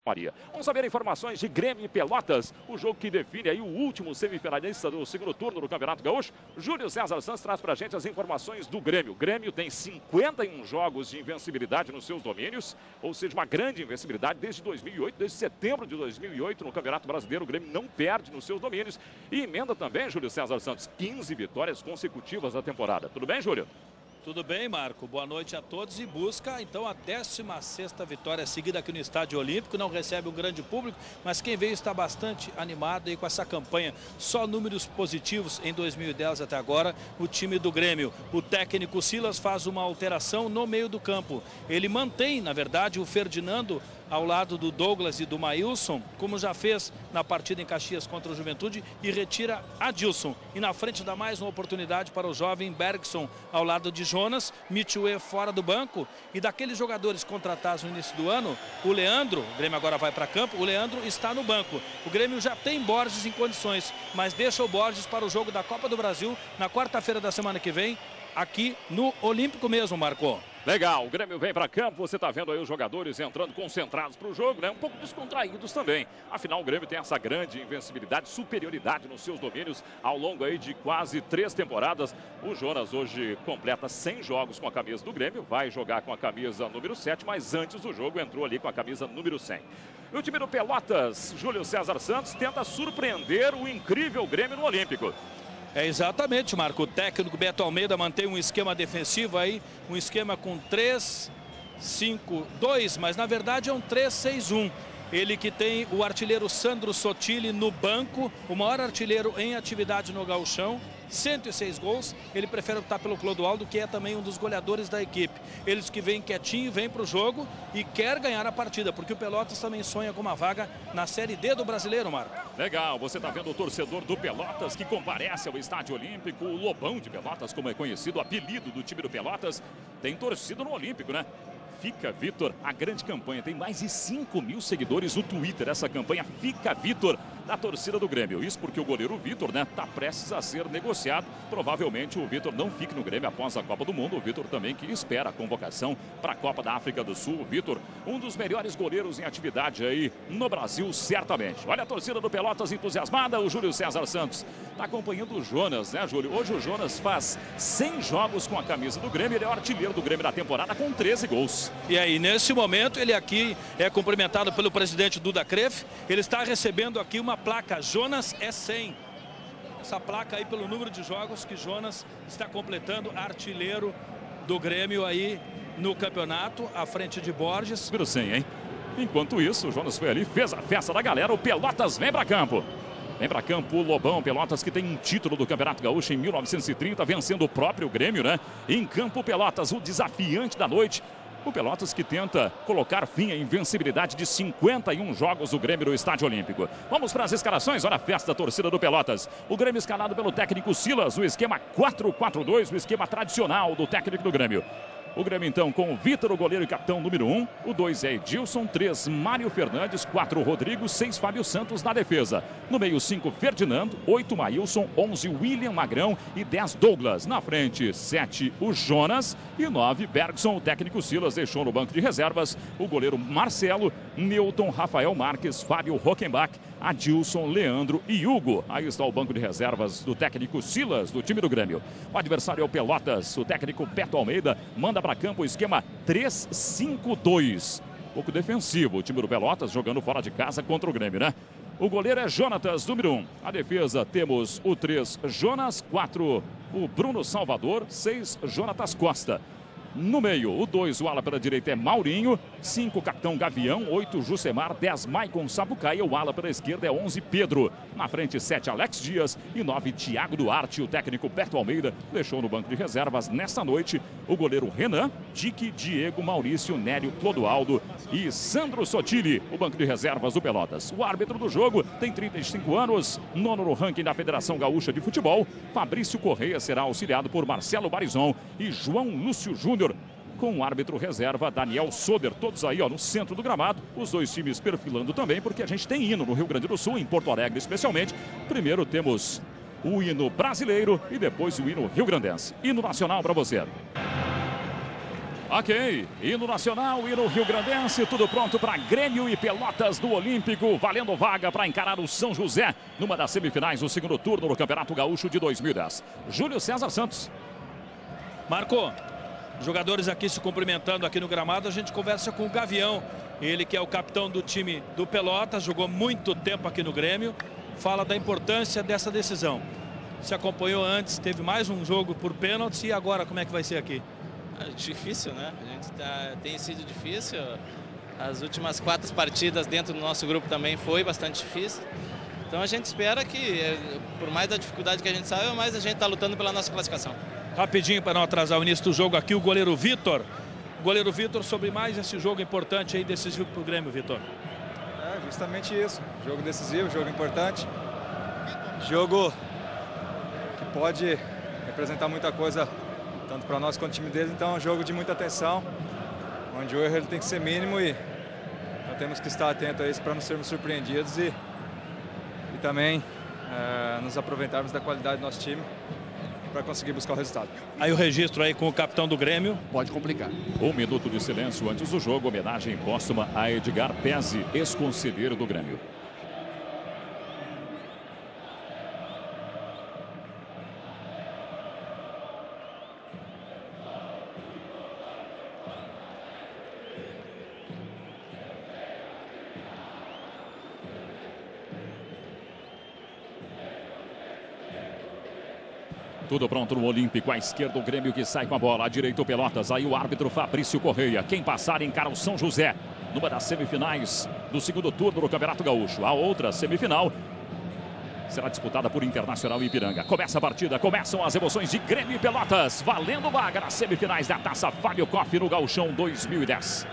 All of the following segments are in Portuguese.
Maria. Vamos saber informações de Grêmio e Pelotas, o jogo que define aí o último semifinalista do segundo turno do Campeonato Gaúcho. Júlio César Santos traz pra gente as informações do Grêmio. O Grêmio tem 51 jogos de invencibilidade nos seus domínios, ou seja, uma grande invencibilidade desde 2008, desde setembro de 2008 no Campeonato Brasileiro. O Grêmio não perde nos seus domínios e emenda também, Júlio César Santos, 15 vitórias consecutivas da temporada. Tudo bem, Júlio? Tudo bem, Marco. Boa noite a todos e busca então a 16ª vitória seguida aqui no Estádio Olímpico. Não recebe um grande público, mas quem veio está bastante animado aí com essa campanha. Só números positivos em 2010 até agora, o time do Grêmio. O técnico Silas faz uma alteração no meio do campo. Ele mantém, na verdade, o Ferdinando ao lado do Douglas e do Maílson, como já fez na partida em Caxias contra o Juventude, e retira Adilson. E na frente dá mais uma oportunidade para o jovem Bergson ao lado de Jonas, Mitchue fora do banco. E daqueles jogadores contratados no início do ano, o Leandro, o Grêmio agora vai para campo, o Leandro está no banco. O Grêmio já tem Borges em condições, mas deixa o Borges para o jogo da Copa do Brasil na quarta-feira da semana que vem, aqui no Olímpico mesmo, Marco. Legal, o Grêmio vem para campo, você está vendo aí os jogadores entrando concentrados para o jogo, né? Um pouco descontraídos também. Afinal, o Grêmio tem essa grande invencibilidade, superioridade nos seus domínios ao longo aí de quase 3 temporadas. O Jonas hoje completa 100 jogos com a camisa do Grêmio, vai jogar com a camisa número 7, mas antes do jogo entrou ali com a camisa número 100. E o time do Pelotas, Júlio César Santos, tenta surpreender o incrível Grêmio no Olímpico. É exatamente, Marco. O técnico Beto Almeida mantém um esquema defensivo aí, um esquema com 3-5-2, mas na verdade é um 3-6-1. Ele que tem o artilheiro Sandro Sotile no banco, o maior artilheiro em atividade no Gauchão, 106 gols. Ele prefere optar pelo Clodoaldo, que é também um dos goleadores da equipe. Eles que vêm quietinho, vêm para o jogo e quer ganhar a partida, porque o Pelotas também sonha com uma vaga na Série D do Brasileiro, Marco. Legal, você está vendo o torcedor do Pelotas que comparece ao Estádio Olímpico, o Lobão de Pelotas, como é conhecido, o apelido do time do Pelotas, tem torcido no Olímpico, né? Fica Vitor, a grande campanha, tem mais de 5 mil seguidores no Twitter, essa campanha Fica Vitor, da torcida do Grêmio. Isso porque o goleiro Vitor, né, tá prestes a ser negociado. Provavelmente o Vitor não fique no Grêmio após a Copa do Mundo. O Vitor também que espera a convocação para a Copa da África do Sul. O Vitor, um dos melhores goleiros em atividade aí no Brasil, certamente. Olha a torcida do Pelotas entusiasmada, o Júlio César Santos tá acompanhando o Jonas, né, Júlio? Hoje o Jonas faz 100 jogos com a camisa do Grêmio, ele é o artilheiro do Grêmio da temporada com 13 gols. E aí, nesse momento, ele aqui é cumprimentado pelo presidente Duda Kreff. Ele está recebendo aqui uma placa, Jonas é 100. Essa placa aí pelo número de jogos que Jonas está completando, artilheiro do Grêmio aí no campeonato, à frente de Borges. Número 100, hein? Enquanto isso, o Jonas foi ali, fez a festa da galera, o Pelotas vem para campo. Vem para campo o Lobão, Pelotas que tem um título do Campeonato Gaúcho em 1930, vencendo o próprio Grêmio, né? Em campo Pelotas, o desafiante da noite. O Pelotas que tenta colocar fim à invencibilidade de 51 jogos do Grêmio no Estádio Olímpico. Vamos para as escalações, olha a festa da torcida do Pelotas. O Grêmio escalado pelo técnico Silas, o esquema 4-4-2, o esquema tradicional do técnico do Grêmio. O Grêmio então com o Vitor, o goleiro e capitão número 1. O 2 é Edilson, 3 Mário Fernandes, 4 Rodrigo, 6 Fábio Santos na defesa. No meio 5 Ferdinando, 8 Maílson, 11 William Magrão e 10 Douglas. Na frente 7 o Jonas e 9 Bergson. O técnico Silas deixou no banco de reservas o goleiro Marcelo, Newton, Rafael Marques, Fábio Rockenbach, Adilson, Leandro e Hugo. Aí está o banco de reservas do técnico Silas, do time do Grêmio. O adversário é o Pelotas. O técnico Beto Almeida manda para campo o esquema 3-5-2. Pouco defensivo o time do Pelotas jogando fora de casa contra o Grêmio, né? O goleiro é Jonatas, número 1. A defesa temos o 3 Jonas, 4 o Bruno Salvador, 6 Jonatas Costa. No meio, o 2, o ala pela direita é Maurinho, 5, capitão Gavião, 8, Jusemar, 10, Maicon Sabucaia, o ala pela esquerda é 11, Pedro. Na frente, 7, Alex Dias e 9, Thiago Duarte. O técnico Beto Almeida deixou no banco de reservas nesta noite o goleiro Renan, Dique, Diego, Maurício, Nélio, Clodoaldo e Sandro Sotile, o banco de reservas do Pelotas. O árbitro do jogo tem 35 anos, nono no ranking da Federação Gaúcha de Futebol. Fabrício Correia será auxiliado por Marcelo Barizon e João Lúcio Júnior, com o árbitro reserva Daniel Soder, todos aí ó, no centro do gramado, os dois times perfilando também, porque a gente tem hino no Rio Grande do Sul, em Porto Alegre especialmente. Primeiro temos o hino brasileiro e depois o hino rio-grandense. Hino nacional para você. Ok, e no Nacional e no Rio Grandense, tudo pronto para Grêmio e Pelotas do Olímpico, valendo vaga para encarar o São José numa das semifinais do segundo turno do Campeonato Gaúcho de 2010. Júlio César Santos. Marco, jogadores aqui se cumprimentando aqui no gramado, a gente conversa com o Gavião, ele que é o capitão do time do Pelotas, jogou muito tempo aqui no Grêmio, fala da importância dessa decisão. Se acompanhou antes, teve mais um jogo por pênaltis e agora como é que vai ser aqui? Difícil, né? A gente tem sido difícil. As últimas 4 partidas dentro do nosso grupo também foi bastante difícil. Então a gente espera que, por mais da dificuldade que a gente sabe, mais a gente está lutando pela nossa classificação. Rapidinho para não atrasar o início do jogo aqui, o goleiro Vitor. Goleiro Vitor, sobre mais esse jogo importante aí, decisivo para o Grêmio, Vitor. Justamente isso. Jogo decisivo, jogo importante. Jogo que pode representar muita coisa tanto para nós quanto o time deles, então é um jogo de muita atenção, onde o erro ele tem que ser mínimo e nós temos que estar atentos a isso para não sermos surpreendidos e também nos aproveitarmos da qualidade do nosso time para conseguir buscar o resultado. Aí o registro aí com o capitão do Grêmio. Pode complicar. 1 minuto de silêncio antes do jogo, homenagem póstuma a Edgar Pezzi, ex-conselheiro do Grêmio. Tudo pronto no Olímpico, à esquerda o Grêmio que sai com a bola, à direita o Pelotas, aí o árbitro Fabrício Correia. Quem passar encara o São José, numa das semifinais do segundo turno do Campeonato Gaúcho. A outra semifinal será disputada por Internacional e Ipiranga. Começa a partida, começam as emoções de Grêmio e Pelotas, valendo vaga nas semifinais da Taça Fábio Koff no Gauchão 2010.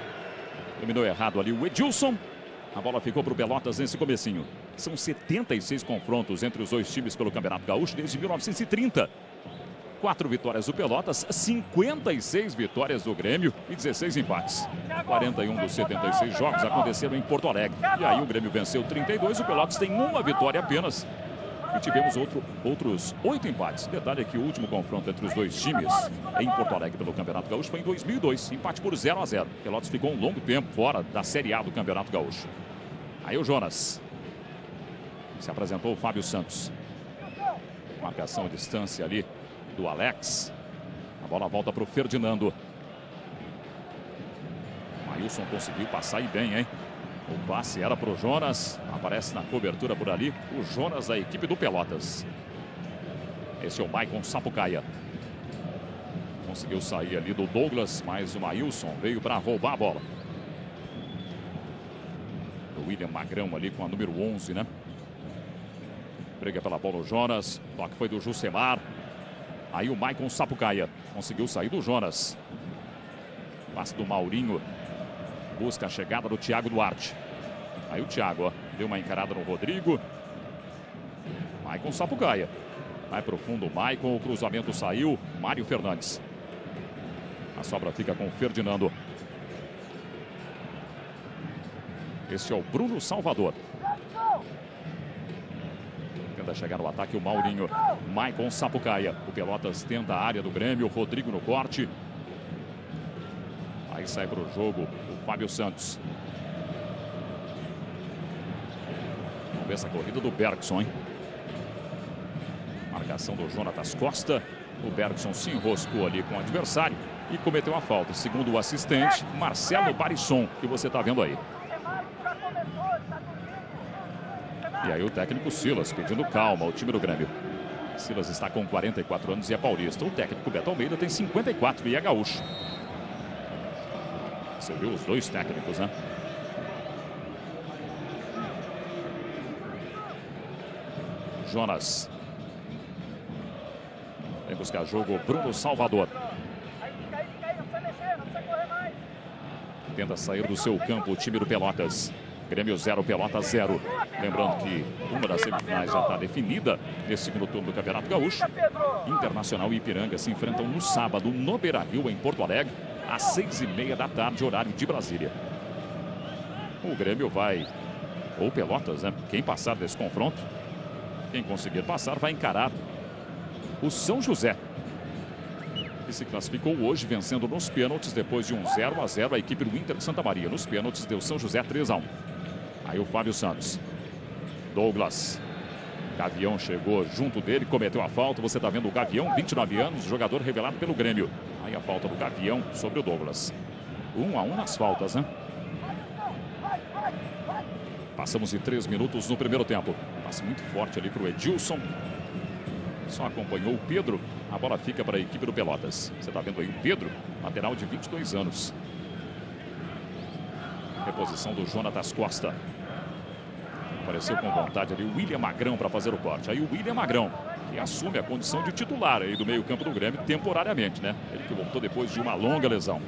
Dominou errado ali o Edilson. A bola ficou para o Pelotas nesse comecinho. São 76 confrontos entre os dois times pelo Campeonato Gaúcho desde 1930. 4 vitórias do Pelotas, 56 vitórias do Grêmio e 16 empates. 41 dos 76 jogos aconteceram em Porto Alegre. E aí o Grêmio venceu 32, o Pelotas tem uma vitória apenas. E tivemos outros 8 empates. Detalhe é que o último confronto entre os dois times em Porto Alegre pelo Campeonato Gaúcho foi em 2002. Empate por 0-0. Pelotas ficou um longo tempo fora da Série A do Campeonato Gaúcho. Aí o Jonas. Se apresentou o Fábio Santos. Marcação à distância ali do Alex. A bola volta para o Ferdinando. Maílson conseguiu passar e bem, hein? O passe era para o Jonas. Aparece na cobertura por ali o Jonas da equipe do Pelotas. Esse é o Maicon Sapucaia. Conseguiu sair ali do Douglas, mas o Maílson veio para roubar a bola. O William Magrão ali com a número 11, né? Briga pela bola o Jonas. Toque foi do Jusemar. Aí o Maicon Sapucaia conseguiu sair do Jonas. Passe do Maurinho. Busca a chegada do Thiago Duarte. Aí o Thiago, ó, deu uma encarada no Rodrigo. Maicon Sapucaia. Vai pro fundo o Maicon. O cruzamento saiu. Mário Fernandes. A sobra fica com o Ferdinando. Este é o Bruno Salvador. Tenta chegar no ataque o Maurinho. Maicon Sapucaia. O Pelotas tenta a área do Grêmio. Rodrigo no corte. Aí sai para o jogo o Fábio Santos. Vamos ver essa corrida do Bergson, hein? Marcação do Jonatas Costa. O Bergson se enroscou ali com o adversário e cometeu a falta. Segundo o assistente, Marcelo Barisson, que você está vendo aí. E aí o técnico Silas pedindo calma ao time do Grêmio. Silas está com 44 anos e é paulista. O técnico Beto Almeida tem 54 e é gaúcho. Você viu os dois técnicos, né? Jonas. Vem buscar jogo Bruno Salvador. Tenta sair do seu campo o time do Pelotas. Grêmio 0, Pelotas 0. Lembrando que uma das semifinais já está definida nesse segundo turno do Campeonato Gaúcho. Internacional e Ipiranga se enfrentam no sábado no Beira-Rio, em Porto Alegre, às 6h30 da tarde, horário de Brasília. O Grêmio vai, ou Pelotas, né? Quem passar desse confronto, quem conseguir passar, vai encarar o São José. E se classificou hoje, vencendo nos pênaltis, depois de um 0-0, a equipe do Inter de Santa Maria. Nos pênaltis deu São José 3-1. Aí o Fábio Santos. Douglas. Gavião chegou junto dele, cometeu a falta. Você está vendo o Gavião, 29 anos, jogador revelado pelo Grêmio. Aí a falta do Gavião sobre o Douglas. 1-1 nas faltas, né? Passamos de 3 minutos no primeiro tempo. Passe muito forte ali para o Edilson. Só acompanhou o Pedro. A bola fica para a equipe do Pelotas. Você está vendo aí o Pedro, lateral de 22 anos. Reposição do Jonatas Costa. Apareceu com vontade ali o William Magrão para fazer o corte. Aí o William Magrão, que assume a condição de titular aí do meio-campo do Grêmio temporariamente, né? Ele que voltou depois de uma longa lesão.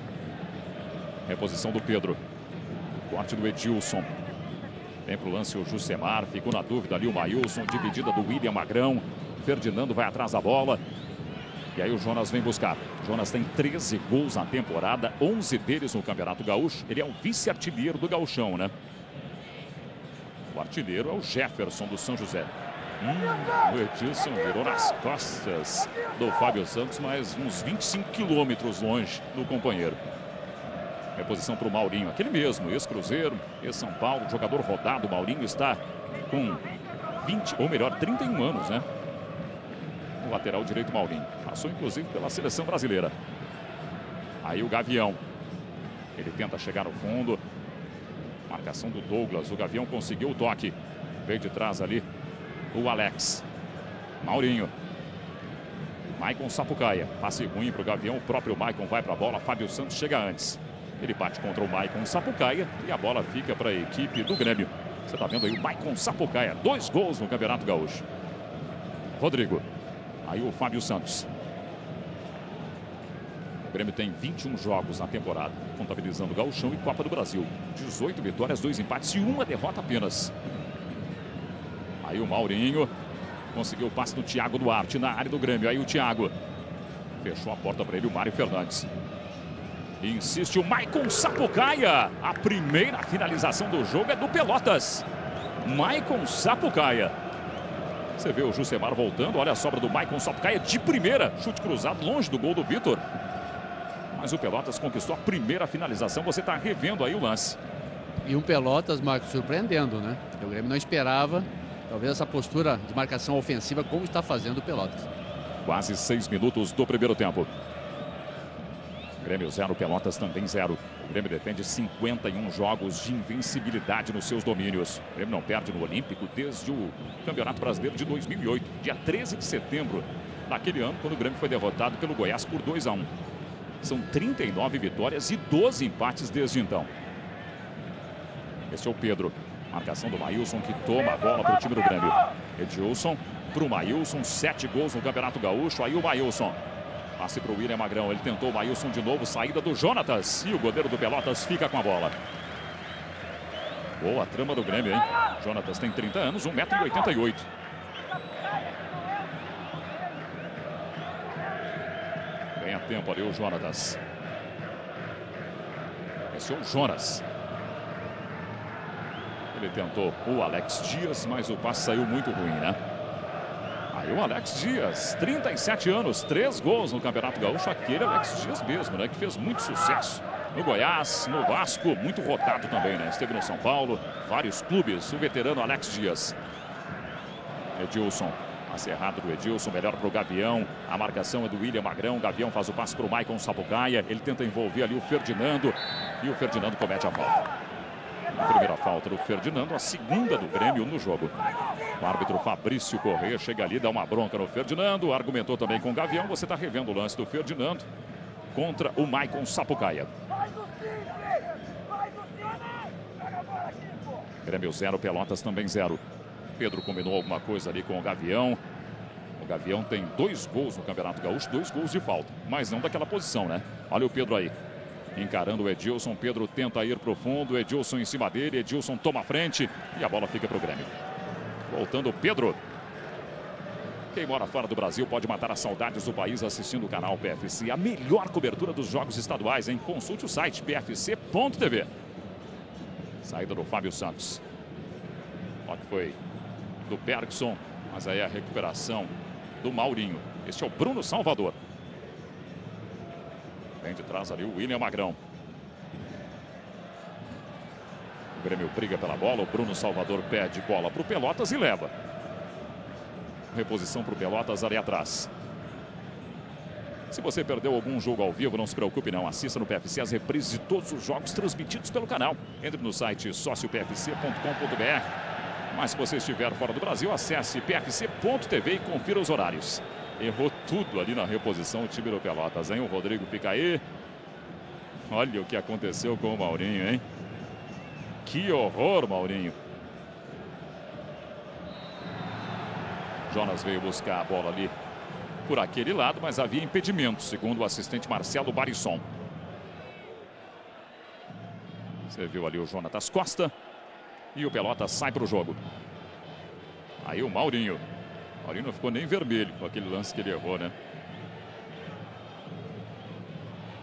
Reposição do Pedro. Corte do Edilson. Vem para o lance o Jusemar. Ficou na dúvida ali o Maílson. Dividida do William Magrão. Ferdinando vai atrás da bola. E aí o Jonas vem buscar. Jonas tem 13 gols na temporada. 11 deles no Campeonato Gaúcho. Ele é o vice-artilheiro do Gauchão, né? O artilheiro é o Jefferson do São José. O Edilson virou nas costas do Fábio Santos, mas uns 25 quilômetros longe do companheiro. Reposição para o Maurinho, aquele mesmo, ex-Cruzeiro, ex-São Paulo, jogador rodado. O Maurinho está com 20, ou melhor, 31 anos, né? O lateral direito Maurinho. Passou inclusive pela seleção brasileira. Aí o Gavião. Ele tenta chegar no fundo. Marcação do Douglas. O Gavião conseguiu o toque. Veio de trás ali o Alex. Maurinho. Maicon Sapucaia. Passe ruim para o Gavião. O próprio Maicon vai para a bola. Fábio Santos chega antes. Ele bate contra o Maicon Sapucaia. E a bola fica para a equipe do Grêmio. Você está vendo aí o Maicon Sapucaia. 2 gols no Campeonato Gaúcho. Rodrigo. Aí o Fábio Santos. O Grêmio tem 21 jogos na temporada, contabilizando Gauchão e Copa do Brasil. 18 vitórias, 2 empates e 1 derrota apenas. Aí o Maurinho conseguiu o passe do Thiago Duarte na área do Grêmio. Aí o Thiago fechou a porta para ele, o Mário Fernandes. E insiste o Maicon Sapucaia. A primeira finalização do jogo é do Pelotas. Maicon Sapucaia. Você vê o Jusemar voltando. Olha a sobra do Maicon Sapucaia de primeira. Chute cruzado longe do gol do Vitor. Mas o Pelotas conquistou a primeira finalização. Você está revendo aí o lance. E um Pelotas, Marcos, surpreendendo, né? O Grêmio não esperava, talvez, essa postura de marcação ofensiva como está fazendo o Pelotas. Quase 6 minutos do primeiro tempo. Grêmio 0, Pelotas também 0. O Grêmio defende 51 jogos de invencibilidade nos seus domínios. O Grêmio não perde no Olímpico desde o Campeonato Brasileiro de 2008, dia 13 de setembro daquele ano, quando o Grêmio foi derrotado pelo Goiás por 2-1. São 39 vitórias e 12 empates desde então. Esse é o Pedro. Marcação do Maílson, que toma a bola para o time do Grêmio. Edilson para o Maílson. 7 gols no Campeonato Gaúcho. Aí o Maílson. Passe para o William Magrão. Ele tentou o Maílson de novo. Saída do Jonatas. E o goleiro do Pelotas fica com a bola. Boa trama do Grêmio, hein? Jonatas tem 30 anos, 1,88 m. Ganha tempo ali o Jonatas. Esse é o Jonas. Ele tentou o Alex Dias, mas o passe saiu muito ruim, né? Aí o Alex Dias, 37 anos, 3 gols no Campeonato Gaúcho. Aquele Alex Dias mesmo, né? Que fez muito sucesso no Goiás, no Vasco, muito rodado também, né? Esteve no São Paulo, vários clubes. O veterano Alex Dias. Edilson. Passe errado do Edilson, melhor para o Gavião. A marcação é do William Magrão. O Gavião faz o passe para o Maicon Sapucaia. Ele tenta envolver ali o Ferdinando. E o Ferdinando comete a falta. A primeira falta do Ferdinando, a segunda do Grêmio no jogo. O árbitro Fabrício Corrêa chega ali, dá uma bronca no Ferdinando. Argumentou também com o Gavião. Você está revendo o lance do Ferdinando contra o Maicon Sapucaia. Grêmio 0, Pelotas também 0. Pedro combinou alguma coisa ali com o Gavião. O Gavião tem 2 gols no Campeonato Gaúcho, 2 gols de falta, mas não daquela posição, né? Olha o Pedro aí, encarando o Edilson. Pedro tenta ir pro fundo, Edilson em cima dele, Edilson toma a frente e a bola fica pro Grêmio. Voltando o Pedro. Quem mora fora do Brasil pode matar as saudades do país assistindo o canal PFC. A melhor cobertura dos jogos estaduais, hein? Consulte o site pfc.tv. Saída do Fábio Santos. Olha que foi do Bergson, mas aí a recuperação do Maurinho. Este é o Bruno Salvador. Vem de trás ali o William Magrão. O Grêmio briga pela bola. O Bruno Salvador pede bola para o Pelotas e leva. Reposição para o Pelotas ali atrás. Se você perdeu algum jogo ao vivo, não se preocupe não. Assista no PFC as reprises de todos os jogos transmitidos pelo canal. Entre no site sociopfc.com.br. Mas se você estiver fora do Brasil, acesse pfc.tv e confira os horários. Errou tudo ali na reposição o time do Pelotas, hein? O Rodrigo fica aí. Olha o que aconteceu com o Maurinho, hein? Que horror, Maurinho. Jonas veio buscar a bola ali por aquele lado, mas havia impedimento, segundo o assistente Marcelo Barisson. Você viu ali o Jonatas Costa. E o Pelotas sai para o jogo. Aí o Maurinho. O Maurinho não ficou nem vermelho com aquele lance que ele errou, né?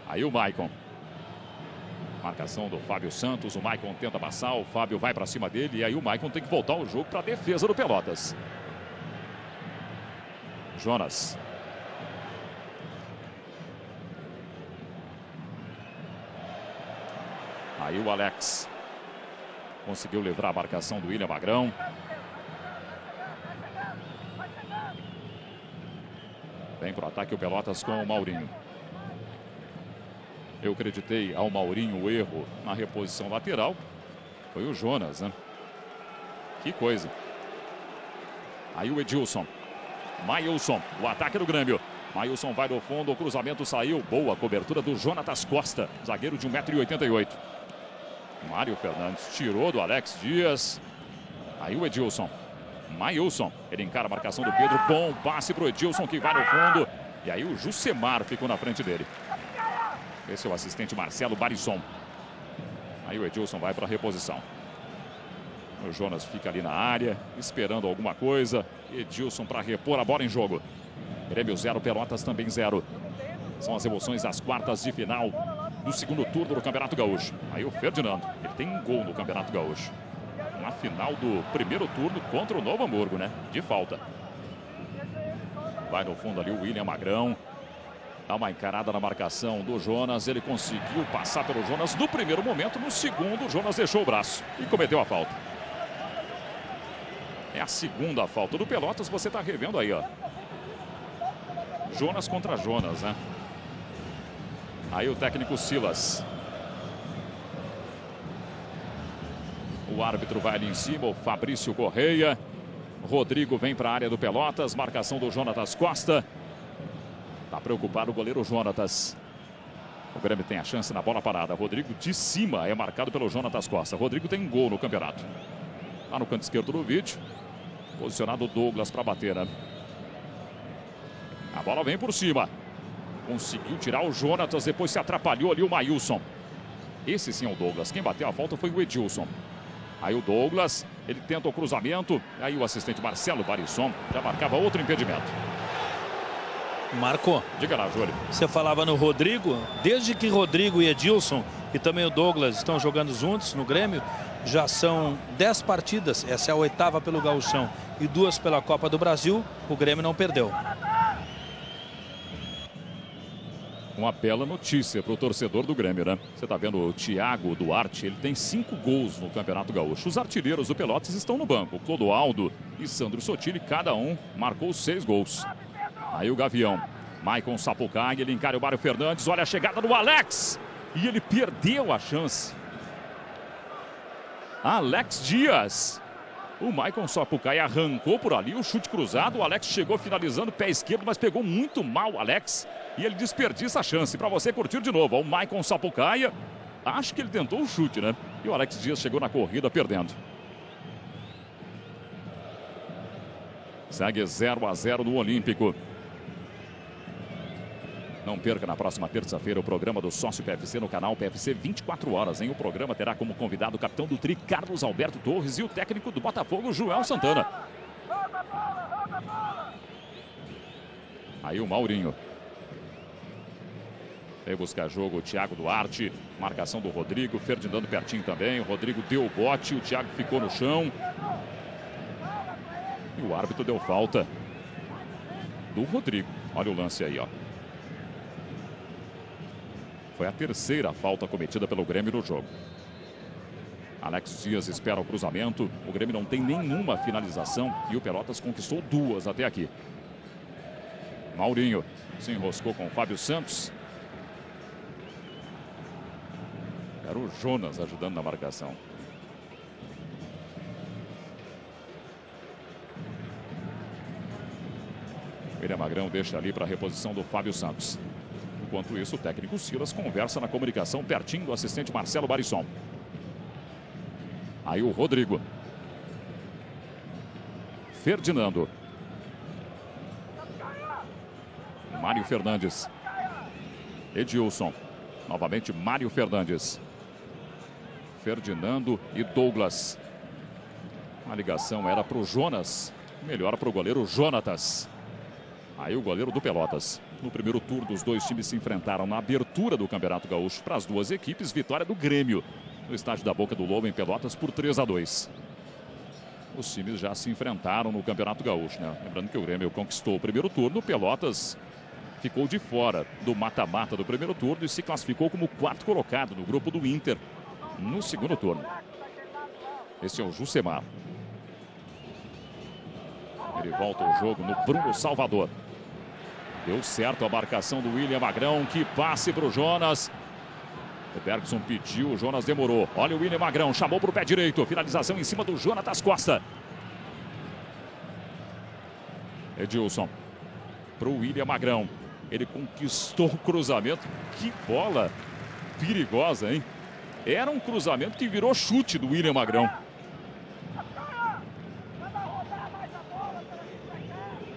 Aí o Maicon. Marcação do Fábio Santos. O Maicon tenta passar. O Fábio vai para cima dele. E aí o Maicon tem que voltar o jogo para a defesa do Pelotas. Jonas. Aí o Alex. Conseguiu livrar a marcação do William Magrão. Vem para o ataque o Pelotas com o Maurinho. Eu acreditei ao Maurinho o erro na reposição lateral. Foi o Jonas, né? Que coisa. Aí o Edilson. Maílson, o ataque do Grêmio. Maílson vai no fundo, o cruzamento saiu. Boa cobertura do Jonatas Costa, zagueiro de 1,88 m. Mário Fernandes tirou do Alex Dias. Aí o Edilson. Maílson, ele encara a marcação do Pedro. Bom passe para o Edilson que vai no fundo. E aí o Jusemar ficou na frente dele. Esse é o assistente Marcelo Barisson. Aí o Edilson vai para a reposição. O Jonas fica ali na área, esperando alguma coisa. Edilson para repor a bola em jogo. Grêmio 0, Pelotas também 0. São as emoções das quartas de final do segundo turno do Campeonato Gaúcho. Aí o Ferdinando, ele tem um gol no Campeonato Gaúcho. Na final do primeiro turno contra o Novo Hamburgo, né? De falta. Vai no fundo ali o William Magrão. Dá uma encarada na marcação do Jonas. Ele conseguiu passar pelo Jonas no primeiro momento. No segundo, o Jonas deixou o braço e cometeu a falta. É a segunda falta do Pelotas. Você está revendo aí, ó. Jonas contra Jonas, né? Aí o técnico Silas. O árbitro vai ali em cima, o Fabrício Correia. Rodrigo vem para a área do Pelotas. Marcação do Jonatas Costa. Está preocupado o goleiro Jonatas. O Grêmio tem a chance na bola parada. Rodrigo de cima é marcado pelo Jonatas Costa. Rodrigo tem um gol no campeonato. Lá no canto esquerdo do vídeo. Posicionado o Douglas para bater, né? A bola vem por cima. Conseguiu tirar o Jonatas, depois se atrapalhou ali o Maílson. Esse sim é o Douglas. Quem bateu a falta foi o Edilson. Aí o Douglas, ele tenta o cruzamento. Aí o assistente Marcelo Barisson já marcava outro impedimento. Marco. Diga lá, Júlio. Você falava no Rodrigo. Desde que Rodrigo e Edilson e também o Douglas estão jogando juntos no Grêmio, já são 10 partidas. Essa é a 8ª pelo Gauchão e 2 pela Copa do Brasil. O Grêmio não perdeu. Uma bela notícia para o torcedor do Grêmio, né? Você está vendo o Thiago Duarte, ele tem 5 gols no Campeonato Gaúcho. Os artilheiros do Pelotas estão no banco. Clodoaldo e Sandro Sotile, cada um marcou 6 gols. Aí o Gavião, Maicon Sapucaia, ele encara o Mário Fernandes, olha a chegada do Alex. E ele perdeu a chance. Alex Dias. O Maicon Sapucaia arrancou por ali, o chute cruzado. O Alex chegou finalizando, pé esquerdo, mas pegou muito mal o Alex. E ele desperdiça a chance. Para você curtir de novo, o Maicon Sapucaia. Acho que ele tentou o chute, né? E o Alex Dias chegou na corrida perdendo. Segue 0-0 no Olímpico. Não perca na próxima terça-feira o programa do Sócio PFC no canal PFC 24 horas. Hein? O programa terá como convidado o capitão do Tri, Carlos Alberto Torres, e o técnico do Botafogo, Joel Santana. Aí o Maurinho. Veio buscar jogo o Thiago Duarte. Marcação do Rodrigo. Ferdinando pertinho também. O Rodrigo deu o bote. O Thiago ficou no chão. E o árbitro deu falta do Rodrigo. Olha o lance aí, ó. Foi a terceira falta cometida pelo Grêmio no jogo. Alex Dias espera o cruzamento. O Grêmio não tem nenhuma finalização e o Pelotas conquistou 2 até aqui. Maurinho se enroscou com o Fábio Santos. Era o Jonas ajudando na marcação. William Magrão deixa ali para a reposição do Fábio Santos. Enquanto isso, o técnico Silas conversa na comunicação pertinho do assistente Marcelo Barisson. Aí o Rodrigo. Ferdinando. Mário Fernandes. Edilson. Novamente Mário Fernandes. Ferdinando e Douglas. A ligação era para o Jonas. Melhor para o goleiro Jonatas. Aí o goleiro do Pelotas. No primeiro turno, os dois times se enfrentaram na abertura do Campeonato Gaúcho. Para as duas equipes, vitória do Grêmio no estádio da Boca do Lobo, em Pelotas, por 3-2. Os times já se enfrentaram no Campeonato Gaúcho, né? Lembrando que o Grêmio conquistou o primeiro turno, o Pelotas ficou de fora do mata-mata do primeiro turno e se classificou como 4º colocado no grupo do Inter no segundo turno. Esse é o Jusemar. Ele volta ao jogo no Bruno Salvador. Deu certo a marcação do William Magrão, que passe para o Jonas. O Bergson pediu, o Jonas demorou. Olha o William Magrão, chamou para o pé direito. Finalização em cima do Jonatas Costa. Edilson. Para o William Magrão. Ele conquistou o cruzamento. Que bola perigosa, hein? Era um cruzamento que virou chute do William Magrão.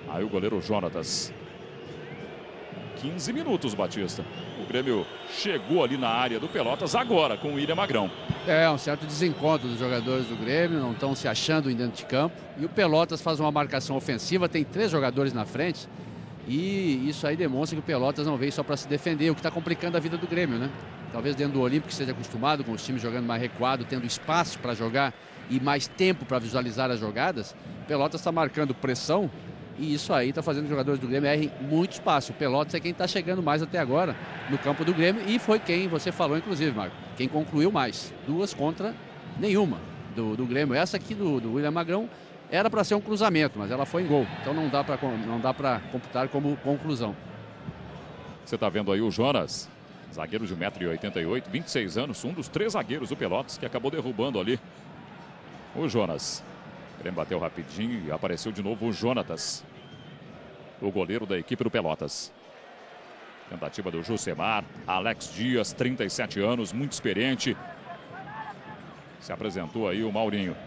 Aí o goleiro Jonatas. 15 minutos, Batista. O Grêmio chegou ali na área do Pelotas agora com o William Magrão. É um certo desencontro dos jogadores do Grêmio, não estão se achando dentro de campo. E o Pelotas faz uma marcação ofensiva, tem 3 jogadores na frente. E isso aí demonstra que o Pelotas não veio só para se defender, o que está complicando a vida do Grêmio, né? Talvez dentro do Olímpico esteja acostumado com os times jogando mais recuado, tendo espaço para jogar e mais tempo para visualizar as jogadas. O Pelotas está marcando pressão. E isso aí está fazendo os jogadores do Grêmio errem muito espaço. O Pelotas é quem está chegando mais até agora no campo do Grêmio. E foi quem você falou, inclusive, Marco. Quem concluiu mais. 2 contra nenhuma do Grêmio. Essa aqui do William Magrão era para ser um cruzamento, mas ela foi em gol. Então não dá para computar como conclusão. Você está vendo aí o Jonas, zagueiro de 1,88 m, 26 anos. Um dos 3 zagueiros do Pelotas que acabou derrubando ali o Jonas. O Grêmio bateu rapidinho e apareceu de novo o Jonatas, o goleiro da equipe do Pelotas. Tentativa do Jusemar. Alex Dias, 37 anos, muito experiente. Se apresentou aí o Maurinho.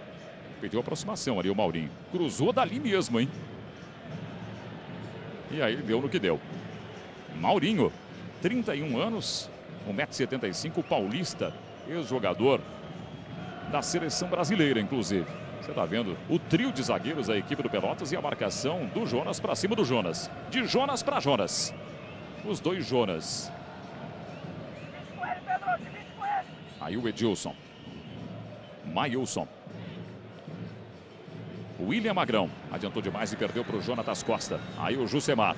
Pediu aproximação ali o Maurinho. Cruzou dali mesmo, hein? E aí deu no que deu. Maurinho, 31 anos, 1,75 m, paulista, ex-jogador da seleção brasileira, inclusive. Você está vendo o trio de zagueiros da equipe do Pelotas e a marcação do Jonas para cima do Jonas. De Jonas para Jonas. Os 2 Jonas. Aí o Edilson. Mailson. William Magrão. Adiantou demais e perdeu para o Jonatas Costa. Aí o Jusemar.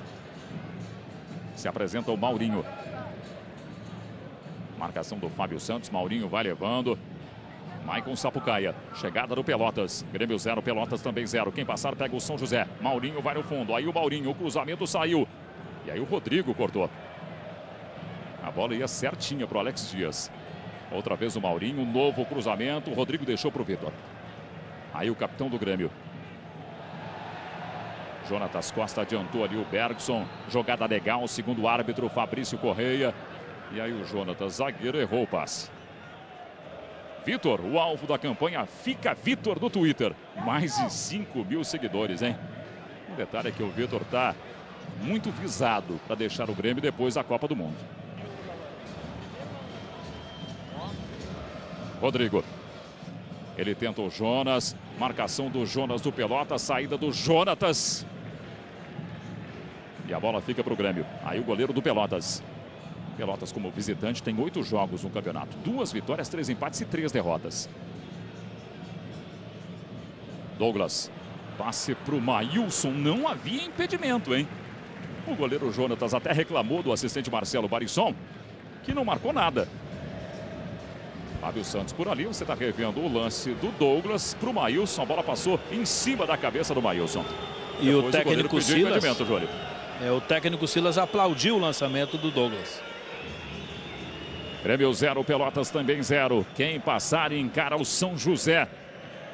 Se apresenta o Maurinho. Marcação do Fábio Santos. Maurinho vai levando. Maicon Sapucaia, chegada do Pelotas. Grêmio 0, Pelotas também 0. Quem passar pega o São José. Maurinho vai no fundo. Aí o Maurinho, o cruzamento saiu. E aí o Rodrigo cortou. A bola ia certinha para o Alex Dias. Outra vez o Maurinho, novo cruzamento. O Rodrigo deixou para o Vitor. Aí o capitão do Grêmio. Jonatas Costa adiantou ali o Bergson. Jogada legal, segundo o árbitro Fabrício Correia. E aí o Jonatas, zagueiro, errou o passe. Vitor, o alvo da campanha, Fica Vitor do Twitter. Mais de 5 mil seguidores, hein? O detalhe é que o Vitor está muito visado para deixar o Grêmio depois da Copa do Mundo. Rodrigo. Ele tenta o Jonas. Marcação do Jonas do Pelotas. Saída do Jonatas. E a bola fica para o Grêmio. Aí o goleiro do Pelotas. Pelotas como visitante tem 8 jogos no campeonato. 2 vitórias, 3 empates e 3 derrotas. Douglas. Passe para o Mailson. Não havia impedimento, hein? O goleiro Jonatas até reclamou do assistente Marcelo Barisson que não marcou nada. Fábio Santos por ali, você está revendo o lance do Douglas para o Maílson. A bola passou em cima da cabeça do Maílson. E depois o técnico Silas, o técnico Silas aplaudiu o lançamento do Douglas. Grêmio 0, Pelotas também 0. Quem passar encara o São José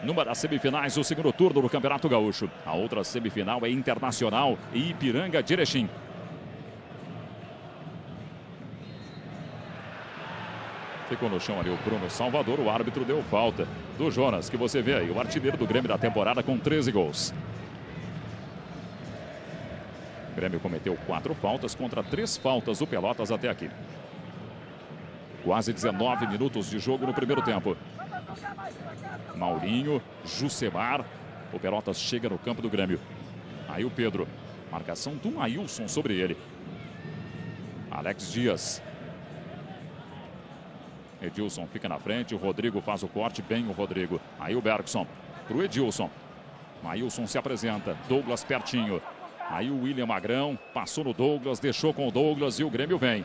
numa das semifinais do segundo turno do Campeonato Gaúcho. A outra semifinal é Internacional e Ipiranga de Erechim. Ficou no chão ali o Bruno Salvador, o árbitro deu falta do Jonas, que você vê aí, o artilheiro do Grêmio da temporada com 13 gols. O Grêmio cometeu 4 faltas contra 3 faltas do Pelotas até aqui. Quase 19 minutos de jogo no primeiro tempo. Maurinho, Jusemar, o Pelotas chega no campo do Grêmio. Aí o Pedro, marcação do Maílson sobre ele. Alex Dias. Edilson fica na frente, o Rodrigo faz o corte, bem o Rodrigo. Aí o Bergson, pro Edilson. Maílson se apresenta, Douglas pertinho. Aí o William Magrão, passou no Douglas, deixou com o Douglas e o Grêmio vem.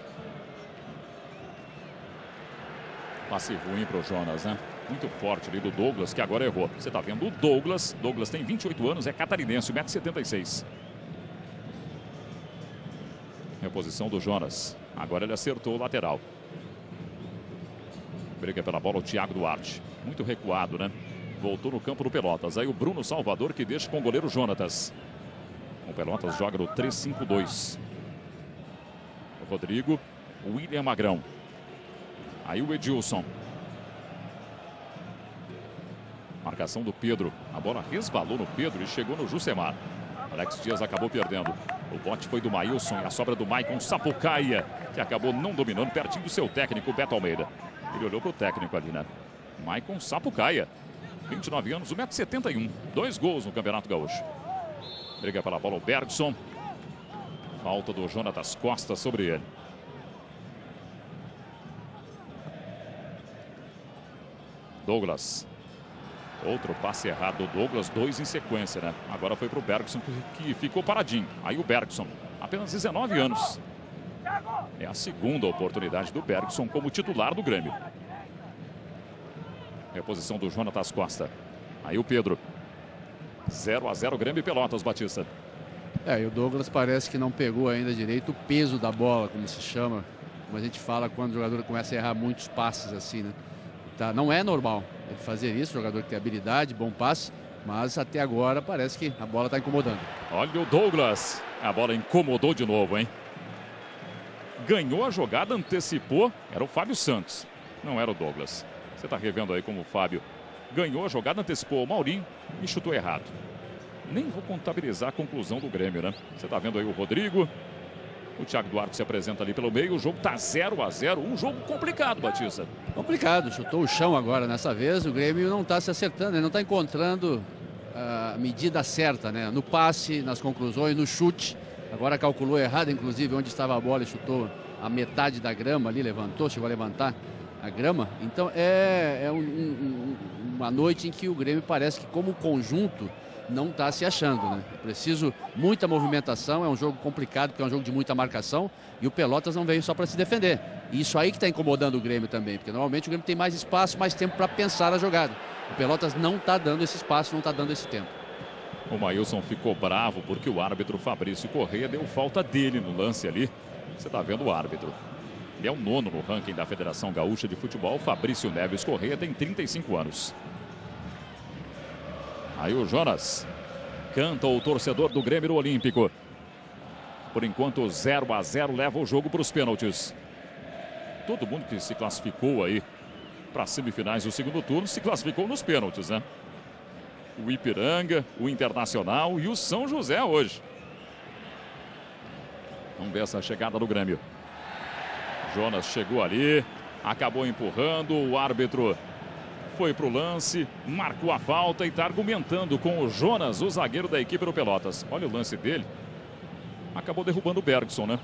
Passe ruim pro Jonas, né? Muito forte ali do Douglas, que agora errou. Você tá vendo o Douglas. Douglas tem 28 anos, é catarinense, 1,76 m. Reposição do Jonas. Agora ele acertou o lateral. Briga pela bola o Thiago Duarte. Muito recuado, né? Voltou no campo do Pelotas. Aí o Bruno Salvador que deixa com o goleiro Jonatas. O Pelotas joga no 3-5-2. O Rodrigo, o William Magrão. Aí o Edilson. Marcação do Pedro. A bola resvalou no Pedro e chegou no Jusemar. Alex Dias acabou perdendo. O bote foi do Maílson e a sobra do Maicon Sapucaia, que acabou não dominando, pertinho do seu técnico, Beto Almeida. Ele olhou para o técnico ali, né? Maicon Sapucaia, 29 anos, 1,71 m. 2 gols no Campeonato Gaúcho. Briga pela bola o Bergson. Falta do Jonatas Costa sobre ele. Douglas. Outro passe errado do Douglas, 2 em sequência, né? Agora foi para o Bergson, que ficou paradinho. Aí o Bergson, apenas 19 anos. É a segunda oportunidade do Bergson como titular do Grêmio. Reposição do Jonatas Costa. Aí o Pedro. 0-0 Grêmio e Pelotas, Batista. E o Douglas parece que não pegou ainda direito o peso da bola, como se chama. Como a gente fala quando o jogador começa a errar muitos passes assim, né? Tá, não é normal ele fazer isso, jogador que tem habilidade, bom passe, mas até agora parece que a bola está incomodando. Olha o Douglas, a bola incomodou de novo, hein? Ganhou a jogada, antecipou, era o Fábio Santos, não era o Douglas. Você está revendo aí como o Fábio ganhou a jogada, antecipou o Maurinho e chutou errado. Nem vou contabilizar a conclusão do Grêmio, né? Você está vendo aí o Rodrigo. O Thiago Duarte se apresenta ali pelo meio. O jogo está 0-0. Um jogo complicado, Batista. Complicado. Chutou o chão agora nessa vez. O Grêmio não está se acertando. Ele não está encontrando a medida certa, né? No passe, nas conclusões, no chute. Agora calculou errado, inclusive, onde estava a bola e chutou a metade da grama ali. Levantou, chegou a levantar a grama. Então uma noite em que o Grêmio parece que como conjunto não está se achando, né? É preciso muita movimentação, é um jogo complicado, porque é um jogo de muita marcação e o Pelotas não veio só para se defender. E isso aí que está incomodando o Grêmio também, porque normalmente o Grêmio tem mais espaço, mais tempo para pensar a jogada. O Pelotas não está dando esse espaço, não está dando esse tempo. O Maílson ficou bravo porque o árbitro Fabrício Corrêa deu falta dele no lance ali. Você está vendo o árbitro. Ele é o 9º no ranking da Federação Gaúcha de Futebol. Fabrício Neves Corrêa tem 35 anos. Aí o Jonas canta o torcedor do Grêmio no Olímpico. Por enquanto 0-0 leva o jogo para os pênaltis. Todo mundo que se classificou aí para as semifinais do segundo turno se classificou nos pênaltis, né? O Ipiranga, o Internacional e o São José hoje. Vamos ver essa chegada do Grêmio. Jonas chegou ali, acabou empurrando, o árbitro foi para o lance, marcou a falta e está argumentando com o Jonas, o zagueiro da equipe do Pelotas. Olha o lance dele. Acabou derrubando o Bergson, né?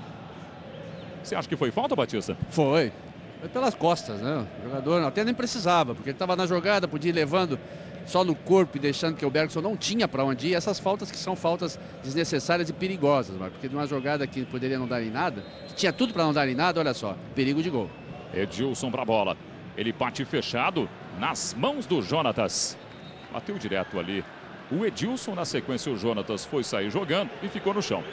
Você acha que foi falta, Batista? Foi. Foi pelas costas, né? O jogador até nem precisava, porque ele estava na jogada, podia ir levando só no corpo e deixando que o Bergson não tinha para onde ir. Essas faltas que são faltas desnecessárias e perigosas, Marco, porque numa jogada que poderia não dar em nada, que tinha tudo para não dar em nada, olha só, perigo de gol. Edilson para a bola. Ele bate fechado nas mãos do Jonatas. Bateu direto ali. O Edilson, na sequência, o Jonatas foi sair jogando e ficou no chão.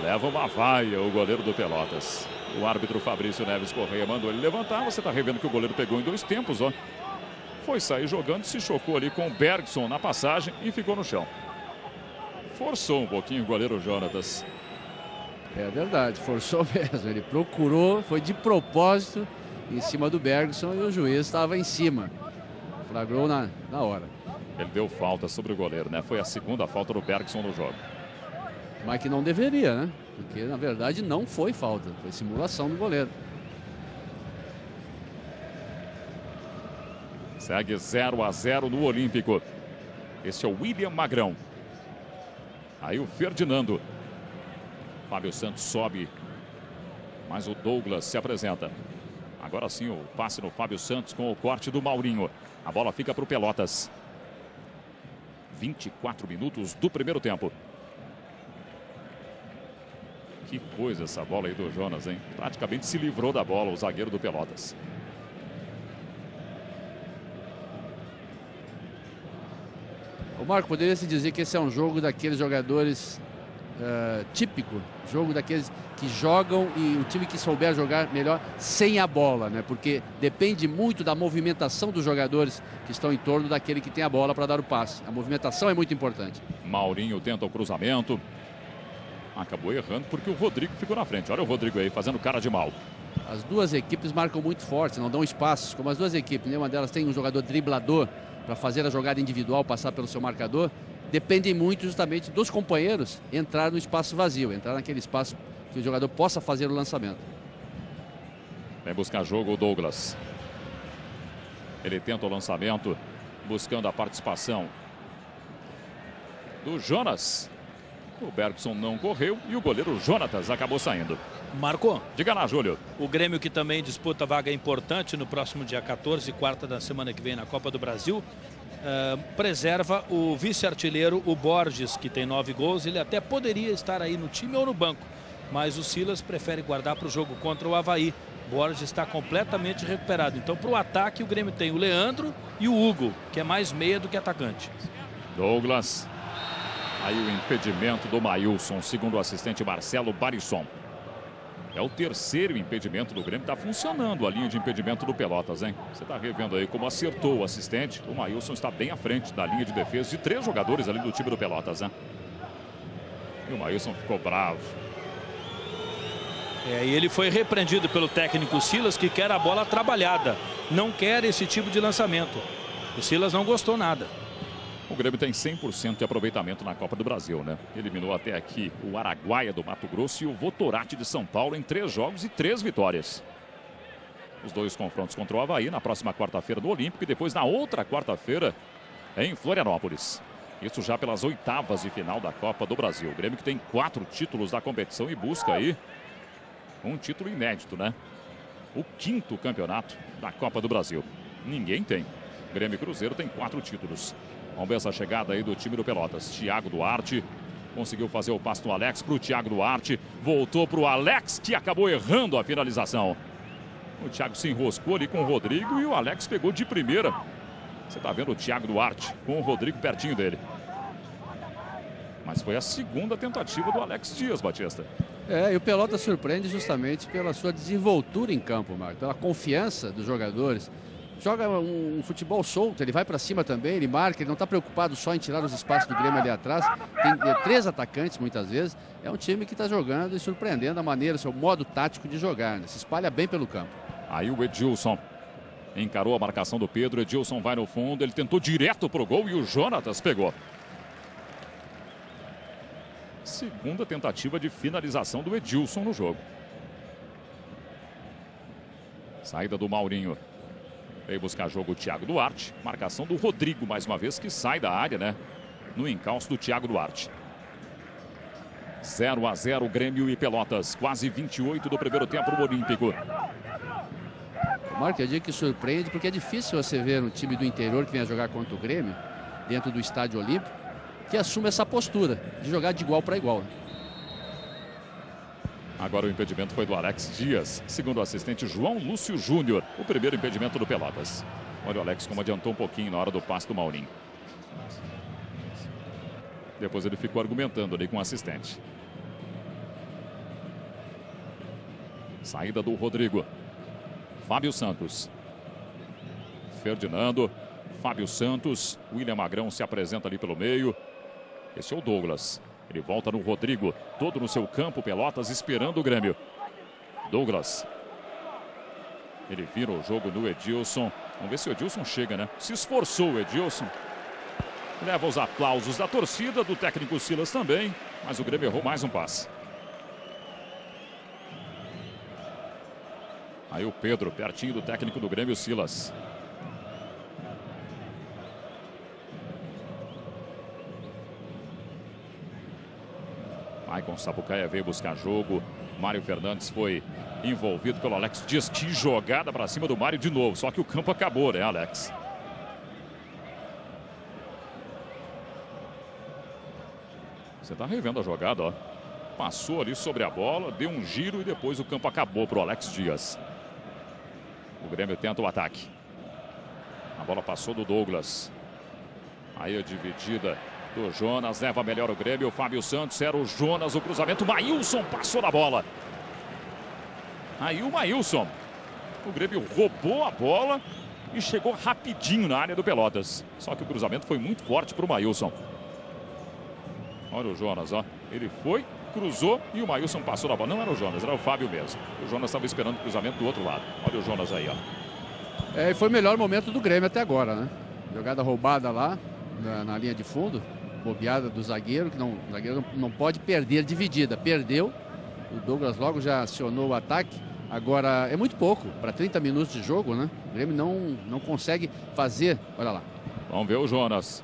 Leva uma vaia o goleiro do Pelotas. O árbitro Fabrício Neves Correia mandou ele levantar. Você está revendo que o goleiro pegou em 2 tempos, ó. Foi sair jogando, se chocou ali com o Bergson na passagem e ficou no chão. Forçou um pouquinho o goleiro Jonatas. É verdade, forçou mesmo. Ele procurou, foi de propósito em cima do Bergson e o juiz estava em cima. Flagrou na hora. Ele deu falta sobre o goleiro, né? Foi a segunda falta do Bergson no jogo. Mas que não deveria, né? Porque na verdade não foi falta, foi simulação do goleiro. Segue 0-0 no Olímpico. Esse é o William Magrão. Aí o Ferdinando. Fábio Santos sobe. Mas o Douglas se apresenta. Agora sim o passe no Fábio Santos com o corte do Maurinho. A bola fica para o Pelotas. 24 minutos do primeiro tempo. Que coisa essa bola aí do Jonas, hein? Praticamente se livrou da bola o zagueiro do Pelotas. O Marco, poderia-se dizer que esse é um jogo daqueles jogadores típico, jogo daqueles que jogam e o time que souber jogar melhor sem a bola, né? Porque depende muito da movimentação dos jogadores que estão em torno daquele que tem a bola para dar o passe. A movimentação é muito importante. Maurinho tenta o cruzamento. Acabou errando porque o Rodrigo ficou na frente. Olha o Rodrigo aí fazendo cara de mal. As duas equipes marcam muito forte, não dão espaços. Como as duas equipes, nenhuma delas tem um jogador driblador para fazer a jogada individual, passar pelo seu marcador. Dependem muito justamente dos companheiros entrar no espaço vazio, entrar naquele espaço que o jogador possa fazer o lançamento. Vem buscar jogo o Douglas. Ele tenta o lançamento, buscando a participação do Jonas. O Bergson não correu e o goleiro Jonatas acabou saindo. Marco. Diga lá, Júlio. O Grêmio, que também disputa vaga importante no próximo dia 14, quarta da semana que vem na Copa do Brasil, preserva o vice-artilheiro, o Borges, que tem 9 gols. Ele até poderia estar aí no time ou no banco, mas o Silas prefere guardar para o jogo contra o Avaí. Borges está completamente recuperado. Então, para o ataque, o Grêmio tem o Leandro e o Hugo, que é mais meia do que atacante. Douglas. Aí o impedimento do Maílson, segundo o assistente Marcelo Barisson. É o terceiro impedimento do Grêmio. Está funcionando a linha de impedimento do Pelotas, hein? Você está revendo aí como acertou o assistente. O Maílson está bem à frente da linha de defesa de 3 jogadores ali do time do Pelotas, né? E o Maílson ficou bravo. E ele foi repreendido pelo técnico Silas, que quer a bola trabalhada. Não quer esse tipo de lançamento. O Silas não gostou nada. O Grêmio tem 100% de aproveitamento na Copa do Brasil, né? Eliminou até aqui o Araguaia do Mato Grosso e o Votorati de São Paulo em 3 jogos e 3 vitórias. Os 2 confrontos contra o Avaí na próxima quarta-feira no Olímpico e depois na outra quarta-feira em Florianópolis. Isso já pelas 8ª de final da Copa do Brasil. O Grêmio que tem 4 títulos da competição e busca aí um título inédito, né? O 5º campeonato da Copa do Brasil. Ninguém tem. Grêmio e Cruzeiro tem 4 títulos. Vamos ver essa chegada aí do time do Pelotas. Thiago Duarte conseguiu fazer o passe no Alex para o Thiago Duarte. Voltou para o Alex, que acabou errando a finalização. O Thiago se enroscou ali com o Rodrigo e o Alex pegou de primeira. Você está vendo o Thiago Duarte com o Rodrigo pertinho dele. Mas foi a segunda tentativa do Alex Dias, Batista. E o Pelotas surpreende justamente pela sua desenvoltura em campo, Marco, pela confiança dos jogadores. Joga um futebol solto, ele vai para cima também, ele marca, ele não está preocupado só em tirar os espaços do Grêmio ali atrás. Tem 3 atacantes muitas vezes. É um time que está jogando e surpreendendo a maneira, o seu modo tático de jogar, né? Se espalha bem pelo campo. Aí o Edilson encarou a marcação do Pedro. Edilson vai no fundo, ele tentou direto pro gol e o Jonatas pegou. Segunda tentativa de finalização do Edilson no jogo. Saída do Maurinho. Veio buscar jogo o Thiago Duarte. Marcação do Rodrigo, mais uma vez, que sai da área, né? No encalço do Thiago Duarte. 0-0, Grêmio e Pelotas. Quase 28 do primeiro tempo no Olímpico. Marco, eu digo que surpreende, porque é difícil você ver um time do interior que venha jogar contra o Grêmio, dentro do Estádio Olímpico, que assume essa postura de jogar de igual para igual. Agora o impedimento foi do Alex Dias, segundo o assistente João Lúcio Júnior. O primeiro impedimento do Pelotas. Olha o Alex como adiantou um pouquinho na hora do passe do Maurinho. Depois ele ficou argumentando ali com o assistente. Saída do Rodrigo. Fábio Santos. Ferdinando. Fábio Santos. William Magrão se apresenta ali pelo meio. Esse é o Douglas. Ele volta no Rodrigo. Todo no seu campo. Pelotas esperando o Grêmio. Douglas. Ele vira o jogo no Edilson. Vamos ver se o Edilson chega, né? Se esforçou o Edilson. Leva os aplausos da torcida, do técnico Silas também. Mas o Grêmio errou mais um passe. Aí o Pedro, pertinho do técnico do Grêmio, Silas. Maicon Sapucaia veio buscar jogo. Mário Fernandes foi envolvido pelo Alex Dias. Que jogada para cima do Mário de novo. Só que o campo acabou, né, Alex? Você tá revendo a jogada, ó. Passou ali sobre a bola, deu um giro e depois o campo acabou para o Alex Dias. O Grêmio tenta o ataque. A bola passou do Douglas. Aí a dividida do Jonas, leva melhor o Grêmio. O Fábio Santos, era o Jonas, o cruzamento. O Maílson passou na bola. Aí o Maílson. O Grêmio roubou a bola e chegou rapidinho na área do Pelotas. Só que o cruzamento foi muito forte para o Maílson. Olha o Jonas, ó. Ele foi, cruzou e o Maílson passou na bola. Não era o Jonas, era o Fábio mesmo. O Jonas estava esperando o cruzamento do outro lado. Olha o Jonas aí, ó. É, foi o melhor momento do Grêmio até agora, né? Jogada roubada lá na linha de fundo. Bobeada do zagueiro, que o zagueiro não pode perder dividida. Perdeu. O Douglas logo já acionou o ataque. Agora é muito pouco para 30 minutos de jogo, né? O Grêmio não consegue fazer. Olha lá. Vamos ver o Jonas.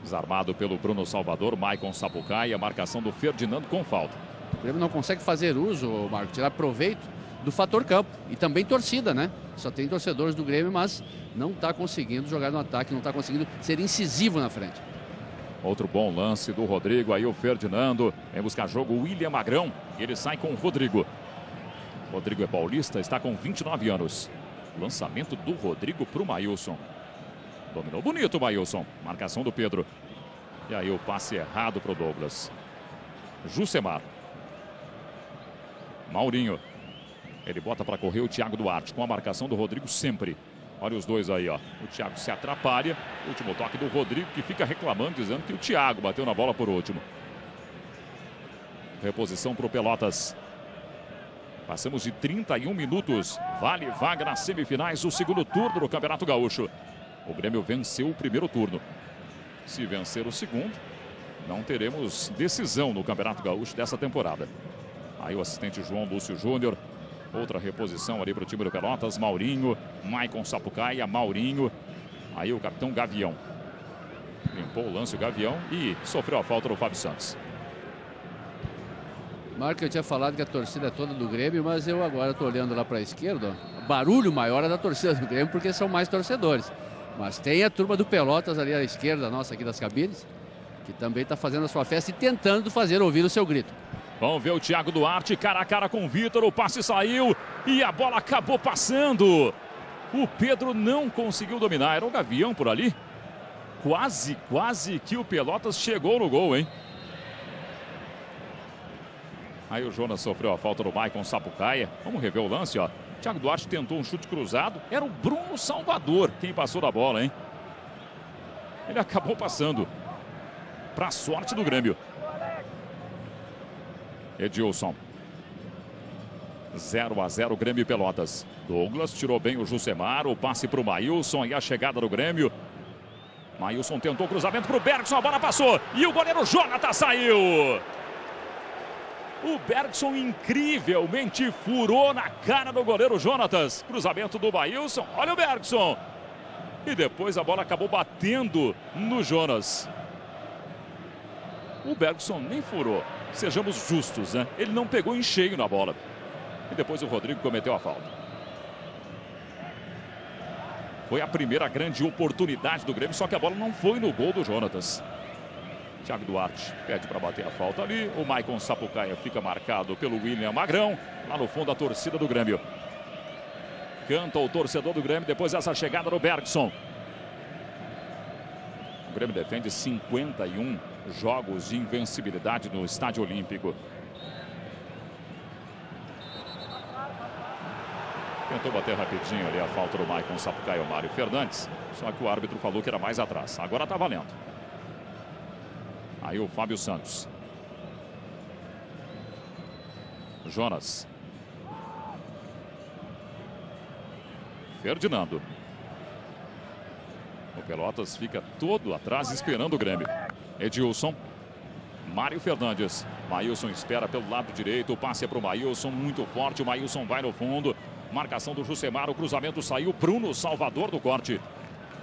Desarmado pelo Bruno Salvador, Maicon Sapucaia, marcação do Ferdinando com falta. O Grêmio não consegue fazer uso, Marco, tirar proveito do fator campo. E também torcida, né? Só tem torcedores do Grêmio, mas não está conseguindo jogar no ataque, não está conseguindo ser incisivo na frente. Outro bom lance do Rodrigo, aí o Ferdinando vem buscar jogo, o William Magrão. Ele sai com o Rodrigo. Rodrigo é paulista, está com 29 anos. Lançamento do Rodrigo para o Maílson. Dominou bonito o Maílson. Marcação do Pedro. E aí o passe errado para o Douglas. Jusemar. Maurinho. Ele bota para correr o Thiago Duarte com a marcação do Rodrigo sempre. Olha os dois aí, ó. O Thiago se atrapalha. Último toque do Rodrigo, que fica reclamando, dizendo que o Thiago bateu na bola por último. Reposição para o Pelotas. Passamos de 31 minutos. Vale vaga nas semifinais do segundo turno do Campeonato Gaúcho. O Grêmio venceu o primeiro turno. Se vencer o segundo, não teremos decisão no Campeonato Gaúcho dessa temporada. Aí o assistente João Lúcio Júnior. Outra reposição ali para o time do Pelotas. Maurinho, Maicon Sapucaia, Maurinho. Aí o capitão Gavião. Limpou o lance o Gavião e sofreu a falta do Fábio Santos. Marco, eu tinha falado que a torcida é toda do Grêmio, mas eu agora estou olhando lá para a esquerda. Ó. O barulho maior é da torcida do Grêmio, porque são mais torcedores. Mas tem a turma do Pelotas ali à esquerda, nossa, aqui das cabines, que também está fazendo a sua festa e tentando fazer ouvir o seu grito. Vamos ver o Thiago Duarte, cara a cara com o Vitor, o passe saiu e a bola acabou passando. O Pedro não conseguiu dominar, era o Gavião por ali. Quase que o Pelotas chegou no gol, hein? Aí o Jonas sofreu a falta do Maicon Sapucaia. Vamos rever o lance, ó. Thiago Duarte tentou um chute cruzado, era o Bruno Salvador quem passou da bola, hein? Ele acabou passando. Para sorte do Grêmio. Edilson. 0-0 Grêmio e Pelotas. Douglas tirou bem o Jusemar. O passe para o Maílson e a chegada do Grêmio. Maílson tentou o cruzamento para o Bergson. A bola passou. E o goleiro Jonathan saiu. O Bergson incrivelmente furou na cara do goleiro Jonatas. Cruzamento do Maílson. Olha o Bergson. E depois a bola acabou batendo no Jonas. O Bergson nem furou. Sejamos justos, né? Ele não pegou em cheio na bola. E depois o Rodrigo cometeu a falta. Foi a primeira grande oportunidade do Grêmio, só que a bola não foi no gol do Jonatas. Thiago Duarte pede para bater a falta ali. O Maicon Sapucaia fica marcado pelo William Magrão. Lá no fundo a torcida do Grêmio. Canta o torcedor do Grêmio depois dessa chegada do Bergson. O Grêmio defende 51 jogos de invencibilidade no Estádio Olímpico. Tentou bater rapidinho ali a falta do Maicon Sapucaia, o Mário Fernandes. Só que o árbitro falou que era mais atrás. Agora tá valendo. Aí o Fábio Santos. Jonas. Ferdinando. O Pelotas fica todo atrás esperando o Grêmio. Edilson. Mário Fernandes. Maílson espera pelo lado direito. O passe é para o Maílson, muito forte. O Maílson vai no fundo. Marcação do Jusemar. O cruzamento saiu. Bruno Salvador do corte.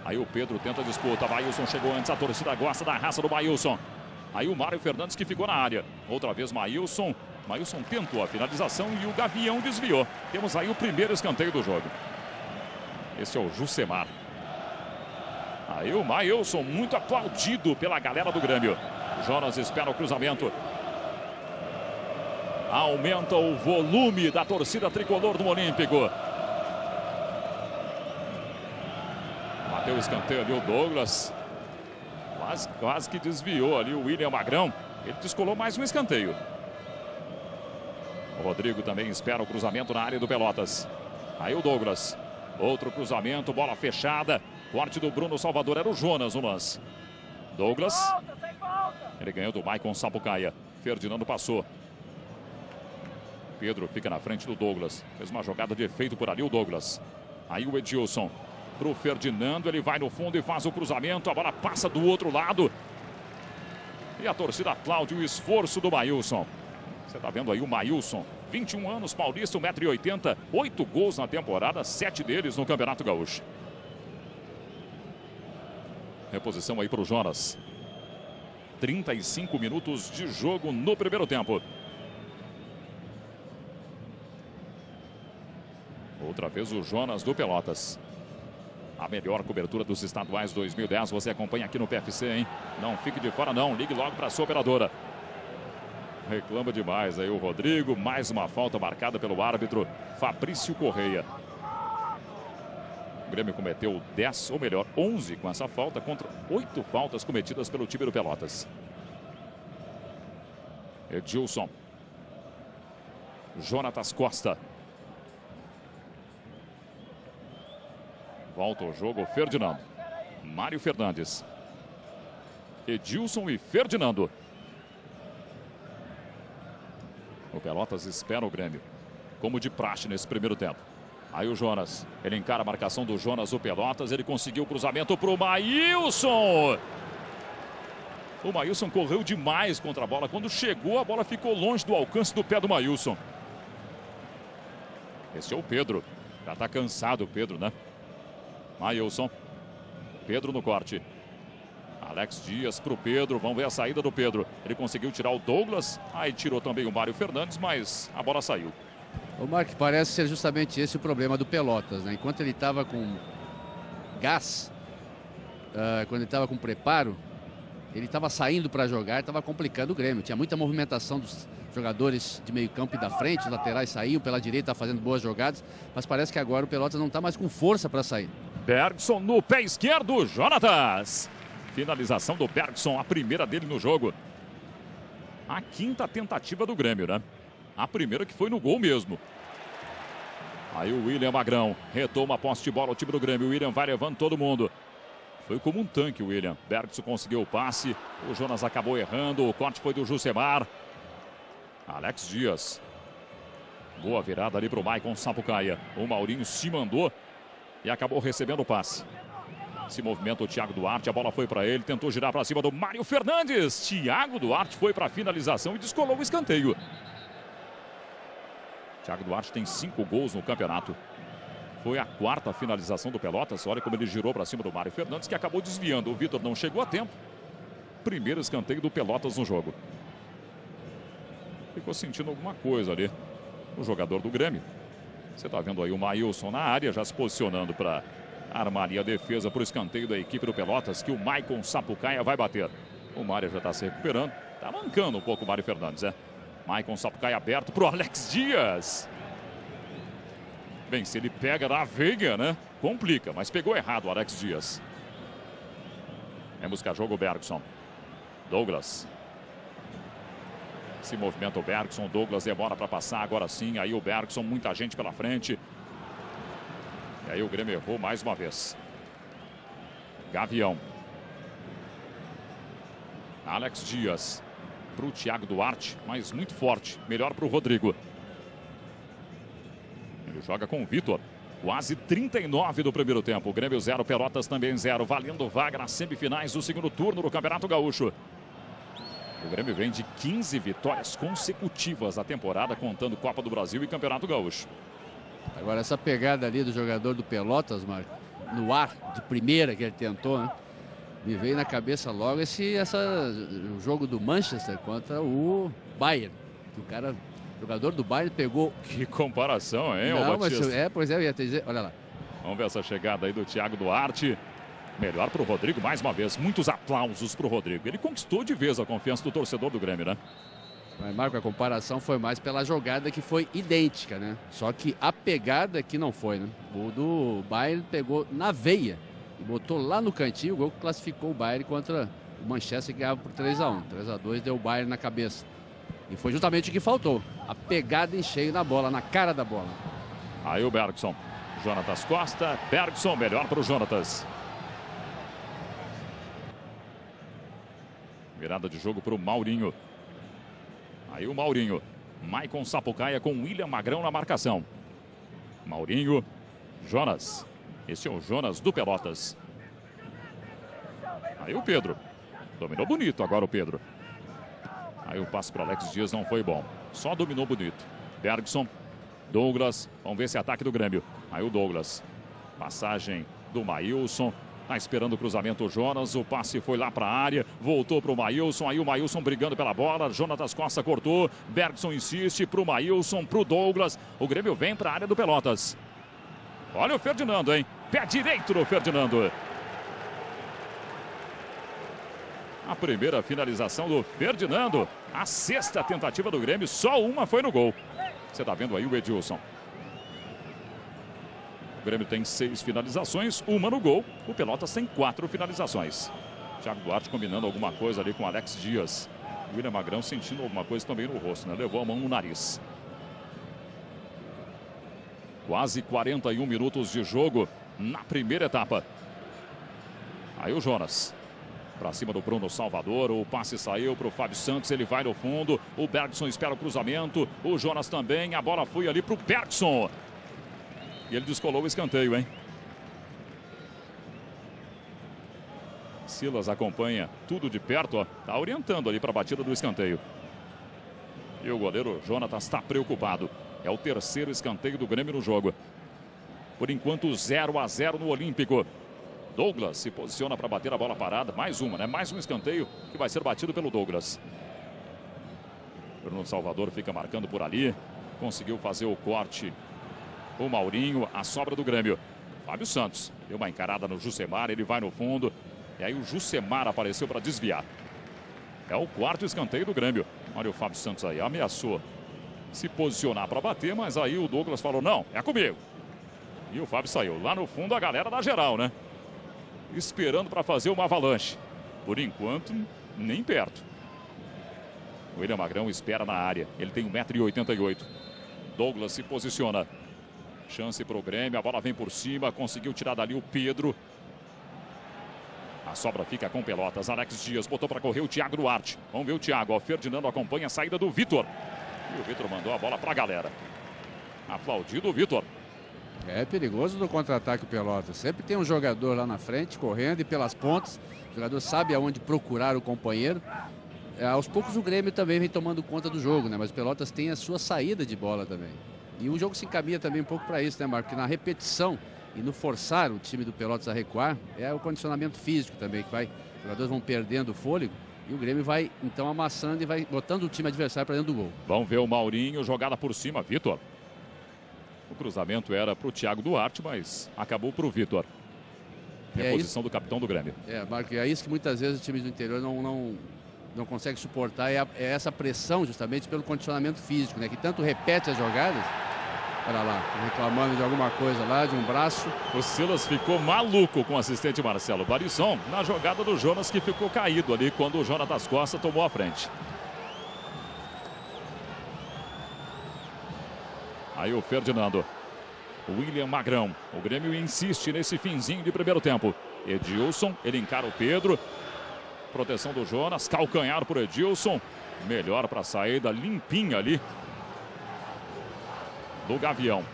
Aí o Pedro tenta a disputa. Maílson chegou antes. A torcida gosta da raça do Maílson. Aí o Mário Fernandes que ficou na área. Outra vez Maílson. Maílson tentou a finalização e o Gavião desviou. Temos aí o primeiro escanteio do jogo. Esse é o Jusemar. Aí o Maílson muito aplaudido pela galera do Grêmio. Jonas espera o cruzamento. Aumenta o volume da torcida tricolor do Olímpico. Bateu o escanteio ali o Douglas. Quase que desviou ali o William Magrão. Ele descolou mais um escanteio. O Rodrigo também espera o cruzamento na área do Pelotas. Aí o Douglas. Outro cruzamento, bola fechada. Corte do Bruno Salvador, era o Jonas no lance. Douglas. Ele ganhou do Maicon Sapucaia. Ferdinando passou. Pedro fica na frente do Douglas. Fez uma jogada de efeito por ali o Douglas. Aí o Edilson. Para o Ferdinando, ele vai no fundo e faz o cruzamento. A bola passa do outro lado. E a torcida aplaude o esforço do Maílson. Você está vendo aí o Maílson. 21 anos, paulista, 1,80 m. 8 gols na temporada, 7 deles no Campeonato Gaúcho. Reposição aí para o Jonas. 35 minutos de jogo no primeiro tempo. Outra vez o Jonas do Pelotas. A melhor cobertura dos estaduais 2010 você acompanha aqui no PFC, hein? Não fique de fora não, ligue logo para a sua operadora. Reclama demais aí o Rodrigo. Mais uma falta marcada pelo árbitro Fabrício Correia. O Grêmio cometeu 10, ou melhor, 11 com essa falta contra 8 faltas cometidas pelo time do Pelotas. Edilson. Jonatas Costa. Volta o jogo Ferdinando. Mário Fernandes. Edilson e Ferdinando. O Pelotas espera o Grêmio, como de praxe nesse primeiro tempo. Aí o Jonas, ele encara a marcação do Jonas, o Pelotas, ele conseguiu o cruzamento para o Maílson. O Maílson correu demais contra a bola. Quando chegou, a bola ficou longe do alcance do pé do Maílson. Esse é o Pedro. Já está cansado o Pedro, né? Maílson. Pedro no corte. Alex Dias para o Pedro, vamos ver a saída do Pedro. Ele conseguiu tirar o Douglas, aí tirou também o Mário Fernandes, mas a bola saiu. O Mark, parece ser justamente esse o problema do Pelotas, né? Enquanto ele estava com gás, quando ele estava com preparo, ele estava saindo para jogar, estava complicando o Grêmio. Tinha muita movimentação dos jogadores de meio campo e da frente, os laterais saíam pela direita, fazendo boas jogadas, mas parece que agora o Pelotas não está mais com força para sair. Bergson no pé esquerdo, Jonatas. Finalização do Bergson, a primeira dele no jogo. A quinta tentativa do Grêmio, né? A primeira que foi no gol mesmo. Aí o William Magrão retoma a posse de bola, o time do Grêmio. O William vai levando todo mundo. Foi como um tanque o William. Bergson conseguiu o passe. O Jonas acabou errando. O corte foi do Jusemar. Alex Dias. Boa virada ali para o Maicon Sapucaia. O Maurinho se mandou e acabou recebendo o passe. Se movimenta o Thiago Duarte, a bola foi para ele, tentou girar para cima do Mário Fernandes. Thiago Duarte foi para a finalização e descolou o escanteio. Thiago Duarte tem 5 gols no campeonato. Foi a 4ª finalização do Pelotas. Olha como ele girou para cima do Mário Fernandes, que acabou desviando. O Vitor não chegou a tempo. Primeiro escanteio do Pelotas no jogo. Ficou sentindo alguma coisa ali o jogador do Grêmio. Você está vendo aí o Maílson na área, já se posicionando para Armaria a defesa para o escanteio da equipe do Pelotas, que o Maicon Sapucaia vai bater. O Mário já está se recuperando. Está mancando um pouco o Mário Fernandes, né? Maicon Sapucaia aberto para o Alex Dias. Bem, se ele pega na veia, né? Complica, mas pegou errado o Alex Dias. Vem buscar jogo o Bergson. Douglas. Se movimenta o Bergson. Douglas demora para passar. Agora sim, aí o Bergson, muita gente pela frente. E aí o Grêmio errou mais uma vez. Gavião. Alex Dias. Para o Thiago Duarte, mas muito forte. Melhor para o Rodrigo. Ele joga com o Vitor. Quase 39 do primeiro tempo. O Grêmio 0, Pelotas também 0. Valendo vaga nas semifinais do segundo turno do Campeonato Gaúcho. O Grêmio vem de 15 vitórias consecutivas na temporada, contando Copa do Brasil e Campeonato Gaúcho. Agora essa pegada ali do jogador do Pelotas, Marco, no ar de primeira que ele tentou, né? Me veio na cabeça logo o jogo do Manchester contra o Bayern. O jogador do Bayern pegou... Que comparação, hein, Não, Batista? pois é, eu ia te dizer, olha lá. Vamos ver essa chegada aí do Thiago Duarte. Melhor para o Rodrigo, mais uma vez. Muitos aplausos para o Rodrigo. Ele conquistou de vez a confiança do torcedor do Grêmio, né? Mas, Marco, a comparação foi mais pela jogada que foi idêntica, né? Só que a pegada que não foi, né? O do Bayern pegou na veia e botou lá no cantinho o gol que classificou o Bayern contra o Manchester, que ganhava por 3-1. 3-2 deu o Bayern na cabeça. E foi justamente o que faltou. A pegada em cheio na bola, na cara da bola. Aí o Bergson. Jonatas Costa. Bergson, melhor para o Jonatas. Virada de jogo para o Maurinho. Aí o Maurinho. Maicon Sapucaia com William Magrão na marcação. Maurinho. Jonas. Esse é o Jonas do Pelotas. Aí o Pedro. Dominou bonito agora o Pedro. Aí o passe para Alex Dias não foi bom. Só dominou bonito. Bergson. Douglas. Vamos ver esse ataque do Grêmio. Aí o Douglas. Passagem do Maílson. Tá esperando o cruzamento o Jonas. O passe foi lá para a área. Voltou para o Maílson. Aí o Maílson brigando pela bola. Jonatas Costa cortou. Bergson insiste para o Maílson, para o Douglas. O Grêmio vem para a área do Pelotas. Olha o Ferdinando, hein? Pé direito do Ferdinando. A primeira finalização do Ferdinando. A sexta tentativa do Grêmio. Só uma foi no gol. Você tá vendo aí o Edilson. O Grêmio tem 6 finalizações, uma no gol. O Pelotas tem 4 finalizações. Thiago Duarte combinando alguma coisa ali com Alex Dias. O William Magrão sentindo alguma coisa também no rosto, né? Levou a mão no nariz. Quase 41 minutos de jogo na primeira etapa. Aí o Jonas. Para cima do Bruno Salvador, o passe saiu para o Fábio Santos, ele vai no fundo, o Bergson espera o cruzamento, o Jonas também, a bola foi ali para o Bergson. E ele descolou o escanteio, hein? Silas acompanha tudo de perto, ó, tá orientando ali para a batida do escanteio. E o goleiro Jonatas está preocupado. É o terceiro escanteio do Grêmio no jogo. Por enquanto 0-0 no Olímpico. Douglas se posiciona para bater a bola parada. Mais uma, né? Mais um escanteio que vai ser batido pelo Douglas. Bruno Salvador fica marcando por ali. Conseguiu fazer o corte. O Maurinho, a sobra do Grêmio. Fábio Santos deu uma encarada no Jusemar. Ele vai no fundo. E aí o Jusemar apareceu para desviar. É o quarto escanteio do Grêmio. Olha o Fábio Santos aí. Ameaçou se posicionar para bater. Mas aí o Douglas falou, não, é comigo. E o Fábio saiu. Lá no fundo a galera da geral, né? Esperando para fazer uma avalanche. Por enquanto, nem perto. O William Magrão espera na área. Ele tem 1,88 m. Douglas se posiciona. Chance para o Grêmio. A bola vem por cima. Conseguiu tirar dali o Pedro. A sobra fica com Pelotas. Alex Dias botou para correr o Thiago Duarte. Vamos ver o Thiago. O Ferdinando acompanha a saída do Vitor. E o Vitor mandou a bola para a galera. Aplaudido o Vitor. É perigoso no contra-ataque o Pelotas. Sempre tem um jogador lá na frente, correndo e pelas pontas. O jogador sabe aonde procurar o companheiro. Aos poucos o Grêmio também vem tomando conta do jogo, né? Mas o Pelotas tem a sua saída de bola também. E o jogo se encaminha também um pouco para isso, né, Marco? Porque na repetição e no forçar o time do Pelotas a recuar, é o condicionamento físico também, que vai. Os jogadores vão perdendo o fôlego. E o Grêmio vai, então, amassando e vai botando o time adversário para dentro do gol. Vamos ver o Maurinho, jogada por cima, Vitor. O cruzamento era para o Thiago Duarte, mas acabou para o Vitor. Reposição do capitão do Grêmio. Marco, é isso que muitas vezes os times do interior não conseguem suportar, é essa pressão justamente pelo condicionamento físico, né? Que tanto repete as jogadas. Olha lá, reclamando de alguma coisa lá, de um braço. O Silas ficou maluco com o assistente Marcelo Barisson na jogada do Jonas, que ficou caído ali quando o Jonatas Costa tomou a frente. Aí o Ferdinando. William Magrão. O Grêmio insiste nesse finzinho de primeiro tempo. Edilson, ele encara o Pedro. Proteção do Jonas, calcanhar por Edilson. Melhor para a saída, limpinha ali do Gavião.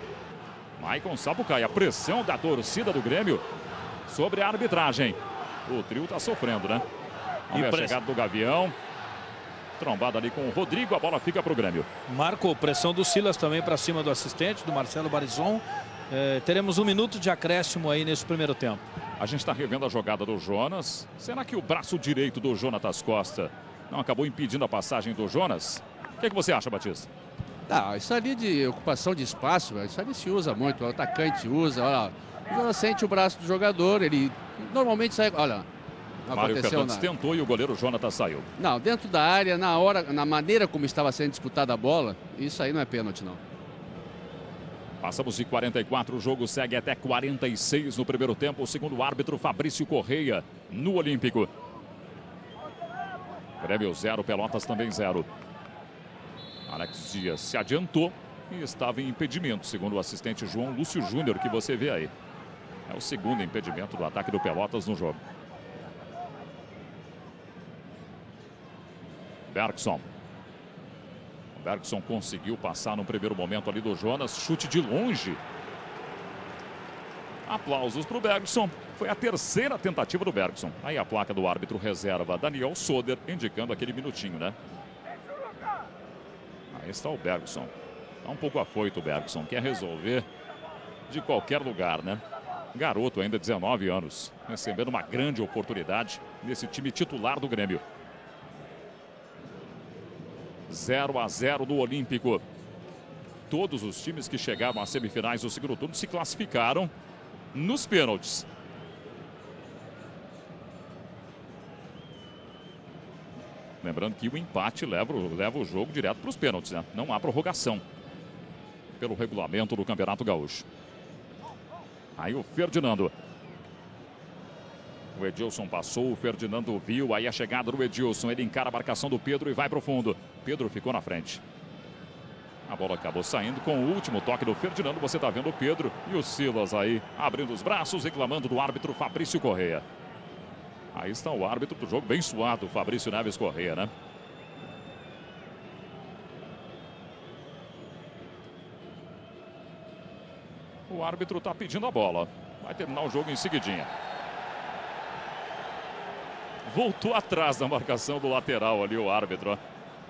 Maicon Sapucaí, a pressão da torcida do Grêmio sobre a arbitragem. O trio está sofrendo, né? Olha a chegada do Gavião. Trombada ali com o Rodrigo, a bola fica para o Grêmio. Marco, pressão do Silas também para cima do assistente, do Marcelo Barisson. Teremos 1 minuto de acréscimo aí nesse primeiro tempo. A gente está revendo a jogada do Jonas. Será que o braço direito do Jonatas Costa não acabou impedindo a passagem do Jonas? O que você acha, Batista? Isso ali de ocupação de espaço, isso ali se usa muito, o atacante usa, olha, o Jonas sente o braço do jogador, ele normalmente sai, olha, não Mário aconteceu Fernandes nada. tentou e o goleiro Jonatas saiu. Não, dentro da área, na maneira como estava sendo disputada a bola, isso aí não é pênalti, não. Passamos de 44, o jogo segue até 46 no primeiro tempo, segundo o árbitro Fabrício Correia, no Olímpico. Grêmio 0, Pelotas também 0. Alex Dias se adiantou e estava em impedimento, segundo o assistente João Lúcio Júnior, que você vê aí. É o segundo impedimento do ataque do Pelotas no jogo. Bergson. O Bergson conseguiu passar no primeiro momento ali do Jonas, chute de longe. Aplausos para o Bergson. Foi a terceira tentativa do Bergson. Aí a placa do árbitro reserva Daniel Soder, indicando aquele minutinho, né? Aí está o Bergson. Está um pouco afoito o Bergson. Quer resolver de qualquer lugar, né? Garoto ainda, 19 anos. Recebendo uma grande oportunidade nesse time titular do Grêmio. 0-0 do Olímpico. Todos os times que chegaram às semifinais do segundo turno se classificaram nos pênaltis. Lembrando que o empate leva o jogo direto para os pênaltis, né? Não há prorrogação pelo regulamento do Campeonato Gaúcho. Aí o Ferdinando. O Edilson passou, o Ferdinando viu. Aí a chegada do Edilson. Ele encara a marcação do Pedro e vai para o fundo. Pedro ficou na frente. A bola acabou saindo com o último toque do Ferdinando. Você está vendo o Pedro e o Silas aí abrindo os braços, reclamando do árbitro Fabrício Correia. Aí está o árbitro do jogo, bem suado, Fabrício Neves Correia, né? O árbitro está pedindo a bola. Vai terminar o jogo em seguidinha. Voltou atrás da marcação do lateral ali o árbitro. Ó.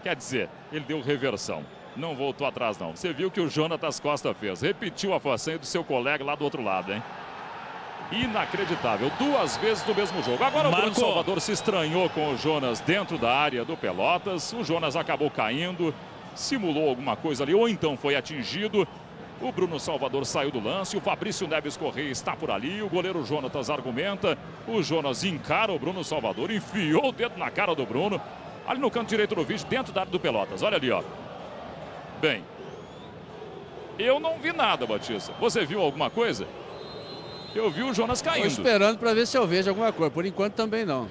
Quer dizer, ele deu reversão. Não voltou atrás, não. Você viu o que o Jonatas Costa fez. Repetiu a façanha do seu colega lá do outro lado, hein? Inacreditável. 2 vezes no mesmo jogo. Agora o Bruno Salvador se estranhou com o Jonas dentro da área do Pelotas. O Jonas acabou caindo. Simulou alguma coisa ali. Ou então foi atingido. O Bruno Salvador saiu do lance. O Fabrício Neves Correia está por ali. O goleiro Jonatas argumenta. O Jonas encara o Bruno Salvador. Enfiou o dedo na cara do Bruno. Ali no canto direito do vídeo, dentro da área do Pelotas. Olha ali, ó. Bem, eu não vi nada, Batista. Você viu alguma coisa? Eu vi o Jonas caindo. Estou esperando para ver se eu vejo alguma coisa. Por enquanto também não.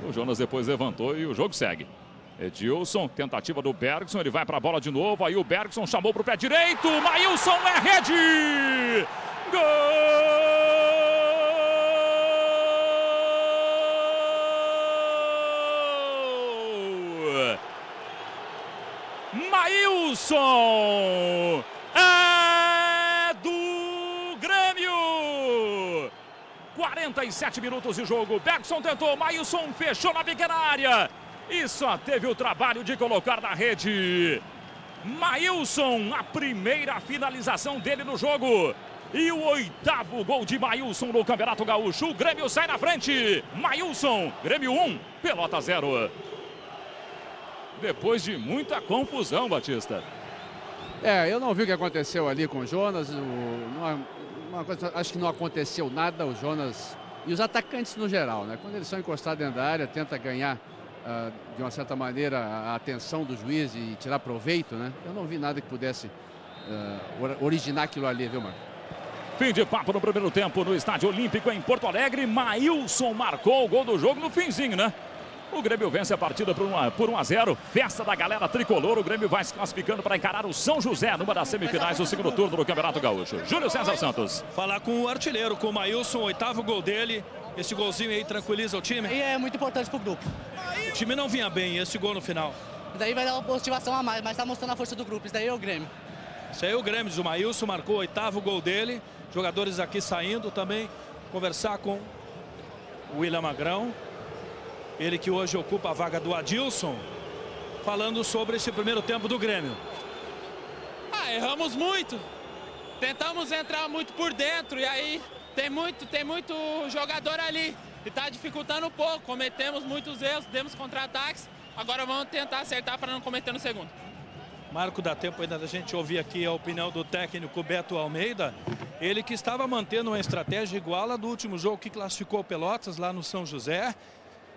O Jonas depois levantou e o jogo segue. Edilson, tentativa do Bergson. Ele vai para a bola de novo. Aí o Bergson chamou para o pé direito. Maílson é rede! Gol! Maílson! É do Grêmio! 47 minutos de jogo. Bergson tentou, Maílson fechou na pequena área. E só teve o trabalho de colocar na rede. Maílson, a primeira finalização dele no jogo. E o 8º gol de Maílson no Campeonato Gaúcho. O Grêmio sai na frente. Maílson, Grêmio 1, Pelota 0. Depois de muita confusão, Batista. Eu não vi o que aconteceu ali com o Jonas. uma coisa, acho que não aconteceu nada, o Jonas e os atacantes no geral, né? Quando eles são encostados dentro da área, tenta ganhar de uma certa maneira a atenção do juiz e tirar proveito, né? Eu não vi nada que pudesse originar aquilo ali, viu, Marco? Fim de papo no primeiro tempo no Estádio Olímpico em Porto Alegre. Maílson marcou o gol do jogo no finzinho, né? O Grêmio vence a partida por 1-0. Festa da galera tricolor. O Grêmio vai se classificando para encarar o São José numa das semifinais do segundo turno do Campeonato Gaúcho. Júlio César Santos. Falar com o artilheiro, com o Maílson, o 8º gol dele. Esse golzinho aí tranquiliza o time? E é muito importante pro grupo. O time não vinha bem, esse gol no final. Daí vai dar uma motivação a mais, mas tá mostrando a força do grupo. Isso daí é o Grêmio. Isso aí é o Grêmio. O Maílson marcou o 8º gol dele. Jogadores aqui saindo também. Conversar com o William Magrão. Ele que hoje ocupa a vaga do Adilson, falando sobre esse primeiro tempo do Grêmio. Erramos muito. Tentamos entrar muito por dentro e aí tem muito jogador ali. E tá dificultando um pouco. Cometemos muitos erros, demos contra-ataques. Agora vamos tentar acertar para não cometer no segundo. Marco, dá tempo ainda da gente ouvir aqui a opinião do técnico Beto Almeida. Ele que estava mantendo uma estratégia igual à do último jogo que classificou o Pelotas lá no São José.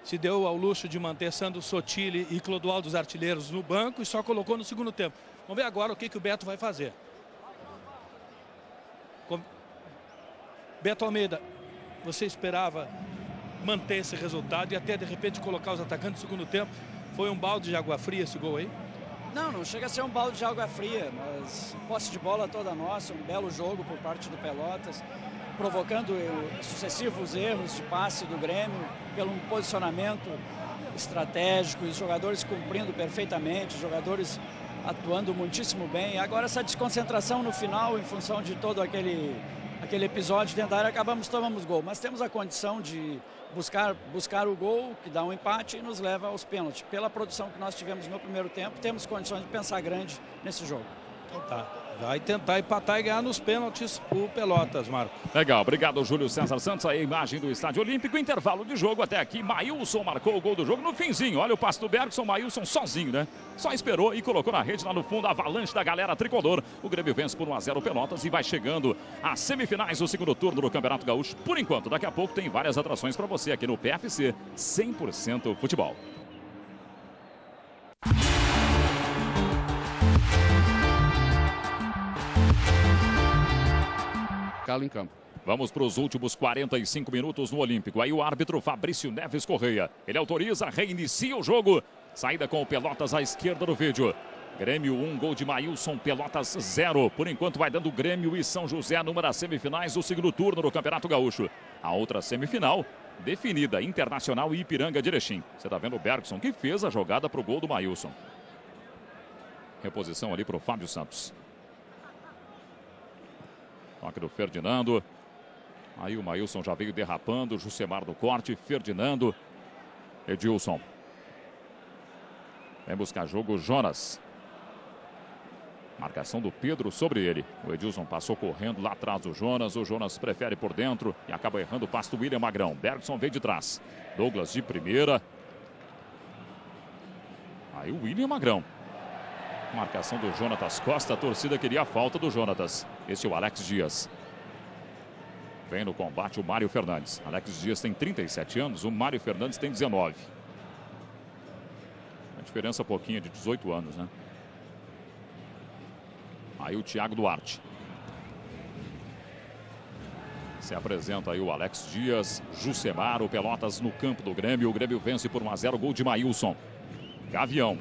Se deu ao luxo de manter Sandro Sotile e Clodoaldo, os artilheiros, no banco e só colocou no segundo tempo. Vamos ver agora o que o Beto vai fazer. Beto Almeida, você esperava manter esse resultado e até de repente colocar os atacantes no segundo tempo? Foi um balde de água fria esse gol aí? Não chega a ser um balde de água fria, mas posse de bola toda nossa, um belo jogo por parte do Pelotas, provocando sucessivos erros de passe do Grêmio, pelo posicionamento estratégico, os jogadores cumprindo perfeitamente, os jogadores atuando muitíssimo bem. Agora essa desconcentração no final, em função de todo aquele episódio dentro da área, tomamos gol. Mas temos a condição de buscar o gol, que dá um empate e nos leva aos pênaltis. Pela produção que nós tivemos no primeiro tempo, temos condições de pensar grande nesse jogo. Então tá. Vai tentar empatar e ganhar nos pênaltis o Pelotas, Marco. Legal, obrigado Júlio César Santos. Aí a imagem do Estádio Olímpico, intervalo de jogo até aqui. Maílson marcou o gol do jogo no finzinho. Olha o passe do Bergson, Maílson sozinho, né? Só esperou e colocou na rede lá no fundo a avalanche da galera tricolor. O Grêmio vence por 1-0 o Pelotas e vai chegando às semifinais do segundo turno do Campeonato Gaúcho. Por enquanto, daqui a pouco tem várias atrações para você aqui no PFC 100% Futebol. Calo em campo. Vamos para os últimos 45 minutos no Olímpico. Aí o árbitro Fabrício Neves Correia. Ele autoriza, reinicia o jogo. Saída com o Pelotas à esquerda do vídeo. Grêmio 1, gol de Maílson, Pelotas 0. Por enquanto vai dando Grêmio e São José numa das semifinais do segundo turno do Campeonato Gaúcho. A outra semifinal definida, Internacional e Ipiranga de Erechim. Você está vendo o Bergson que fez a jogada para o gol do Maílson. Reposição ali para o Fábio Santos. Toque do Ferdinando. Aí o Maílson já veio derrapando. Jusemar do corte. Ferdinando. Edilson. Vem buscar jogo Jonas. Marcação do Pedro sobre ele. O Edilson passou correndo lá atrás do Jonas. O Jonas prefere por dentro e acaba errando o passe do William Magrão. Bergson veio de trás. Douglas de primeira. Aí o William Magrão. Marcação do Jonatas Costa. A torcida queria a falta do Jonatas. Este é o Alex Dias. Vem no combate o Mário Fernandes. Alex Dias tem 37 anos. O Mário Fernandes tem 19. A diferença pouquinho de 18 anos, né? Aí o Thiago Duarte. Se apresenta aí o Alex Dias. Jusemar, o Pelotas no campo do Grêmio. O Grêmio vence por 1-0. Gol de Maílson. Gavião.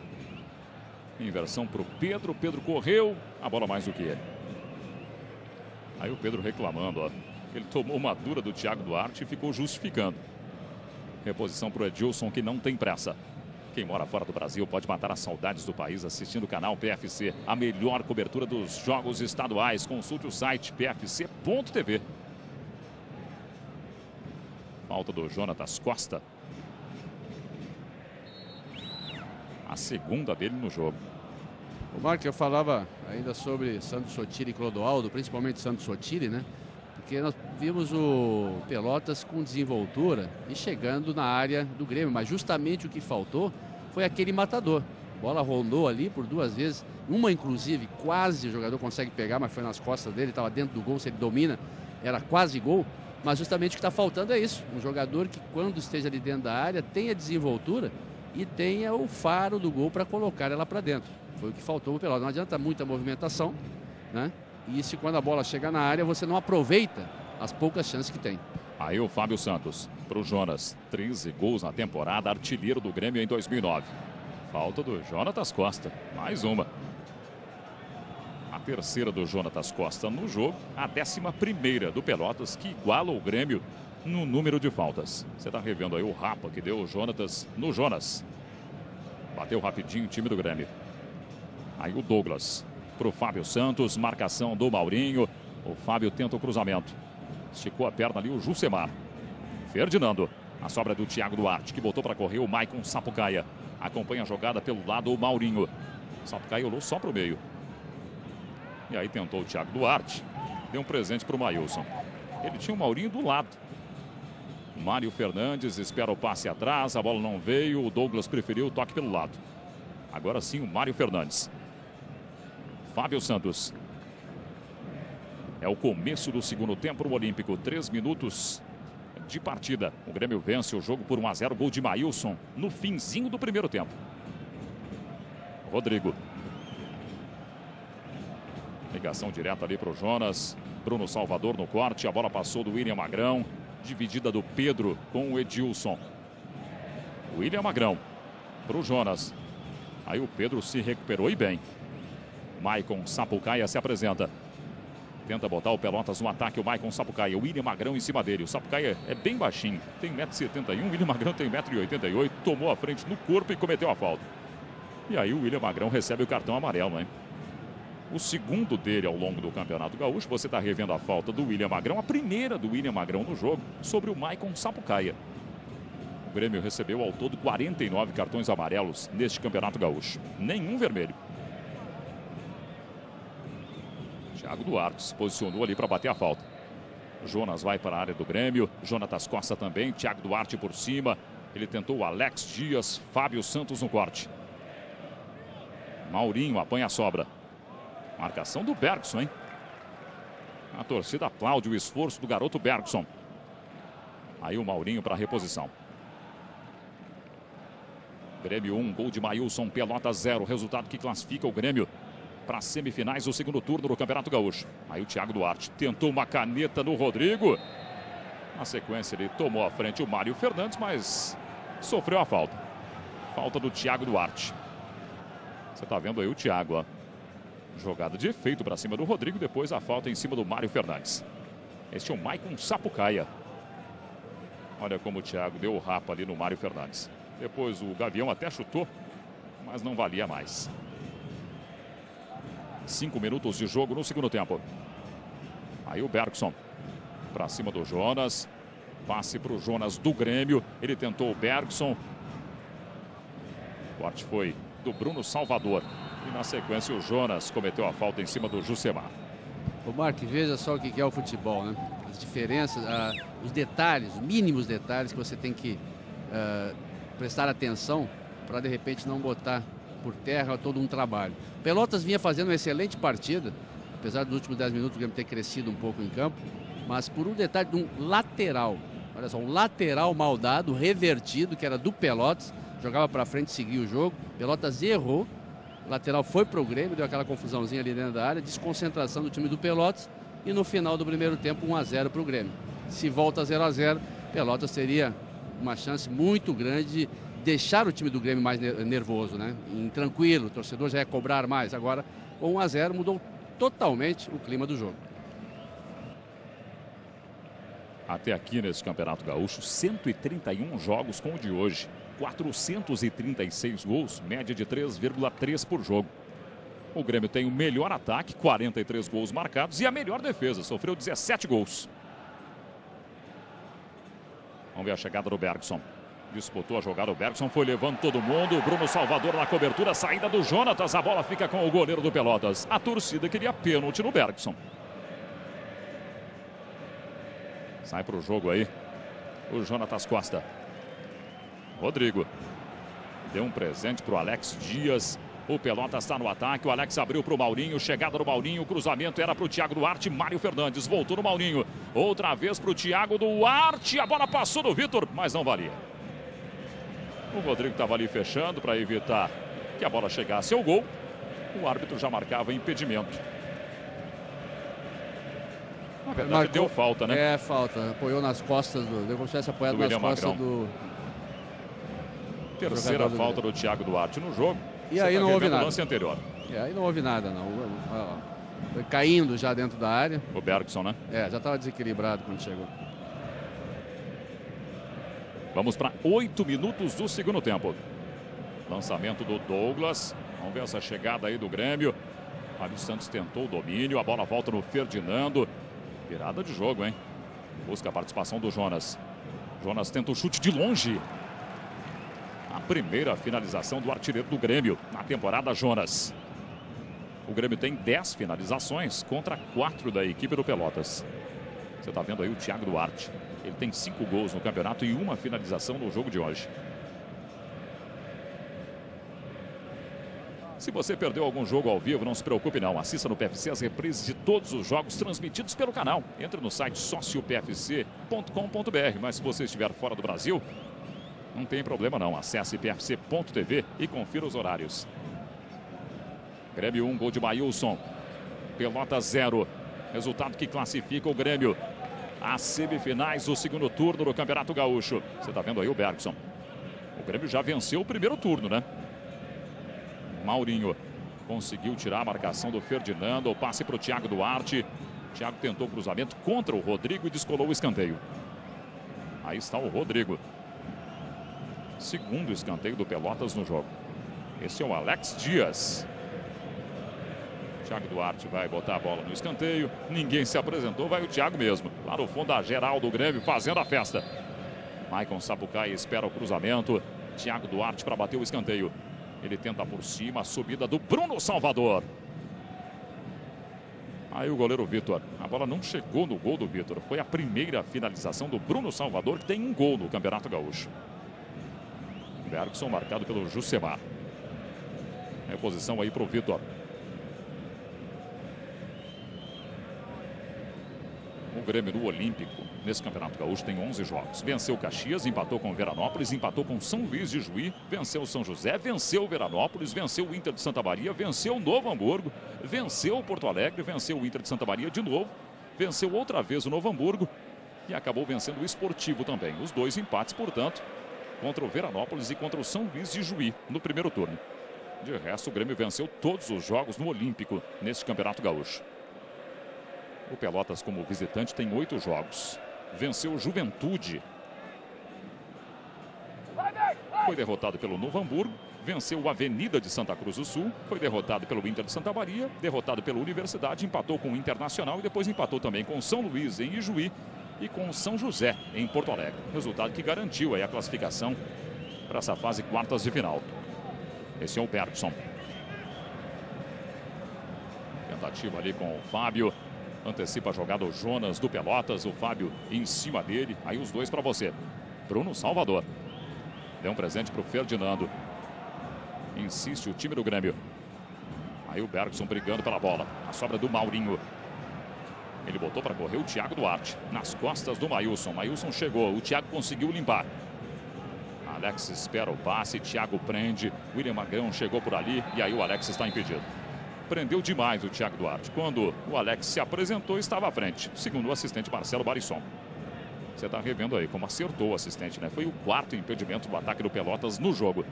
Inversão para o Pedro. Pedro correu. A bola mais do que ele. Aí o Pedro reclamando, ó. Ele tomou uma dura do Thiago Duarte e ficou justificando. Reposição para o Edilson, que não tem pressa. Quem mora fora do Brasil pode matar as saudades do país assistindo o canal PFC. A melhor cobertura dos jogos estaduais. Consulte o site pfc.tv. Falta do Jonatas Costa. A segunda dele no jogo. O Marco, eu falava ainda sobre Sandro Sotile e Clodoaldo, principalmente Sandro Sotile, né? Porque nós vimos o Pelotas com desenvoltura e chegando na área do Grêmio, mas justamente o que faltou foi aquele matador. A bola rondou ali por duas vezes, uma inclusive quase o jogador consegue pegar, mas foi nas costas dele, estava dentro do gol, se ele domina, era quase gol, mas justamente o que está faltando é isso. Um jogador que, quando esteja ali dentro da área, tenha desenvoltura e tenha o faro do gol para colocar ela para dentro. Foi o que faltou no Pelotas. Não adianta muita movimentação, né? E se quando a bola chega na área, você não aproveita as poucas chances que tem. Aí o Fábio Santos para o Jonas. 13 gols na temporada, artilheiro do Grêmio em 2009. Falta do Jonatas Costa. Mais uma. A terceira do Jonatas Costa no jogo. A 11ª do Pelotas, que iguala o Grêmio no número de faltas. Você está revendo aí o rapa que deu o Jonatas no Jonas. Bateu rapidinho o time do Grêmio. Aí o Douglas para o Fábio Santos. Marcação do Maurinho. O Fábio tenta o cruzamento. Esticou a perna ali o Jusemar. Ferdinando. A sobra do Thiago Duarte, que botou para correr o Maicon Sapucaia. Acompanha a jogada pelo lado o Maurinho. Sapucaia olhou só para o meio. E aí tentou o Thiago Duarte. Deu um presente para o Maílson. Ele tinha o Maurinho do lado. O Mário Fernandes espera o passe atrás. A bola não veio. O Douglas preferiu o toque pelo lado. Agora sim o Mário Fernandes. Fábio Santos. É o começo do segundo tempo no Olímpico. 3 minutos de partida. O Grêmio vence o jogo por 1-0. Gol de Maílson no finzinho do primeiro tempo. Rodrigo. Ligação direta ali para o Jonas. Bruno Salvador no corte. A bola passou do William Magrão. Dividida do Pedro com o Edilson. William Magrão para o Jonas. Aí o Pedro se recuperou e bem. Maicon Sapucaia se apresenta. Tenta botar o Pelotas no ataque, o Maicon Sapucaia. O William Magrão em cima dele. O Sapucaia é bem baixinho. Tem 1,71 m. O William Magrão tem 1,88 m. Tomou a frente no corpo e cometeu a falta. E aí o William Magrão recebe o cartão amarelo, hein? O segundo dele ao longo do Campeonato Gaúcho. Você está revendo a falta do William Magrão. A primeira do William Magrão no jogo sobre o Maicon Sapucaia. O Grêmio recebeu ao todo 49 cartões amarelos neste Campeonato Gaúcho. Nenhum vermelho. Thiago Duarte se posicionou ali para bater a falta. Jonas vai para a área do Grêmio. Jonatas Costa também. Thiago Duarte por cima. Ele tentou o Alex Dias. Fábio Santos no corte. Maurinho apanha a sobra. Marcação do Bergson, hein? A torcida aplaude o esforço do garoto Bergson. Aí o Maurinho para a reposição. Grêmio 1, gol de Maílson. Pelotas 0. Resultado que classifica o Grêmio para as semifinais do segundo turno do Campeonato Gaúcho. Aí o Thiago Duarte tentou uma caneta no Rodrigo. Na sequência ele tomou à frente o Mário Fernandes, mas sofreu a falta. Falta do Thiago Duarte. Você está vendo aí o Thiago, ó. Jogada de efeito para cima do Rodrigo. Depois a falta em cima do Mário Fernandes. Este é o Maicon Sapucaia. Olha como o Thiago deu o rapa ali no Mário Fernandes. Depois o Gavião até chutou, mas não valia mais. 5 minutos de jogo no segundo tempo. Aí o Bergson para cima do Jonas. Passe para o Jonas do Grêmio. Ele tentou o Bergson. O corte foi do Bruno Salvador. E na sequência o Jonas cometeu a falta em cima do Jusemar. Ô Mark, veja só o que é o futebol, né? As diferenças, os detalhes, os mínimos detalhes que você tem que prestar atenção para de repente não botar por terra todo um trabalho. Pelotas vinha fazendo uma excelente partida, apesar dos últimos 10 minutos o Grêmio ter crescido um pouco em campo, mas por um detalhe de um lateral. Olha só, um lateral mal dado, revertido, que era do Pelotas, jogava para frente, seguia o jogo. Pelotas errou, o lateral foi para o Grêmio, deu aquela confusãozinha ali dentro da área, desconcentração do time do Pelotas e no final do primeiro tempo 1-0 para o Grêmio. Se volta 0-0, Pelotas teria uma chance muito grande de deixar o time do Grêmio mais nervoso, né? Tranquilo, o torcedor já ia cobrar mais. Agora, com 1-0, mudou totalmente o clima do jogo. Até aqui nesse Campeonato Gaúcho, 131 jogos com o de hoje. 436 gols, média de 3,3 por jogo. O Grêmio tem o melhor ataque, 43 gols marcados, e a melhor defesa, sofreu 17 gols. Vamos ver a chegada do Bergson. Disputou a jogada, o Bergson foi levando todo mundo. Bruno Salvador na cobertura, saída do Jonatas. A bola fica com o goleiro do Pelotas. A torcida queria pênalti no Bergson. Sai para o jogo aí o Jonatas Costa. Rodrigo deu um presente para o Alex Dias. O Pelotas está no ataque. O Alex abriu para o Maurinho. Chegada do Maurinho. O cruzamento era para o Thiago Duarte. Mário Fernandes voltou no Maurinho. Outra vez para o Thiago Duarte. A bola passou do Vitor, mas não valia. O Rodrigo estava ali fechando para evitar que a bola chegasse ao gol. O árbitro já marcava impedimento. Na verdade, deu falta, né? É, falta. Apoiou nas costas deu como se tivesse apoiado nas costas do... Terceira falta do Thiago Duarte no jogo. E aí não houve nada. Lance anterior. Aí não houve nada, não. Foi caindo já dentro da área. O Bergson, né? É, já estava desequilibrado quando chegou. Vamos para 8 minutos do segundo tempo. Lançamento do Douglas. Vamos ver essa chegada aí do Grêmio. Fábio Santos tentou o domínio. A bola volta no Ferdinando. Virada de jogo, hein? Busca a participação do Jonas. Jonas tenta o chute de longe. A primeira finalização do artilheiro do Grêmio na temporada, Jonas. O Grêmio tem 10 finalizações contra 4 da equipe do Pelotas. Você está vendo aí o Thiago Duarte. Ele tem 5 gols no campeonato e 1 finalização no jogo de hoje. Se você perdeu algum jogo ao vivo, não se preocupe não. Assista no PFC as reprises de todos os jogos transmitidos pelo canal. Entre no site sociopfc.com.br. Mas se você estiver fora do Brasil, não tem problema não. Acesse pfc.tv e confira os horários. Grêmio 1, gol de Maílson. Pelotas 0. Resultado que classifica o Grêmio às semifinais do segundo turno do Campeonato Gaúcho. Você está vendo aí o Bergson. O Grêmio já venceu o primeiro turno, né? Maurinho conseguiu tirar a marcação do Ferdinando. O passe para o Thiago Duarte. O Thiago tentou o cruzamento contra o Rodrigo e descolou o escanteio. Aí está o Rodrigo. Segundo escanteio do Pelotas no jogo. Esse é o Alex Dias. Thiago Duarte vai botar a bola no escanteio. Ninguém se apresentou, vai o Thiago mesmo. Lá no fundo, a geral do Grêmio fazendo a festa. Maicon Sapucaí espera o cruzamento. Thiago Duarte para bater o escanteio. Ele tenta por cima a subida do Bruno Salvador. Aí o goleiro Vitor. A bola não chegou no gol do Vitor. Foi a primeira finalização do Bruno Salvador, que tem 1 gol no Campeonato Gaúcho. Bergson marcado pelo Jusemar. Reposição aí para o Vitor. O Grêmio no Olímpico, nesse Campeonato Gaúcho, tem 11 jogos. Venceu Caxias, empatou com Veranópolis, empatou com São Luís de Juí, venceu o São José, venceu o Veranópolis, venceu o Inter de Santa Maria, venceu o Novo Hamburgo, venceu o Porto Alegre, venceu o Inter de Santa Maria de novo, venceu outra vez o Novo Hamburgo e acabou vencendo o Esportivo também. Os 2 empates, portanto, contra o Veranópolis e contra o São Luís de Juí no primeiro turno. De resto, o Grêmio venceu todos os jogos no Olímpico neste Campeonato Gaúcho. O Pelotas, como visitante, tem 8 jogos. Venceu o Juventude. Foi derrotado pelo Novo Hamburgo. Venceu o Avenida de Santa Cruz do Sul. Foi derrotado pelo Inter de Santa Maria. Derrotado pela Universidade. Empatou com o Internacional e depois empatou também com o São Luís em Ijuí e com o São José em Porto Alegre. Resultado que garantiu aí a classificação para essa fase quartas de final. Esse é o Bergson. Tentativa ali com o Fábio. Antecipa a jogada o Jonas do Pelotas. O Fábio em cima dele. Aí os 2 para você. Bruno Salvador. Deu um presente para o Ferdinando. Insiste o time do Grêmio. Aí o Bergson brigando pela bola. A sobra do Maurinho. Ele botou para correr o Thiago Duarte. Nas costas do Maílson. Maílson chegou. O Thiago conseguiu limpar. Alex espera o passe. Thiago prende. William Magrão chegou por ali. E aí o Alex está impedido. Prendeu demais o Thiago Duarte. Quando o Alex se apresentou, estava à frente. Segundo o assistente Marcelo Barisson. Você está revendo aí como acertou o assistente, né? Foi o 4º impedimento do ataque do Pelotas no jogo.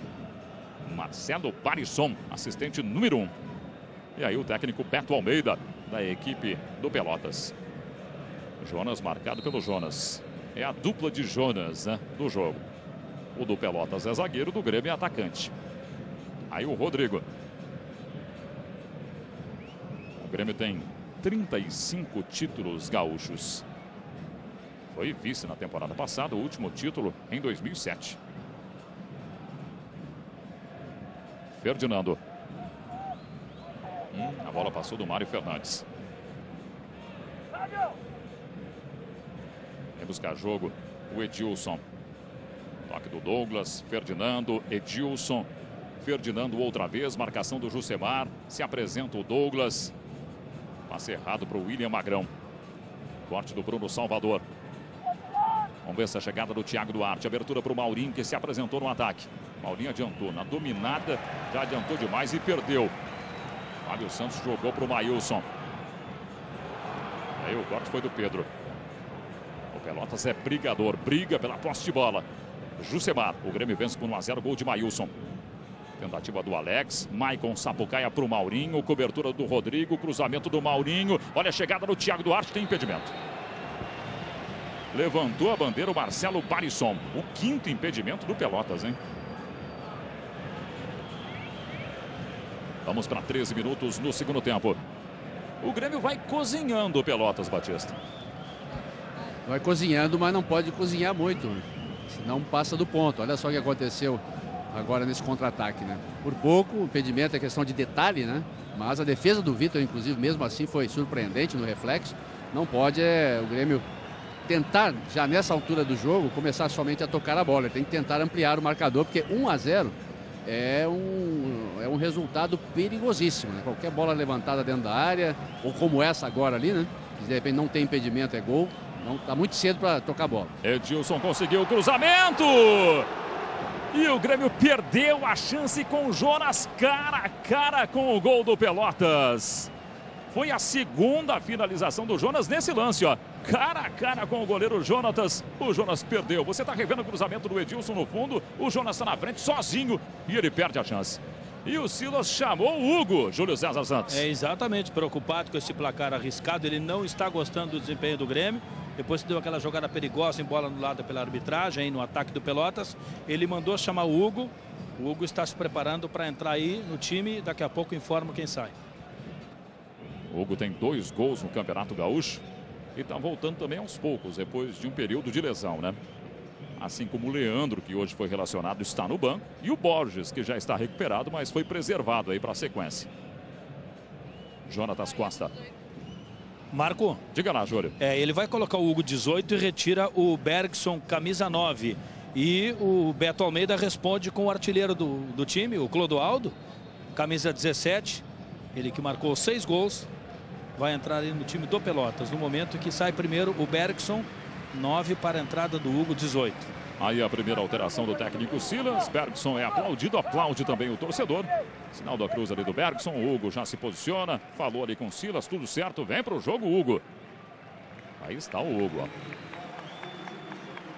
Marcelo Barisson, assistente número 1. E aí o técnico Beto Almeida, da equipe do Pelotas. Jonas marcado pelo Jonas. É a dupla de Jonas, né, do jogo. O do Pelotas é zagueiro, do Grêmio é atacante. Aí o Rodrigo. O Grêmio tem 35 títulos gaúchos. Foi vice na temporada passada, o último título em 2007. Ferdinando. A bola passou do Mário Fernandes. Vem buscar jogo o Edilson. Toque do Douglas, Ferdinando, Edilson, Ferdinando outra vez, marcação do Jusemar. Se apresenta o Douglas. Passe errado para o William Magrão. Corte do Bruno Salvador. Vamos ver essa chegada do Thiago Duarte. Abertura para o Maurinho, que se apresentou no ataque. Maurinho adiantou. Na dominada, já adiantou demais e perdeu. Fábio Santos jogou para o Maílson. Aí o corte foi do Pedro. O Pelotas é brigador. Briga pela posse de bola. Jusemar. O Grêmio vence por 1 a 0. Gol de Maílson. Tentativa do Alex. Maicon Sapucaia para o Maurinho. Cobertura do Rodrigo. Cruzamento do Maurinho. Olha a chegada do Thiago Duarte. Tem impedimento. Levantou a bandeira o Marcelo Barisson. O 5º impedimento do Pelotas, hein? Vamos para 13 minutos no segundo tempo. O Grêmio vai cozinhando o Pelotas, Batista. Vai cozinhando, mas não pode cozinhar muito. Senão passa do ponto. Olha só o que aconteceu agora nesse contra-ataque, né? Por pouco, o impedimento é questão de detalhe, né? Mas a defesa do Vitor, inclusive, mesmo assim, foi surpreendente no reflexo. Não pode o Grêmio tentar, já nessa altura do jogo, começar somente a tocar a bola. Ele tem que tentar ampliar o marcador, porque 1 a 0 é um resultado perigosíssimo, né? Qualquer bola levantada dentro da área, ou como essa agora ali, né? Se de repente não tem impedimento, é gol. Não, tá muito cedo para tocar a bola. Edilson conseguiu o cruzamento! E o Grêmio perdeu a chance com o Jonas cara a cara com o gol do Pelotas. Foi a segunda finalização do Jonas nesse lance, ó. Cara a cara com o goleiro Jonatas. O Jonas perdeu. Você está revendo o cruzamento do Edilson no fundo. O Jonas está na frente sozinho e ele perde a chance. E o Silas chamou o Hugo, Júlio César Santos. É exatamente, preocupado com esse placar arriscado. Ele não está gostando do desempenho do Grêmio. Depois que deu aquela jogada perigosa em bola anulada pela arbitragem, aí no ataque do Pelotas, ele mandou chamar o Hugo. O Hugo está se preparando para entrar aí no time. Daqui a pouco informa quem sai. O Hugo tem 2 gols no Campeonato Gaúcho e está voltando também aos poucos, depois de um período de lesão, né? Assim como o Leandro, que hoje foi relacionado, está no banco, e o Borges, que já está recuperado, mas foi preservado aí para a sequência. Jonatas Costa. Marco. Diga lá, Júlio. Ele vai colocar o Hugo 18 e retira o Bergson, camisa 9. E o Beto Almeida responde com o artilheiro do time, o Clodoaldo, camisa 17. Ele que marcou 6 gols. Vai entrar aí no time do Pelotas. No momento que sai primeiro o Bergson, 9 para a entrada do Hugo, 18. Aí a primeira alteração do técnico Silas. Bergson é aplaudido, aplaude também o torcedor. Sinal da cruz ali do Bergson. O Hugo já se posiciona. Falou ali com o Silas, tudo certo. Vem para o jogo, Hugo. Aí está o Hugo, ó.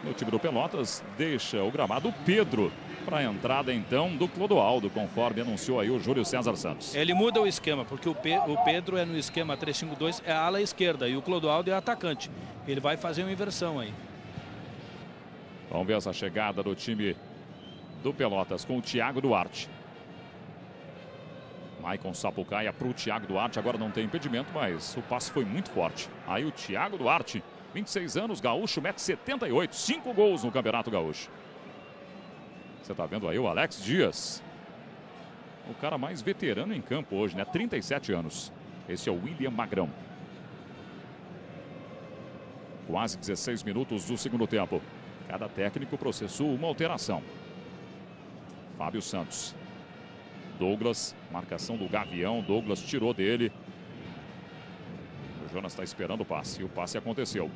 O time do Pelotas deixa o gramado Pedro para a entrada então do Clodoaldo, conforme anunciou aí o Júlio César Santos. Ele muda o esquema, porque o Pedro é no esquema 3-5-2, é a ala esquerda, e o Clodoaldo é atacante. Ele vai fazer uma inversão aí. Vamos ver essa chegada do time do Pelotas com o Thiago Duarte. Maicon Sapucaia para o Thiago Duarte. Agora não tem impedimento, mas o passe foi muito forte. Aí o Thiago Duarte, 26 anos, gaúcho, 1,78 m, 5 gols no Campeonato Gaúcho. Você está vendo aí o Alex Dias. O cara mais veterano em campo hoje, né? 37 anos. Esse é o William Magrão. Quase 16 minutos do segundo tempo. Cada técnico processou uma alteração. Fábio Santos. Douglas, marcação do Gavião. Douglas tirou dele. O Jonas está esperando o passe. E o passe aconteceu.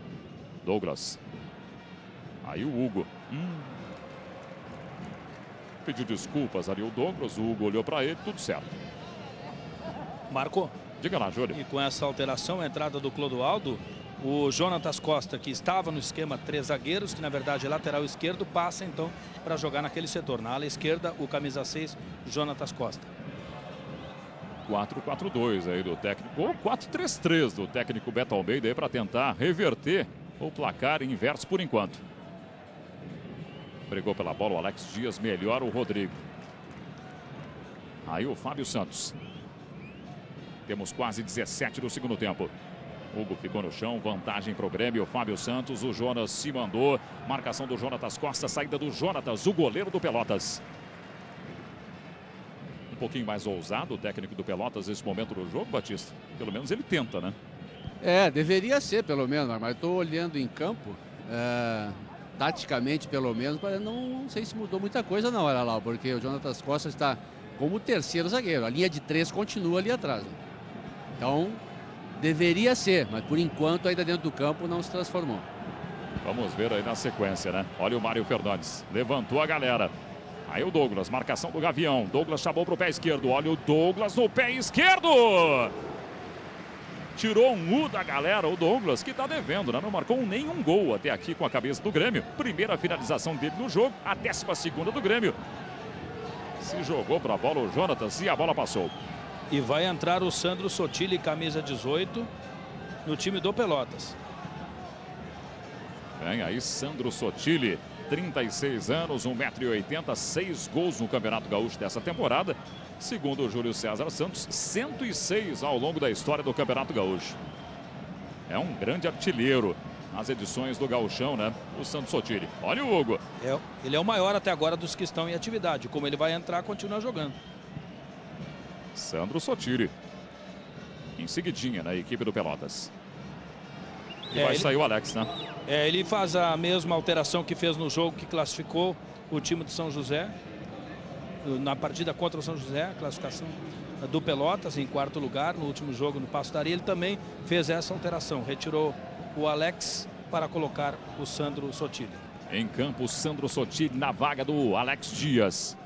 Douglas. Aí o Hugo. Pediu desculpas ali o Douglas. O Hugo olhou para ele. Tudo certo. Marco. Diga lá, Júlio. E com essa alteração, a entrada do Clodoaldo, o Jonatas Costa, que estava no esquema 3 zagueiros, que na verdade é lateral esquerdo, passa então para jogar naquele setor. Na ala esquerda, o camisa 6, Jonatas Costa. 4-4-2 aí do técnico, ou 4-3-3 do técnico Beto Almeida aí para tentar reverter o placar inverso por enquanto. Brigou pela bola o Alex Dias, melhor o Rodrigo. Aí o Fábio Santos. Temos quase 17 do segundo tempo. Hugo ficou no chão, vantagem para o Grêmio. O Fábio Santos, o Jonas se mandou. Marcação do Jonatas Costa, saída do Jonatas, o goleiro do Pelotas. Um pouquinho mais ousado o técnico do Pelotas nesse momento do jogo, Batista. Pelo menos ele tenta, né? Deveria ser pelo menos, mas estou olhando em campo. taticamente pelo menos, não sei se mudou muita coisa não, olha lá, porque o Jonatas Costa está como terceiro zagueiro. A linha de 3 continua ali atrás. Né? Então, deveria ser, mas por enquanto ainda dentro do campo não se transformou. Vamos ver aí na sequência, né? Olha o Mário Fernandes, levantou a galera. Aí o Douglas, marcação do Gavião. Douglas chamou para o pé esquerdo, olha o Douglas no pé esquerdo. Tirou um U da galera, o Douglas, que está devendo, né? Não marcou nenhum gol até aqui com a cabeça do Grêmio. Primeira finalização dele no jogo, a 12ª do Grêmio. Se jogou para a bola o Jonatas e a bola passou. E vai entrar o Sandro Sotile, camisa 18, no time do Pelotas. Vem aí Sandro Sotile, 36 anos, 1,80 m, 6 gols no Campeonato Gaúcho dessa temporada. Segundo o Júlio César Santos, 106 ao longo da história do Campeonato Gaúcho. É um grande artilheiro nas edições do Gauchão, né? O Sandro Sotile. Olha o Hugo. Ele é o maior até agora dos que estão em atividade. Como ele vai entrar, continua jogando. Sandro Sotile. Em seguidinha na equipe do Pelotas. E vai sair o Alex, né? Ele faz a mesma alteração que fez no jogo que classificou o time de São José. Na partida contra o São José, classificação do Pelotas em 4º lugar. No último jogo no Passo da Areia, ele também fez essa alteração. Retirou o Alex para colocar o Sandro Sotile. Em campo, Sandro Sotile na vaga do Alex Dias.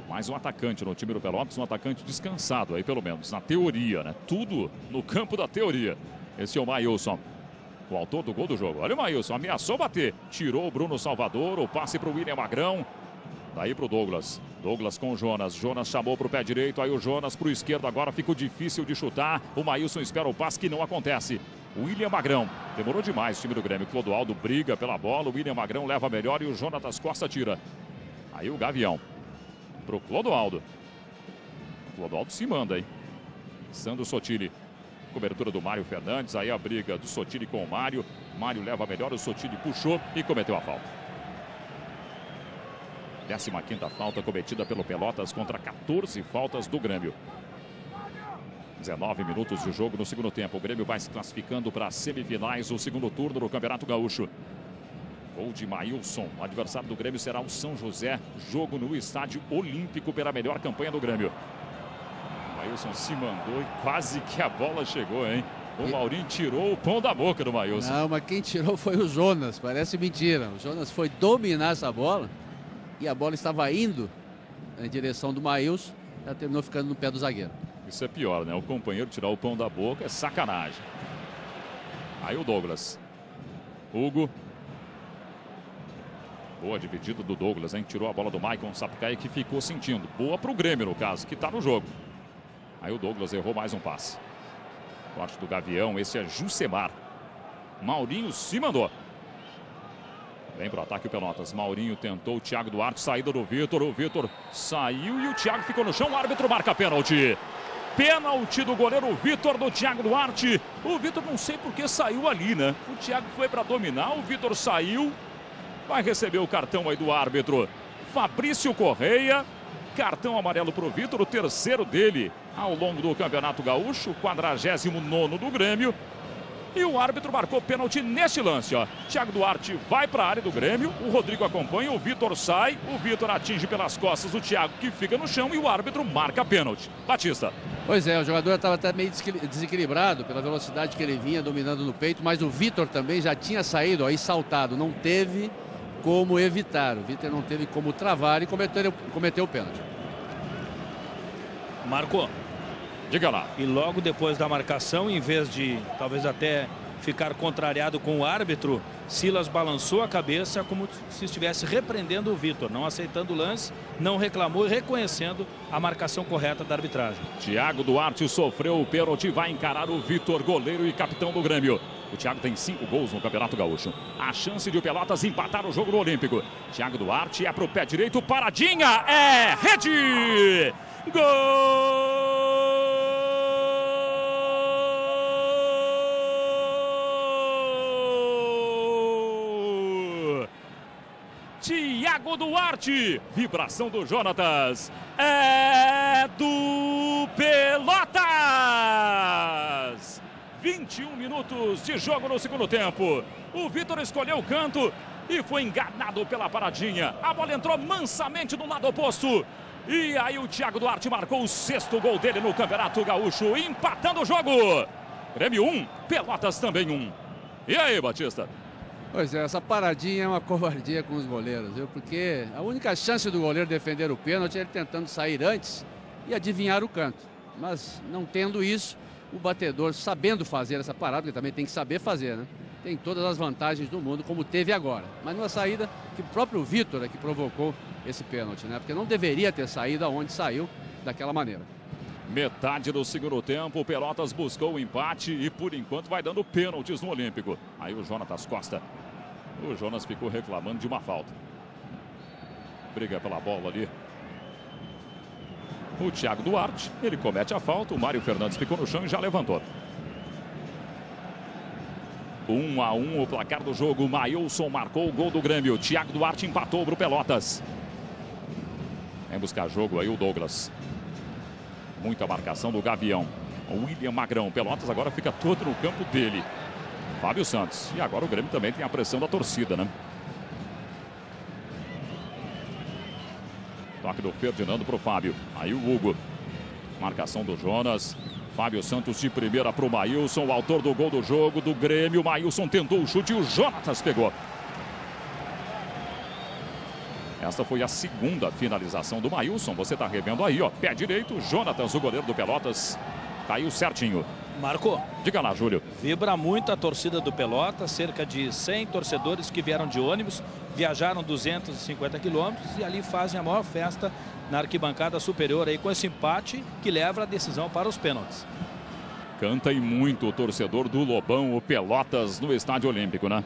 Mais um atacante no time do Pelotas, um atacante descansado aí pelo menos, na teoria, né? Tudo no campo da teoria. Esse é o Maílson, o autor do gol do jogo. Olha o Maílson, ameaçou bater, tirou o Bruno Salvador, o passe para o William Magrão. Daí para o Douglas. Douglas com o Jonas. Jonas chamou para o pé direito. Aí o Jonas para o esquerdo. Agora ficou difícil de chutar. O Maílson espera o passe que não acontece. William Magrão. Demorou demais o time do Grêmio. Clodoaldo briga pela bola. O William Magrão leva melhor e o Jonatas Costa tira. Aí o Gavião. Para o Clodoaldo. O Clodoaldo se manda, hein? Sandro Sotile. Cobertura do Mário Fernandes. Aí a briga do Sotile com o Mário. Mário leva melhor. O Sotile puxou e cometeu a falta. 15ª falta cometida pelo Pelotas contra 14 faltas do Grêmio. 19 minutos de jogo no segundo tempo. O Grêmio vai se classificando para as semifinais do segundo turno do Campeonato Gaúcho. Gol de Maílson. O adversário do Grêmio será o São José. Jogo no Estádio Olímpico pela melhor campanha do Grêmio. O Maílson se mandou e quase que a bola chegou, hein? O Maurinho tirou o pão da boca do Maílson. Não, mas quem tirou foi o Jonas. Parece mentira. O Jonas foi dominar essa bola. E a bola estava indo em direção do Maílson, ela terminou ficando no pé do zagueiro. Isso é pior, né? O companheiro tirar o pão da boca é sacanagem. Aí o Douglas. Hugo. Boa dividida do Douglas, hein? Tirou a bola do Maicon Sapucaí, que ficou sentindo. Boa para o Grêmio, no caso, que está no jogo. Aí o Douglas errou mais um passe. Corte do Gavião, esse é Jusemar. Maurinho se mandou. Vem para o ataque o Pelotas. Maurinho tentou, o Thiago Duarte, saída do Vitor. O Vitor saiu e o Thiago ficou no chão. O árbitro marca pênalti. Pênalti do goleiro Vitor do Thiago Duarte. O Vitor não sei por que saiu ali, né? O Thiago foi para dominar, o Vitor saiu. Vai receber o cartão aí do árbitro Fabrício Correia. Cartão amarelo para o Vitor, o terceiro dele ao longo do Campeonato Gaúcho. 49º do Grêmio. E o árbitro marcou pênalti neste lance, ó. Thiago Duarte vai para a área do Grêmio, o Rodrigo acompanha, o Vitor sai, o Vitor atinge pelas costas o Thiago, que fica no chão, e o árbitro marca pênalti. Batista. Pois é, o jogador estava até meio desequilibrado pela velocidade que ele vinha dominando no peito, mas o Vitor também já tinha saído aí saltado, não teve como evitar. O Vitor não teve como travar e cometeu o pênalti. Marcou. Diga lá. E logo depois da marcação, em vez de talvez até ficar contrariado com o árbitro, Silas balançou a cabeça como se estivesse repreendendo o Vitor, não aceitando o lance, não reclamou e reconhecendo a marcação correta da arbitragem. Thiago Duarte sofreu o pênalti, vai encarar o Vitor, goleiro e capitão do Grêmio. O Thiago tem 5 gols no Campeonato Gaúcho. A chance de o Pelotas empatar o jogo no Olímpico. Thiago Duarte é pro pé direito, paradinha, é rede! Gol! Thiago Duarte, vibração do Jonatas, é do Pelotas. 21 minutos de jogo no segundo tempo. O Vitor escolheu o canto e foi enganado pela paradinha. A bola entrou mansamente no lado oposto. E aí o Thiago Duarte marcou o 6º gol dele no Campeonato Gaúcho, empatando o jogo. Grêmio 1, Pelotas também 1. E aí, Batista? Pois é, essa paradinha é uma covardia com os goleiros, viu? Porque a única chance do goleiro defender o pênalti é ele tentando sair antes e adivinhar o canto. Mas não tendo isso, o batedor sabendo fazer essa parada, ele também tem que saber fazer, né? Tem todas as vantagens do mundo, como teve agora. Mas numa saída que o próprio Vitor é que provocou esse pênalti, né? Porque não deveria ter saído aonde saiu daquela maneira. Metade do segundo tempo, o Pelotas buscou o empate e por enquanto vai dando pênaltis no Olímpico. Aí o Jonatas Costa. O Jonas ficou reclamando de uma falta. Briga pela bola ali. O Thiago Duarte, ele comete a falta. O Mário Fernandes ficou no chão e já levantou. 1-1 o placar do jogo. Maílson marcou o gol do Grêmio. Thiago Duarte empatou para o Pelotas. Vem buscar jogo aí o Douglas. Muita marcação do Gavião. O William Magrão. Pelotas agora fica todo no campo dele. Fábio Santos. E agora o Grêmio também tem a pressão da torcida, né? Toque do Ferdinando para o Fábio. Aí o Hugo. Marcação do Jonas. Fábio Santos de primeira para o Maílson, o autor do gol do jogo do Grêmio. Maílson tentou o chute e o Jonatas pegou. Esta foi a segunda finalização do Maílson. Você está revendo aí, ó. Pé direito, Jonatas, o goleiro do Pelotas, caiu certinho. Marcou. Diga lá, Júlio. Vibra muito a torcida do Pelotas, cerca de 100 torcedores que vieram de ônibus, viajaram 250 quilômetros e ali fazem a maior festa na arquibancada superior aí com esse empate que leva a decisão para os pênaltis. Canta e muito o torcedor do Lobão, o Pelotas, no Estádio Olímpico, né?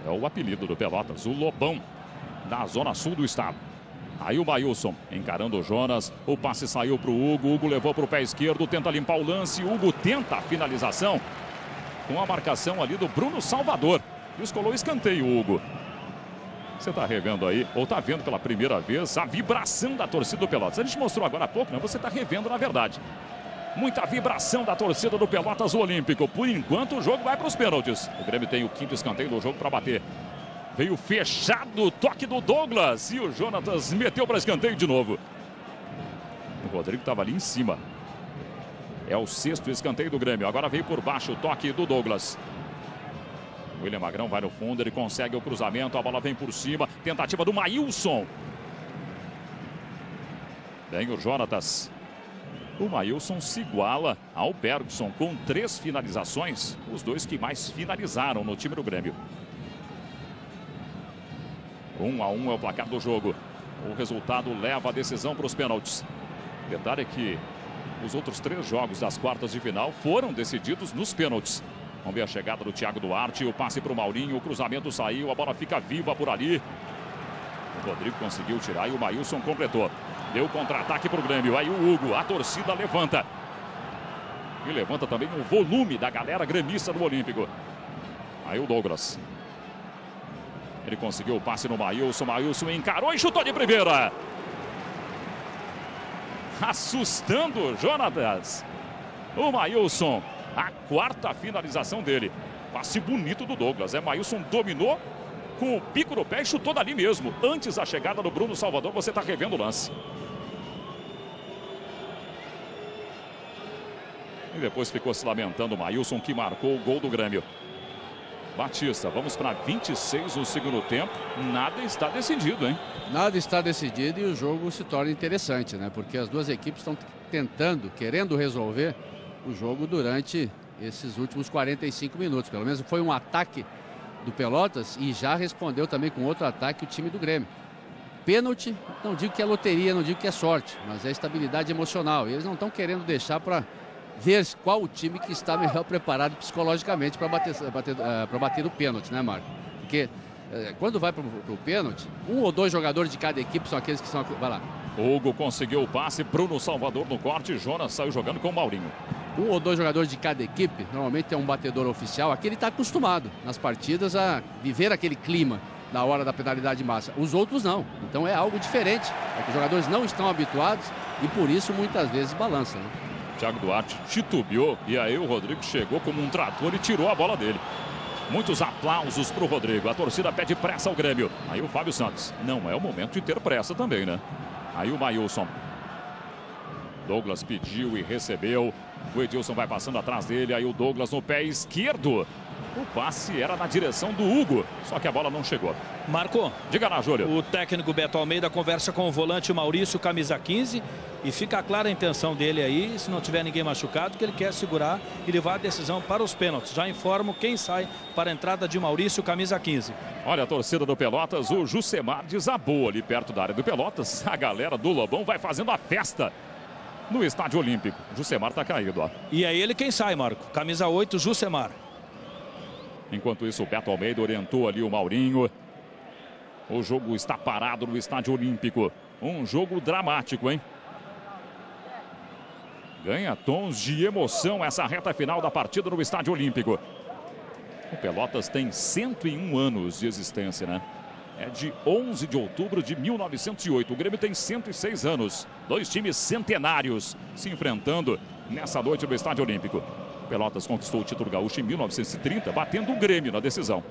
É o apelido do Pelotas, o Lobão, da zona sul do estado. Aí o Maílson encarando o Jonas, o passe saiu para o Hugo, Hugo levou para o pé esquerdo, tenta limpar o lance, Hugo tenta a finalização com a marcação ali do Bruno Salvador. Descolou o escanteio, Hugo. Você está revendo aí, ou está vendo pela primeira vez, a vibração da torcida do Pelotas. A gente mostrou agora há pouco, né? Você está revendo na verdade. Muita vibração da torcida do Pelotas Olímpico. Por enquanto o jogo vai para os pênaltis. O Grêmio tem o 5º escanteio do jogo para bater. Veio fechado o toque do Douglas e o Jonatas meteu para escanteio de novo. O Rodrigo estava ali em cima. É o 6º escanteio do Grêmio. Agora veio por baixo o toque do Douglas. O William Magrão vai no fundo, ele consegue o cruzamento, a bola vem por cima. Tentativa do Maílson. Vem o Jonatas. O Maílson se iguala ao Bergson com 3 finalizações. Os dois que mais finalizaram no time do Grêmio. 1-1 é o placar do jogo. O resultado leva a decisão para os pênaltis. O detalhe é que os outros 3 jogos das quartas de final foram decididos nos pênaltis. Vamos ver a chegada do Thiago Duarte, o passe para o Maurinho, o cruzamento saiu, a bola fica viva por ali. O Rodrigo conseguiu tirar e o Maílson completou. Deu contra-ataque para o Grêmio, aí o Hugo, a torcida levanta. E levanta também o volume da galera gremista do Olímpico. Aí o Douglas. Ele conseguiu o passe no Maílson, Maílson encarou e chutou de primeira. Assustando o Jonatas. O Maílson, a 4ª finalização dele. Passe bonito do Douglas. Maílson dominou com o pico no pé e chutou dali mesmo. Antes da chegada do Bruno Salvador, você está revendo o lance. E depois ficou se lamentando o Maílson, que marcou o gol do Grêmio. Batista, vamos para 26 no segundo tempo. Nada está decidido, hein? Nada está decidido e o jogo se torna interessante, né? Porque as duas equipes estão tentando, querendo resolver o jogo durante esses últimos 45 minutos. Pelo menos foi um ataque do Pelotas e já respondeu também com outro ataque o time do Grêmio. Pênalti, não digo que é loteria, não digo que é sorte, mas é estabilidade emocional. E eles não estão querendo deixar para ver qual o time que está melhor preparado psicologicamente para bater o pênalti, né, Marco? Porque quando vai para o pênalti, 1 ou 2 jogadores de cada equipe são aqueles que são... Vai lá. Hugo conseguiu o passe, Bruno Salvador no corte, Jonas saiu jogando com o Maurinho. 1 ou 2 jogadores de cada equipe, normalmente é um batedor oficial, aquele está acostumado nas partidas a viver aquele clima na hora da penalidade máxima. Os outros não, então é algo diferente, é que os jogadores não estão habituados e por isso muitas vezes balançam, né? Thiago Duarte titubeou e aí o Rodrigo chegou como um trator e tirou a bola dele. Muitos aplausos para o Rodrigo. A torcida pede pressa ao Grêmio. Aí o Fábio Santos. Não é o momento de ter pressa também, né? Aí o Maílson. Douglas pediu e recebeu. O Edilson vai passando atrás dele. Aí o Douglas no pé esquerdo. O passe era na direção do Hugo. Só que a bola não chegou. Marco. Diga lá, Júlio. O técnico Beto Almeida conversa com o volante Maurício, camisa 15. E fica clara a intenção dele aí, se não tiver ninguém machucado, que ele quer segurar e levar a decisão para os pênaltis. Já informo quem sai para a entrada de Maurício, camisa 15. Olha a torcida do Pelotas, o Jusemar desabou ali perto da área do Pelotas. A galera do Lobão vai fazendo a festa no Estádio Olímpico. O Jusemar está caído, ó. E é ele quem sai, Marco. Camisa 8, Jusemar. Enquanto isso, o Beto Almeida orientou ali o Maurinho. O jogo está parado no Estádio Olímpico. Um jogo dramático, hein? Ganha tons de emoção essa reta final da partida no Estádio Olímpico. O Pelotas tem 101 anos de existência, né? É de 11 de outubro de 1908. O Grêmio tem 106 anos. Dois times centenários se enfrentando nessa noite no Estádio Olímpico. O Pelotas conquistou o título gaúcho em 1930, batendo o Grêmio na decisão.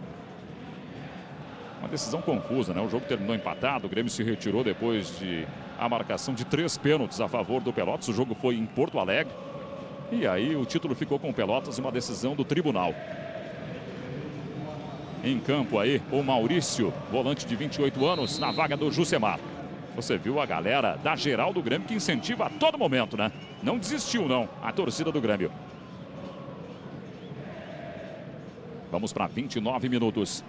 Uma decisão confusa, né? O jogo terminou empatado. O Grêmio se retirou depois de a marcação de 3 pênaltis a favor do Pelotas. O jogo foi em Porto Alegre. E aí o título ficou com o Pelotas em uma decisão do tribunal. Em campo aí o Maurício, volante de 28 anos, na vaga do Jusemar. Você viu a galera da geral do Grêmio que incentiva a todo momento, né? Não desistiu, não, a torcida do Grêmio. Vamos para 29 minutos.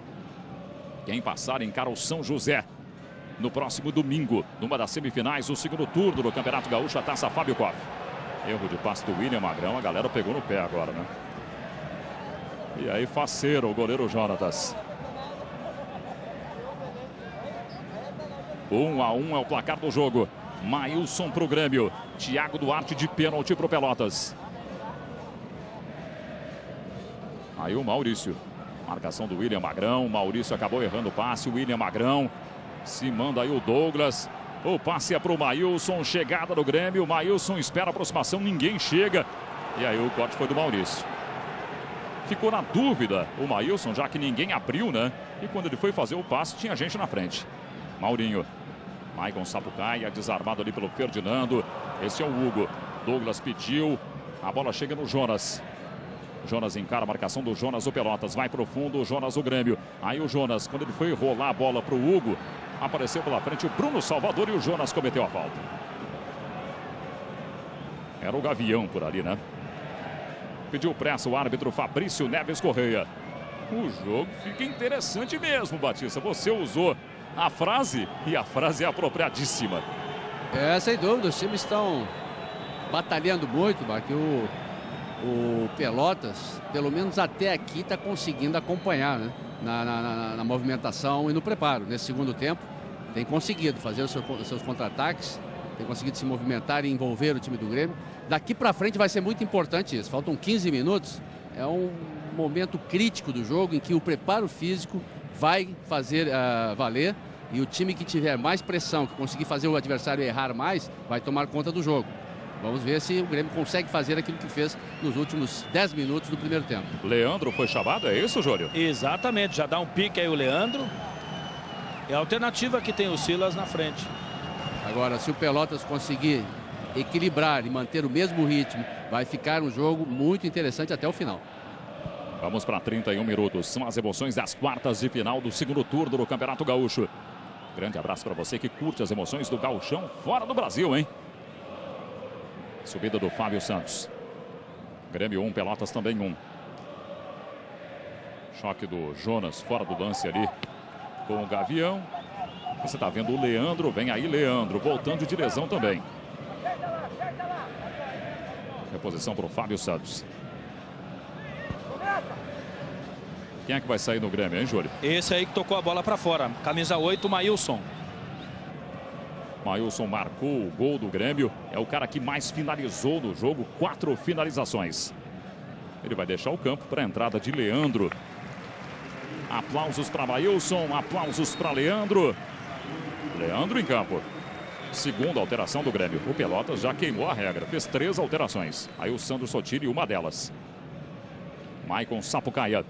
Quem passar encara o São José no próximo domingo, numa das semifinais do segundo turno do Campeonato Gaúcho, a Taça Fábio Koff. Erro de passe do William Magrão, a galera pegou no pé agora, né? E aí faceiro o goleiro Jonatas. 1-1 é o placar do jogo. Maílson para o Grêmio. Thiago Duarte de pênalti para o Pelotas. Aí o Maurício. Marcação do William Magrão. Maurício acabou errando o passe. O William Magrão. Se manda aí o Douglas. O passe é para o Maílson. Chegada do Grêmio. O Maílson espera a aproximação. Ninguém chega. E aí o corte foi do Maurício. Ficou na dúvida o Maílson, já que ninguém abriu, né? E quando ele foi fazer o passe, tinha gente na frente. Maurinho. Maicon Sapucaia, desarmado ali pelo Ferdinando. Esse é o Hugo. Douglas pediu. A bola chega no Jonas. Jonas encara a marcação do Jonas, o Pelotas. Vai pro fundo, o Jonas, o Grêmio. Aí o Jonas, quando ele foi rolar a bola pro Hugo, apareceu pela frente o Bruno Salvador e o Jonas cometeu a falta. Era o Gavião por ali, né? Pediu pressa o árbitro Fabrício Neves Correia. O jogo fica interessante mesmo, Batista. Você usou a frase e a frase é apropriadíssima. É, sem dúvida, os times estão batalhando muito, que o Pelotas, pelo menos até aqui, está conseguindo acompanhar, né? na movimentação e no preparo. Nesse segundo tempo, tem conseguido fazer os seus contra-ataques, tem conseguido se movimentar e envolver o time do Grêmio. Daqui para frente vai ser muito importante isso. Faltam 15 minutos. É um momento crítico do jogo em que o preparo físico vai fazer valer. E o time que tiver mais pressão, que conseguir fazer o adversário errar mais, vai tomar conta do jogo. Vamos ver se o Grêmio consegue fazer aquilo que fez nos últimos 10 minutos do primeiro tempo. Leandro foi chamado, é isso, Júlio? Exatamente, já dá um pique aí o Leandro. É a alternativa que tem o Silas na frente. Agora, se o Pelotas conseguir equilibrar e manter o mesmo ritmo, vai ficar um jogo muito interessante até o final. Vamos para 31 minutos. São as emoções das quartas de final do segundo turno do Campeonato Gaúcho. Grande abraço para você que curte as emoções do gauchão fora do Brasil, hein? Subida do Fábio Santos. Grêmio 1, Pelotas também 1. Choque do Jonas fora do lance ali com o Gavião. Você está vendo o Leandro, vem aí Leandro, voltando de lesão também. Reposição para o Fábio Santos. Quem é que vai sair no Grêmio, hein, Júlio? Esse aí que tocou a bola para fora. Camisa 8, Maílson. Maílson marcou o gol do Grêmio. É o cara que mais finalizou no jogo. 4 finalizações. Ele vai deixar o campo para a entrada de Leandro. Aplausos para Maílson, aplausos para Leandro. Leandro em campo. Segunda alteração do Grêmio. O Pelotas já queimou a regra. Fez 3 alterações. Aí o Sandro Sotiri, uma delas. Maicon Sapucaia.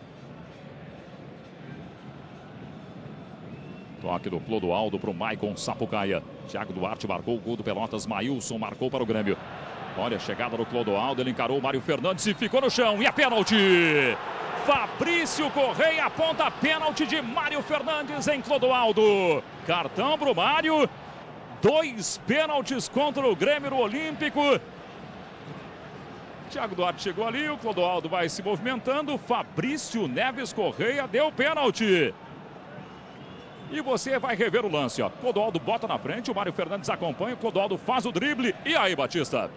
Toque do Clodoaldo para o Maicon Sapucaia. Thiago Duarte marcou o gol do Pelotas. Maílson marcou para o Grêmio. Olha a chegada do Clodoaldo. Ele encarou o Mário Fernandes e ficou no chão. E é pênalti. Fabrício Correia aponta pênalti de Mário Fernandes em Clodoaldo. Cartão para o Mário. 2 pênaltis contra o Grêmio no Olímpico. Thiago Duarte chegou ali. O Clodoaldo vai se movimentando. Fabrício Neves Correia deu pênalti. E você vai rever o lance, ó. Clodoaldo bota na frente, o Mário Fernandes acompanha, o Clodoaldo faz o drible. E aí, Batista?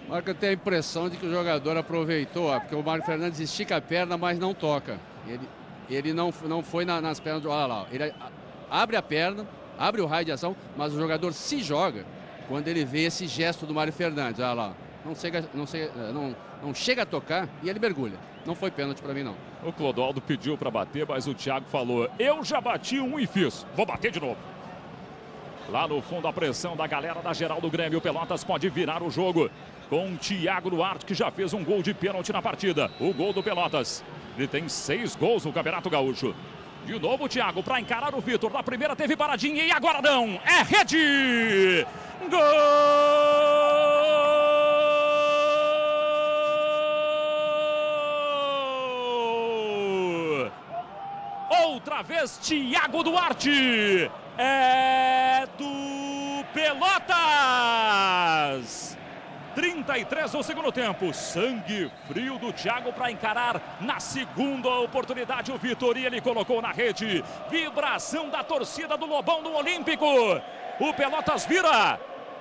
Marco, eu tenho a impressão de que o jogador aproveitou, ó, porque o Mário Fernandes estica a perna, mas não toca. Ele não foi nas pernas do... Olha lá, ó. Ele abre a perna, abre o raio de ação, mas o jogador se joga quando ele vê esse gesto do Mário Fernandes. Olha lá, não chega a tocar e ele mergulha. Não foi pênalti para mim, não. O Clodoaldo pediu para bater, mas o Thiago falou: eu já bati um e fiz, vou bater de novo. Lá no fundo, a pressão da galera da geral do Grêmio. O Pelotas pode virar o jogo com o Thiago Duarte, que já fez um gol de pênalti na partida. O gol do Pelotas. Ele tem 6 gols no Campeonato Gaúcho. De novo o Thiago para encarar o Vitor. Na primeira teve paradinha e agora não. É rede! Gol! Outra vez, Thiago Duarte. É do Pelotas. 33 no segundo tempo. Sangue frio do Thiago para encarar na segunda oportunidade o Vitor. E ele colocou na rede. Vibração da torcida do Lobão do Olímpico. O Pelotas vira.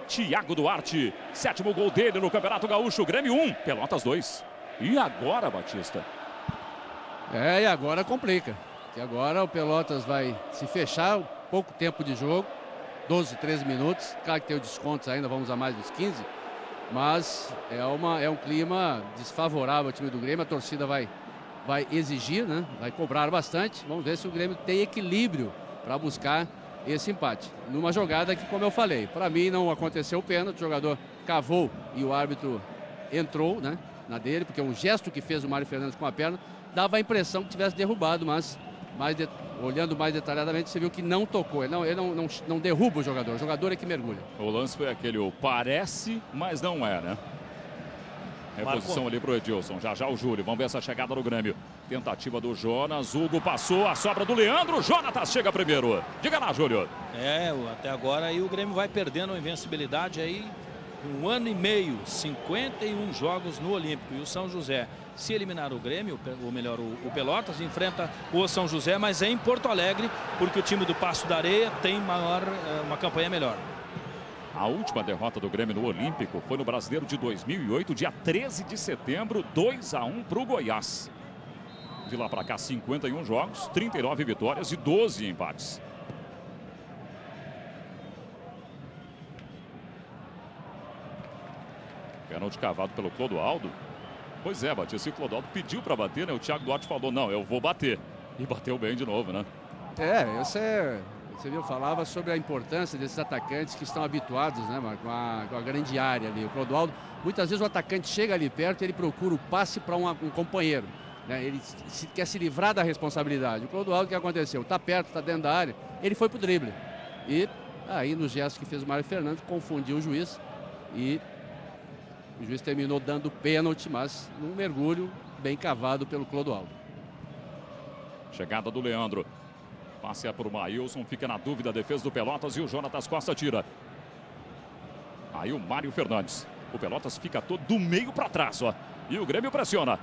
Thiago Duarte. 7º gol dele no Campeonato Gaúcho. Grêmio 1, Pelotas 2. E agora, Batista? E agora complica. E agora o Pelotas vai se fechar, pouco tempo de jogo, 12, 13 minutos. Claro que tem os descontos ainda, vamos a mais dos 15. Mas é um clima desfavorável ao time do Grêmio. A torcida vai exigir, né? Vai cobrar bastante. Vamos ver se o Grêmio tem equilíbrio para buscar esse empate. Numa jogada que, como eu falei, para mim não aconteceu o pênalti. O jogador cavou e o árbitro entrou, né, na dele, porque um gesto que fez o Mário Fernandes com a perna dava a impressão que tivesse derrubado, mas olhando mais detalhadamente, você viu que não tocou. Ele não derruba o jogador é que mergulha. O lance foi aquele, o parece, mas não é, né? Reposição ali pro Edilson, já o Júlio. Vamos ver essa chegada no Grêmio. Tentativa do Jonas, Hugo passou, a sobra do Leandro, Jonatas chega primeiro. Diga lá, Júlio. Até agora aí o Grêmio vai perdendo a invencibilidade aí. 1 ano e meio, 51 jogos no Olímpico. E o São José, se eliminar o Grêmio, ou melhor, o Pelotas, enfrenta o São José, mas é em Porto Alegre, porque o time do Passo da Areia tem uma campanha melhor. A última derrota do Grêmio no Olímpico foi no Brasileiro de 2008, dia 13 de setembro, 2-1 para o Goiás. De lá para cá, 51 jogos, 39 vitórias e 12 empates. Pênalti cavado pelo Clodoaldo. Pois é, Batista, o Clodoaldo pediu para bater, né? O Thiago Duarte falou, não, eu vou bater. E bateu bem de novo, né? Você viu, falava sobre a importância desses atacantes que estão habituados, né, Marco, com a grande área ali. O Clodoaldo, muitas vezes o atacante chega ali perto e ele procura o passe para um companheiro, né? Ele quer se livrar da responsabilidade. O Clodoaldo, o que aconteceu? Está perto, está dentro da área, ele foi pro drible. E aí, no gesto que fez o Mário Fernandes, confundiu o juiz e o juiz terminou dando pênalti, mas num mergulho bem cavado pelo Clodoaldo. Chegada do Leandro. Passe para o Maílson, fica na dúvida a defesa do Pelotas e o Jonatas Costa tira. Aí o Mário Fernandes. O Pelotas fica todo do meio para trás, ó. E o Grêmio pressiona.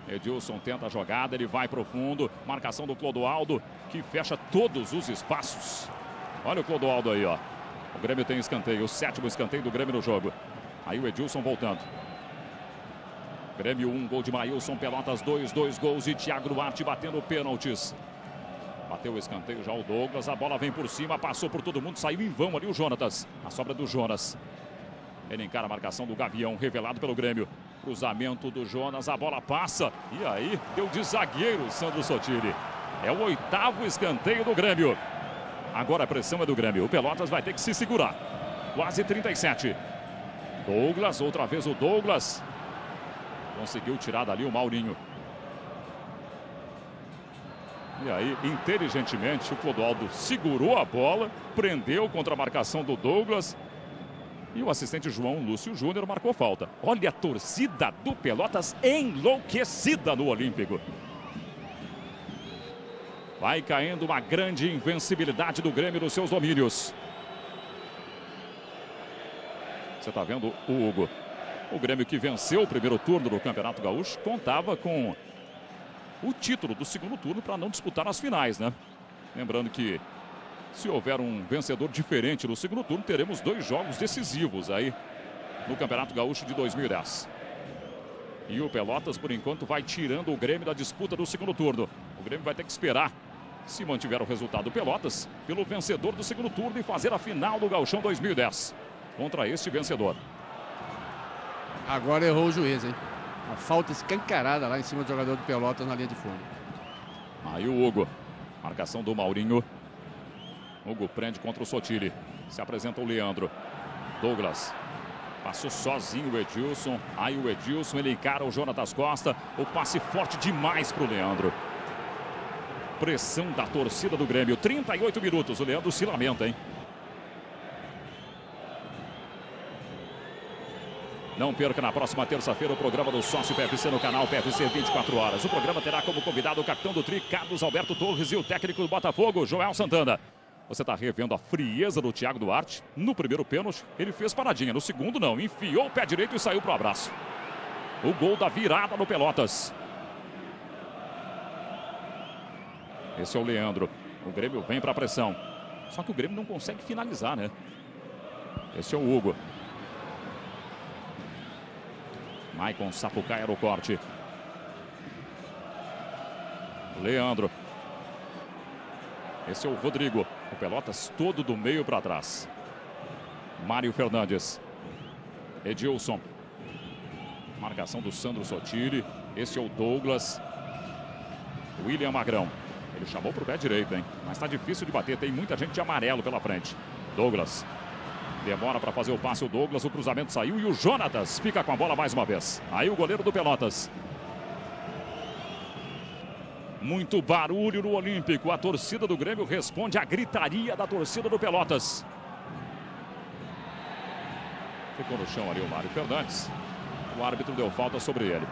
Edilson tenta a jogada, ele vai para o fundo. Marcação do Clodoaldo, que fecha todos os espaços. Olha o Clodoaldo aí, ó. O Grêmio tem escanteio, o 7º escanteio do Grêmio no jogo. Aí o Edilson voltando. Grêmio 1, gol de Maílson, Pelotas 2 gols e Thiago Duarte batendo pênaltis. Bateu o escanteio já o Douglas, a bola vem por cima, passou por todo mundo, saiu em vão ali o Jonatas. A sobra do Jonas. Ele encara a marcação do Gavião, revelado pelo Grêmio. Cruzamento do Jonas, a bola passa. E aí, deu de zagueiro Sandro Sotiri. É o 8º escanteio do Grêmio. Agora a pressão é do Grêmio. O Pelotas vai ter que se segurar. Quase 37. Douglas, outra vez o Douglas. Conseguiu tirar dali o Maurinho. E aí, inteligentemente, o Clodoaldo segurou a bola, prendeu contra a marcação do Douglas. E o assistente João Lúcio Júnior marcou falta. Olha a torcida do Pelotas enlouquecida no Olímpico. Vai caindo uma grande invencibilidade do Grêmio nos seus domínios. Você está vendo o Hugo. O Grêmio, que venceu o primeiro turno do Campeonato Gaúcho, contava com o título do segundo turno para não disputar as finais, né? Lembrando que se houver um vencedor diferente no segundo turno, teremos 2 jogos decisivos aí no Campeonato Gaúcho de 2010. E o Pelotas, por enquanto, vai tirando o Grêmio da disputa do segundo turno. O Grêmio vai ter que esperar, se mantiver o resultado do Pelotas, pelo vencedor do segundo turno e fazer a final do Gauchão 2010 contra este vencedor. Agora errou o juiz, hein? Uma falta escancarada lá em cima do jogador do Pelotas na linha de fundo. Aí o Hugo. Marcação do Maurinho. Hugo prende contra o Sotile. Se apresenta o Leandro. Douglas. Passou sozinho o Edilson. Aí o Edilson, ele encara o Jonatas Costa. O passe forte demais para o Leandro. Pressão da torcida do Grêmio. 38 minutos. O Leandro se lamenta, hein? Não perca na próxima terça-feira o programa do Sócio PFC no canal PFC 24 horas. O programa terá como convidado o capitão do Tri, Carlos Alberto Torres, e o técnico do Botafogo, Joel Santana. Você está revendo a frieza do Thiago Duarte. No primeiro pênalti, ele fez paradinha. No segundo, não. Enfiou o pé direito e saiu para o abraço. O gol da virada no Pelotas. Esse é o Leandro. O Grêmio vem para a pressão. Só que o Grêmio não consegue finalizar, né? Esse é o Hugo. Maicon Sapucaia no corte. Leandro. Esse é o Rodrigo. O Pelotas todo do meio para trás. Mário Fernandes. Edilson. Marcação do Sandro Sotile. Esse é o Douglas. William Magrão. Ele chamou para o pé direito, hein? Mas está difícil de bater. Tem muita gente de amarelo pela frente. Douglas. Demora para fazer o passe o Douglas, o cruzamento saiu e o Jonatas fica com a bola mais uma vez. Aí o goleiro do Pelotas. Muito barulho no Olímpico. A torcida do Grêmio responde à gritaria da torcida do Pelotas. Ficou no chão ali o Mário Fernandes. O árbitro deu falta sobre ele.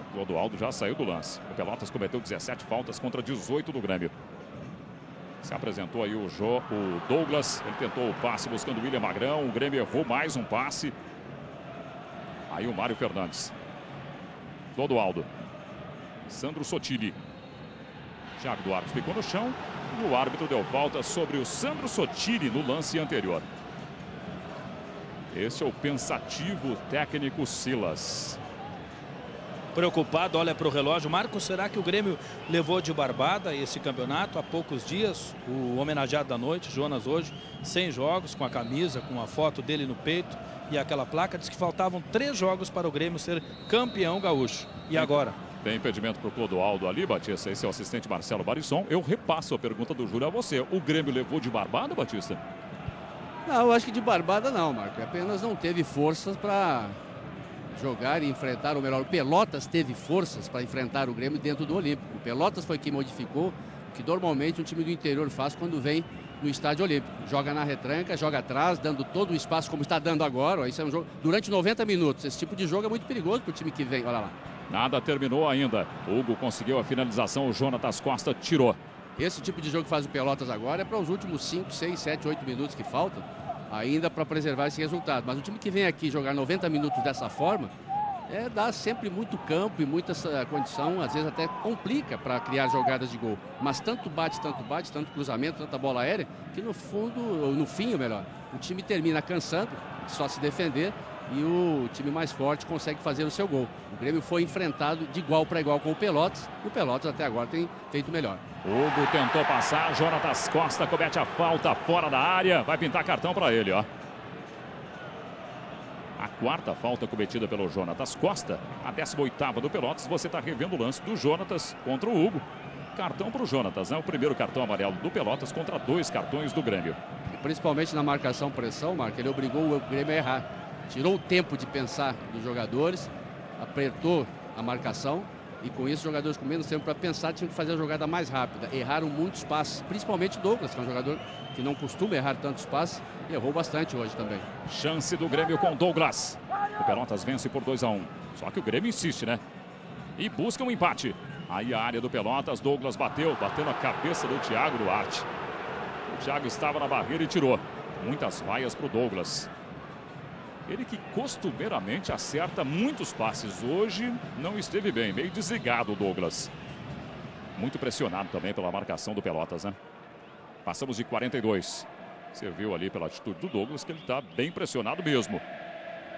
O Clodoaldo já saiu do lance. O Pelotas cometeu 17 faltas contra 18 do Grêmio. Se apresentou aí o Douglas. Ele tentou o passe buscando o William Magrão. O Grêmio errou mais um passe. Aí o Mário Fernandes. Clodoaldo. Sandro Sotile. Thiago Duarte ficou no chão. E o árbitro deu falta sobre o Sandro Sotile no lance anterior. Esse é o pensativo técnico Silas. Preocupado, olha para o relógio. Marcos, será que o Grêmio levou de barbada esse campeonato há poucos dias? O homenageado da noite, Jonas, hoje, 100 jogos, com a camisa, com a foto dele no peito e aquela placa. Diz que faltavam 3 jogos para o Grêmio ser campeão gaúcho. E agora? Tem impedimento para o Clodoaldo ali, Batista. Esse é o assistente Marcelo Barisson. Eu repasso a pergunta do Júlio a você. O Grêmio levou de barbada, Batista? Não, eu acho que de barbada não, Marco. Apenas não teve forças para jogar e enfrentar, ou melhor, o Pelotas teve forças para enfrentar o Grêmio dentro do Olímpico. O Pelotas foi quem modificou o que normalmente um time do interior faz quando vem no Estádio Olímpico. Joga na retranca, joga atrás, dando todo o espaço como está dando agora. Isso é um jogo durante 90 minutos. Esse tipo de jogo é muito perigoso para o time que vem. Olha lá. Nada terminou ainda. Hugo conseguiu a finalização, o Jonatas Costa tirou. Esse tipo de jogo que faz o Pelotas agora é para os últimos 5, 6, 7, 8 minutos que faltam, ainda para preservar esse resultado. Mas o time que vem aqui jogar 90 minutos dessa forma, dá sempre muito campo e muita condição, às vezes até complica para criar jogadas de gol. Mas tanto tanto cruzamento, tanta bola aérea, que no fundo, ou no fim, ou melhor, o time termina cansando, só se defender, e o time mais forte consegue fazer o seu gol. O Grêmio foi enfrentado de igual para igual com o Pelotas, e o Pelotas até agora tem feito melhor. Hugo tentou passar, Jonatas Costa comete a falta fora da área, vai pintar cartão para ele, ó. A 4ª falta cometida pelo Jonatas Costa, a 18ª do Pelotas. Você está revendo o lance do Jonatas contra o Hugo. Cartão para o Jonatas, né? O primeiro cartão amarelo do Pelotas contra 2 cartões do Grêmio. E principalmente na marcação-pressão, Marco, ele obrigou o Grêmio a errar. Tirou o tempo de pensar dos jogadores, apertou a marcação E com isso, os jogadores com menos tempo para pensar tinham que fazer a jogada mais rápida. Erraram muitos passes, principalmente o Douglas, que é um jogador que não costuma errar tantos passes, e errou bastante hoje também. Chance do Grêmio com Douglas. O Pelotas vence por 2-1. Só que o Grêmio insiste, né? E busca um empate. Aí a área do Pelotas, Douglas bateu na cabeça do Thiago Duarte. O Thiago estava na barreira e tirou. Muitas vaias para o Douglas. Ele que costumeiramente acerta muitos passes. Hoje não esteve bem, meio desligado o Douglas. Muito pressionado também pela marcação do Pelotas, né? Passamos de 42. Você viu ali pela atitude do Douglas que ele está bem pressionado mesmo.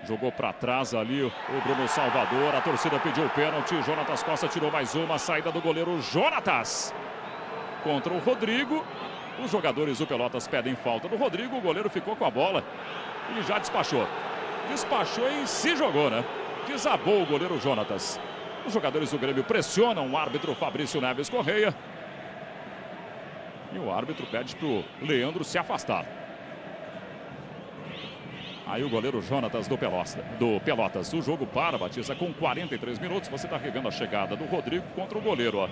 Jogou para trás ali o Bruno Salvador. A torcida pediu o pênalti. Jonatas Costa tirou mais uma. Saída do goleiro Jonatas. Contra o Rodrigo. Os jogadores do Pelotas pedem falta do Rodrigo. O goleiro ficou com a bola e já despachou. Despachou e se jogou, né? Desabou o goleiro Jonatas. Os jogadores do Grêmio pressionam o árbitro Fabrício Neves Correia. E o árbitro pede para o Leandro se afastar. Aí o goleiro Jonatas do Pelotas. O jogo para, Batista, com 43 minutos. Você está revendo a chegada do Rodrigo contra o goleiro, ó.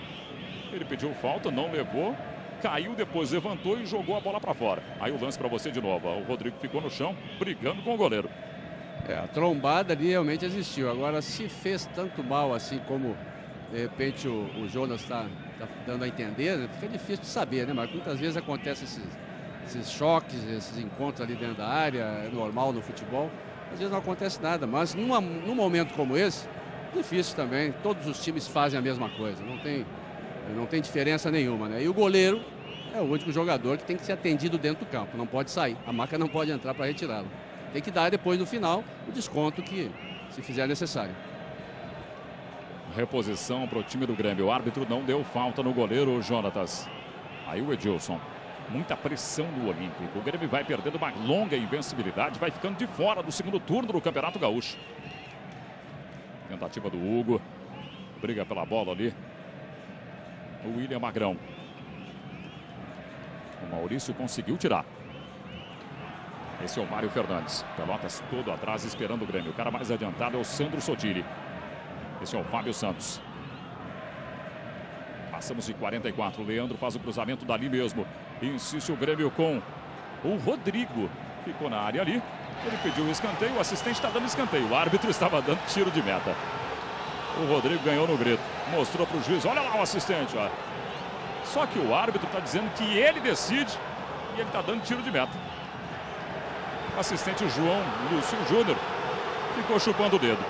Ele pediu falta, não levou. Caiu, depois levantou e jogou a bola para fora. Aí o lance para você de novo. Ó. O Rodrigo ficou no chão, brigando com o goleiro. A trombada ali realmente existiu. Agora, se fez tanto mal assim como, de repente, o Jonas está dando a entender, né? Fica difícil de saber, né? Mas muitas vezes acontecem esses choques, esses encontros ali dentro da área, é normal no futebol. Às vezes não acontece nada, mas num momento como esse, difícil também. Todos os times fazem a mesma coisa, não tem diferença nenhuma, né? E o goleiro é o único jogador que tem que ser atendido dentro do campo, não pode sair. A marca não pode entrar para retirá-lo. Tem que dar depois, no final, o desconto que se fizer necessário. Reposição para o time do Grêmio. O árbitro não deu falta no goleiro Jonatas. Aí o Edilson. Muita pressão no Olímpico. O Grêmio vai perdendo uma longa invencibilidade. Vai ficando de fora do segundo turno do Campeonato Gaúcho. Tentativa do Hugo. Briga pela bola ali. O William Magrão. O Maurício conseguiu tirar. Esse é o Mário Fernandes. Pelotas todo atrás esperando o Grêmio. O cara mais adiantado é o Sandro Sotiri. Esse é o Fábio Santos. Passamos de 44. O Leandro faz o cruzamento dali mesmo. Insiste o Grêmio com o Rodrigo. Ficou na área ali. Ele pediu o escanteio. O assistente está dando escanteio. O árbitro estava dando tiro de meta. O Rodrigo ganhou no grito. Mostrou para o juiz. Olha lá o assistente. Ó. Só que o árbitro está dizendo que ele decide. E ele está dando tiro de meta. O assistente João Lúcio Júnior ficou chupando o dedo.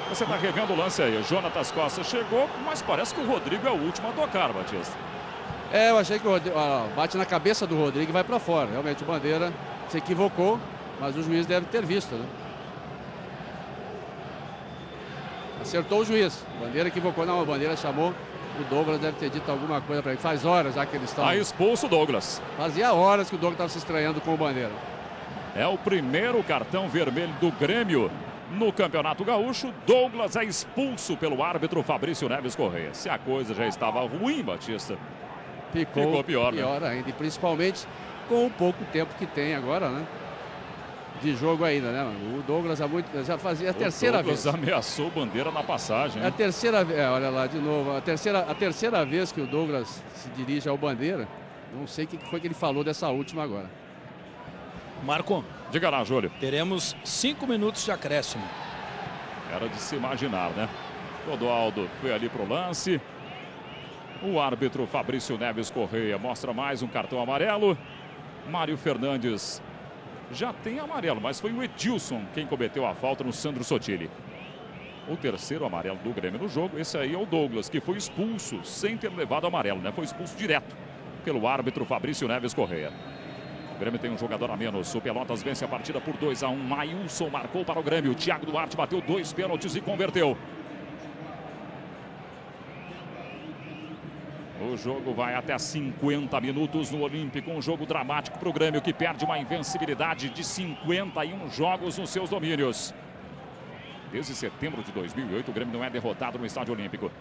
Você está revendo o lance aí. Jonatas Costa chegou, mas parece que o Rodrigo é o último a tocar, Batista. Eu achei que o Rodrigo bate na cabeça do Rodrigo e vai para fora. Realmente o Bandeira se equivocou, mas o juiz deve ter visto, né? Acertou o juiz. O Bandeira equivocou, não. O Bandeira chamou. O Douglas deve ter dito alguma coisa para ele. Faz horas já que eles estão. Aí expulso o Douglas. Fazia horas que o Douglas estava se estranhando com o Bandeira. É o primeiro cartão vermelho do Grêmio no Campeonato Gaúcho. Douglas é expulso pelo árbitro Fabrício Neves Correia. Se a coisa já estava ruim, Batista, ficou pior, né? Ainda, e principalmente com o pouco tempo que tem agora, né? De jogo ainda, né? O Douglas já fazia a terceira vez. O Douglas ameaçou Bandeira na passagem. É a terceira vez, olha lá de novo, a terceira vez que o Douglas se dirige ao Bandeira. Não sei o que foi que ele falou dessa última agora. Marco, diga lá, Júlio. Teremos 5 minutos de acréscimo. Era de se imaginar, né? Clodoaldo foi ali pro lance. O árbitro Fabrício Neves Correia mostra mais um cartão amarelo. Mário Fernandes já tem amarelo, mas foi o Edilson quem cometeu a falta no Sandro Sotiri. O terceiro amarelo do Grêmio no jogo. Esse aí é o Douglas, que foi expulso sem ter levado amarelo, né? Foi expulso direto pelo árbitro Fabrício Neves Correia. O Grêmio tem um jogador a menos. O Pelotas vence a partida por 2-1. Maílson marcou para o Grêmio. O Thiago Duarte bateu 2 pênaltis e converteu. O jogo vai até 50 minutos no Olímpico. Um jogo dramático para o Grêmio, que perde uma invencibilidade de 51 jogos nos seus domínios. Desde setembro de 2008, o Grêmio não é derrotado no Estádio Olímpico.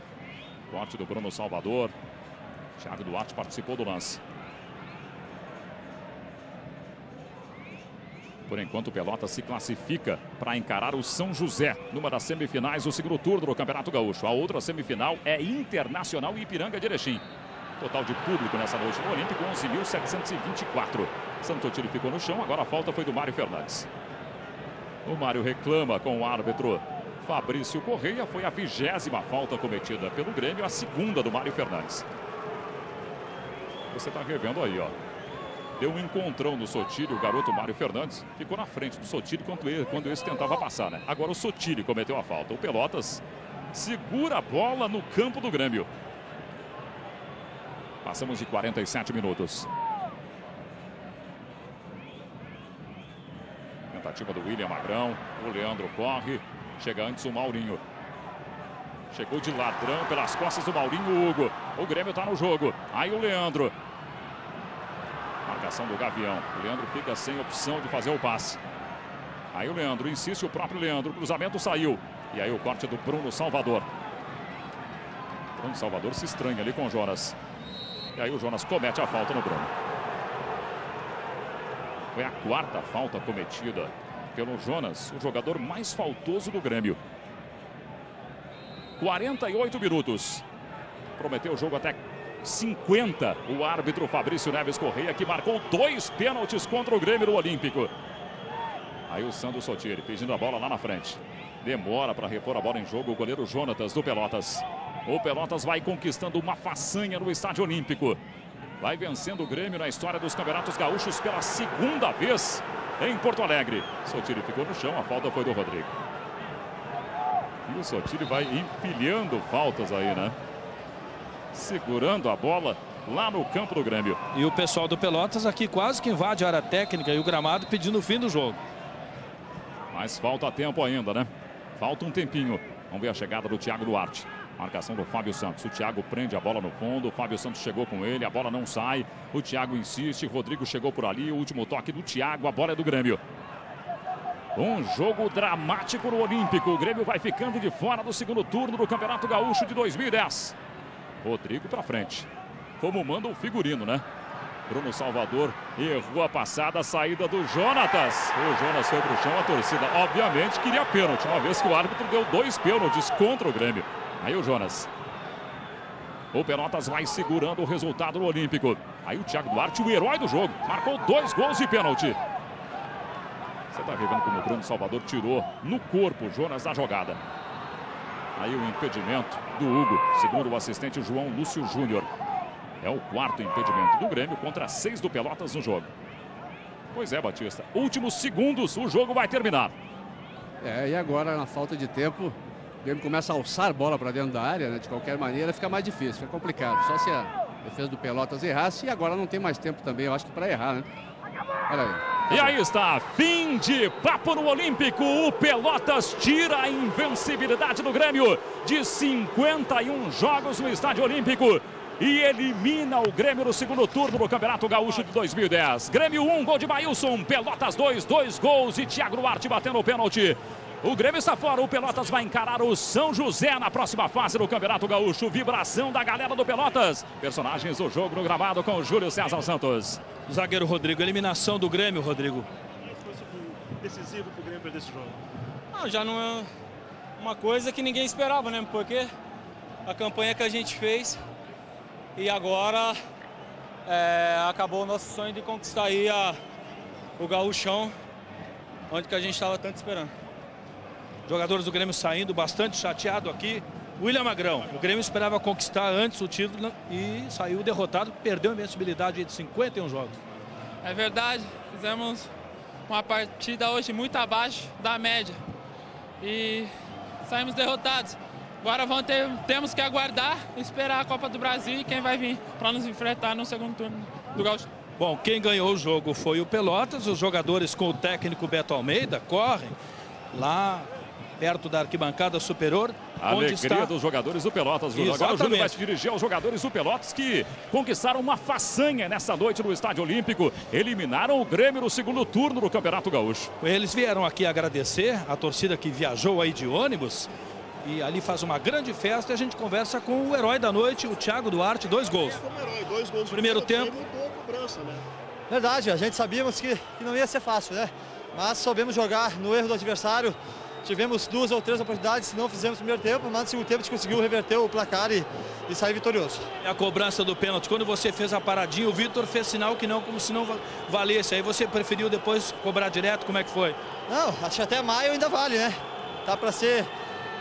Corte do Bruno Salvador. Thiago Duarte participou do lance. Por enquanto, o Pelotas se classifica para encarar o São José, numa das semifinais do segundo turno do Campeonato Gaúcho. A outra semifinal é Internacional e Ipiranga de Erechim. Total de público nessa noite no Olímpico, 11.724. Santotiri ficou no chão, agora a falta foi do Mário Fernandes. O Mário reclama com o árbitro Fabrício Correia. Foi a 20ª falta cometida pelo Grêmio, a segunda do Mário Fernandes. Você está revendo aí, ó. Deu um encontrão no Sotiri, o garoto Mário Fernandes ficou na frente do Sotiri quando esse tentava passar, né? Agora o Sotiri cometeu a falta. O Pelotas segura a bola no campo do Grêmio. Passamos de 47 minutos. Tentativa do William Magrão. O Leandro corre. Chega antes o Maurinho. Chegou de ladrão pelas costas do Maurinho, o Hugo. O Grêmio está no jogo. Aí o Leandro. Marcação do Gavião. O Leandro fica sem opção de fazer o passe. Aí o Leandro insiste, o próprio Leandro. O cruzamento saiu. E aí o corte do Bruno Salvador. Bruno Salvador se estranha ali com o Jonas. E aí o Jonas comete a falta no Bruno. Foi a 4ª falta cometida pelo Jonas, o jogador mais faltoso do Grêmio. 48 minutos. Prometeu o jogo até 50. O árbitro Fabrício Neves Correia, que marcou 2 pênaltis contra o Grêmio no Olímpico. Aí o Sandro Sotiri pedindo a bola lá na frente. Demora para repor a bola em jogo o goleiro Jonatas do Pelotas. O Pelotas vai conquistando uma façanha no Estádio Olímpico. Vai vencendo o Grêmio na história dos Campeonatos Gaúchos pela 2ª vez em Porto Alegre. Sotiri ficou no chão, a falta foi do Rodrigo. E o Sotiri vai empilhando faltas aí, né? Segurando a bola lá no campo do Grêmio. E o pessoal do Pelotas aqui quase que invade a área técnica e o gramado pedindo o fim do jogo. Mas falta tempo ainda, né? Falta um tempinho. Vamos ver a chegada do Thiago Duarte. Marcação do Fábio Santos. O Thiago prende a bola no fundo. O Fábio Santos chegou com ele. A bola não sai. O Thiago insiste. Rodrigo chegou por ali. O último toque do Thiago. A bola é do Grêmio. Um jogo dramático no Olímpico. O Grêmio vai ficando de fora do segundo turno do Campeonato Gaúcho de 2010. Rodrigo para frente. Como manda o figurino, né? Bruno Salvador errou a passada, a saída do Jonatas. O Jonas foi para o chão, a torcida obviamente queria pênalti, uma vez que o árbitro deu 2 pênaltis contra o Grêmio. Aí o Jonas. O Pelotas vai segurando o resultado no Olímpico. Aí o Thiago Duarte, o herói do jogo, marcou 2 gols de pênalti. Você está vendo como o Bruno Salvador tirou no corpo o Jonas da jogada. Aí o impedimento do Hugo, segundo o assistente João Lúcio Júnior. É o 4º impedimento do Grêmio contra 6 do Pelotas no jogo. Pois é, Batista. Últimos segundos, o jogo vai terminar. E agora, na falta de tempo, o Grêmio começa a alçar a bola para dentro da área, né? De qualquer maneira, fica mais difícil, fica complicado. Só se a defesa do Pelotas errasse, e agora não tem mais tempo também, eu acho que para errar, né? Olha aí. E aí está, fim de papo no Olímpico. O Pelotas tira a invencibilidade do Grêmio de 51 jogos no Estádio Olímpico e elimina o Grêmio no segundo turno do Campeonato Gaúcho de 2010. Grêmio 1, gol de Maílson, Pelotas 2, 2 gols de Thiago Duarte batendo o pênalti. O Grêmio está fora, o Pelotas vai encarar o São José na próxima fase do Campeonato Gaúcho. Vibração da galera do Pelotas. Personagens do jogo no gramado com o Júlio César Santos. Zagueiro Rodrigo, eliminação do Grêmio, Rodrigo. Foi decisivo para o Grêmio perder esse jogo? Já não é uma coisa que ninguém esperava, né? Porque a campanha que a gente fez e agora acabou o nosso sonho de conquistar aí o Gaúchão, onde que a gente estava tanto esperando. Jogadores do Grêmio saindo bastante chateado aqui. William Magrão, o Grêmio esperava conquistar antes o título e saiu derrotado, perdeu a invencibilidade de 51 jogos. É verdade, fizemos uma partida hoje muito abaixo da média e saímos derrotados. Agora temos que aguardar, esperar a Copa do Brasil e quem vai vir para nos enfrentar no segundo turno do Gaúcho. Bom, quem ganhou o jogo foi o Pelotas. Os jogadores com o técnico Beto Almeida correm lá perto da arquibancada superior. A alegria dos jogadores do Pelotas. Agora o Júlio vai se dirigir aos jogadores do Pelotas que conquistaram uma façanha nessa noite no Estádio Olímpico. Eliminaram o Grêmio no segundo turno do Campeonato Gaúcho. Eles vieram aqui agradecer a torcida que viajou aí de ônibus. E ali faz uma grande festa e a gente conversa com o herói da noite, o Thiago Duarte, 2 gols. Como herói, 2 gols. Primeiro tempo. Mudou a cobrança, né? Verdade, a gente sabíamos que não ia ser fácil, né? mas soubemos jogar no erro do adversário. Tivemos 2 ou 3 oportunidades, não fizemos no primeiro tempo, mas no segundo tempo a gente conseguiu reverter o placar e sair vitorioso. E a cobrança do pênalti, quando você fez a paradinha, o Vitor fez sinal que não, como se não valesse. Aí você preferiu depois cobrar direto, como é que foi? Não, acho que até maio ainda vale, né? Tá para ser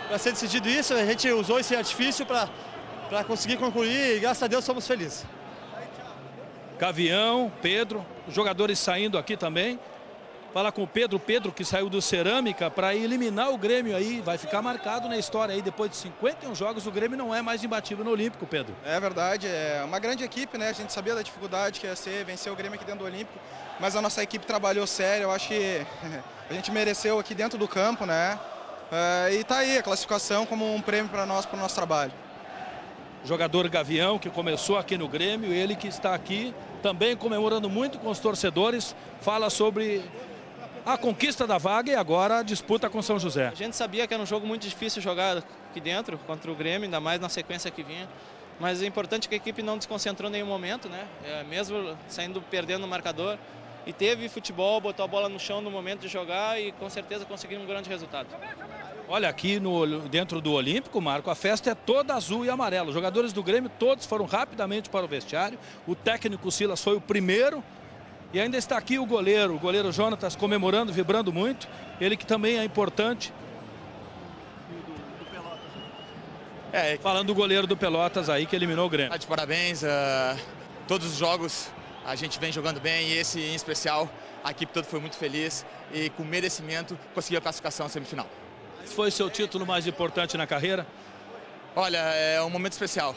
decidido isso, a gente usou esse artifício para conseguir concluir e graças a Deus somos felizes. Gavião, Pedro, os jogadores saindo aqui também. Fala com o Pedro que saiu do Cerâmica para eliminar o Grêmio aí. Vai ficar marcado na história aí. Depois de 51 jogos, o Grêmio não é mais imbatível no Olímpico, Pedro. É verdade, é uma grande equipe, né? A gente sabia da dificuldade que ia ser vencer o Grêmio aqui dentro do Olímpico. Mas a nossa equipe trabalhou sério. Eu acho que a gente mereceu aqui dentro do campo, né? E tá aí a classificação como um prêmio para nós, para o nosso trabalho. Jogador Gavião, que começou aqui no Grêmio, ele que está aqui também comemorando muito com os torcedores. Fala sobre a conquista da vaga e agora a disputa com São José. A gente sabia que era um jogo muito difícil jogar aqui dentro contra o Grêmio, ainda mais na sequência que vinha. Mas é importante que a equipe não desconcentrou em nenhum momento, né? Mesmo saindo perdendo no marcador. E teve futebol, botou a bola no chão no momento de jogar e com certeza conseguiu um grande resultado. Olha, aqui dentro do Olímpico, Marco, a festa é toda azul e amarelo. Os jogadores do Grêmio todos foram rapidamente para o vestiário. O técnico Silas foi o primeiro. E ainda está aqui o goleiro Jonatas comemorando, vibrando muito. Ele que também é importante. Falando do goleiro do Pelotas aí, que eliminou o Grêmio. Tá de parabéns, todos os jogos a gente vem jogando bem e esse em especial, a equipe toda foi muito feliz e com merecimento conseguiu a classificação semifinal. Esse foi seu título mais importante na carreira? Olha, é um momento especial,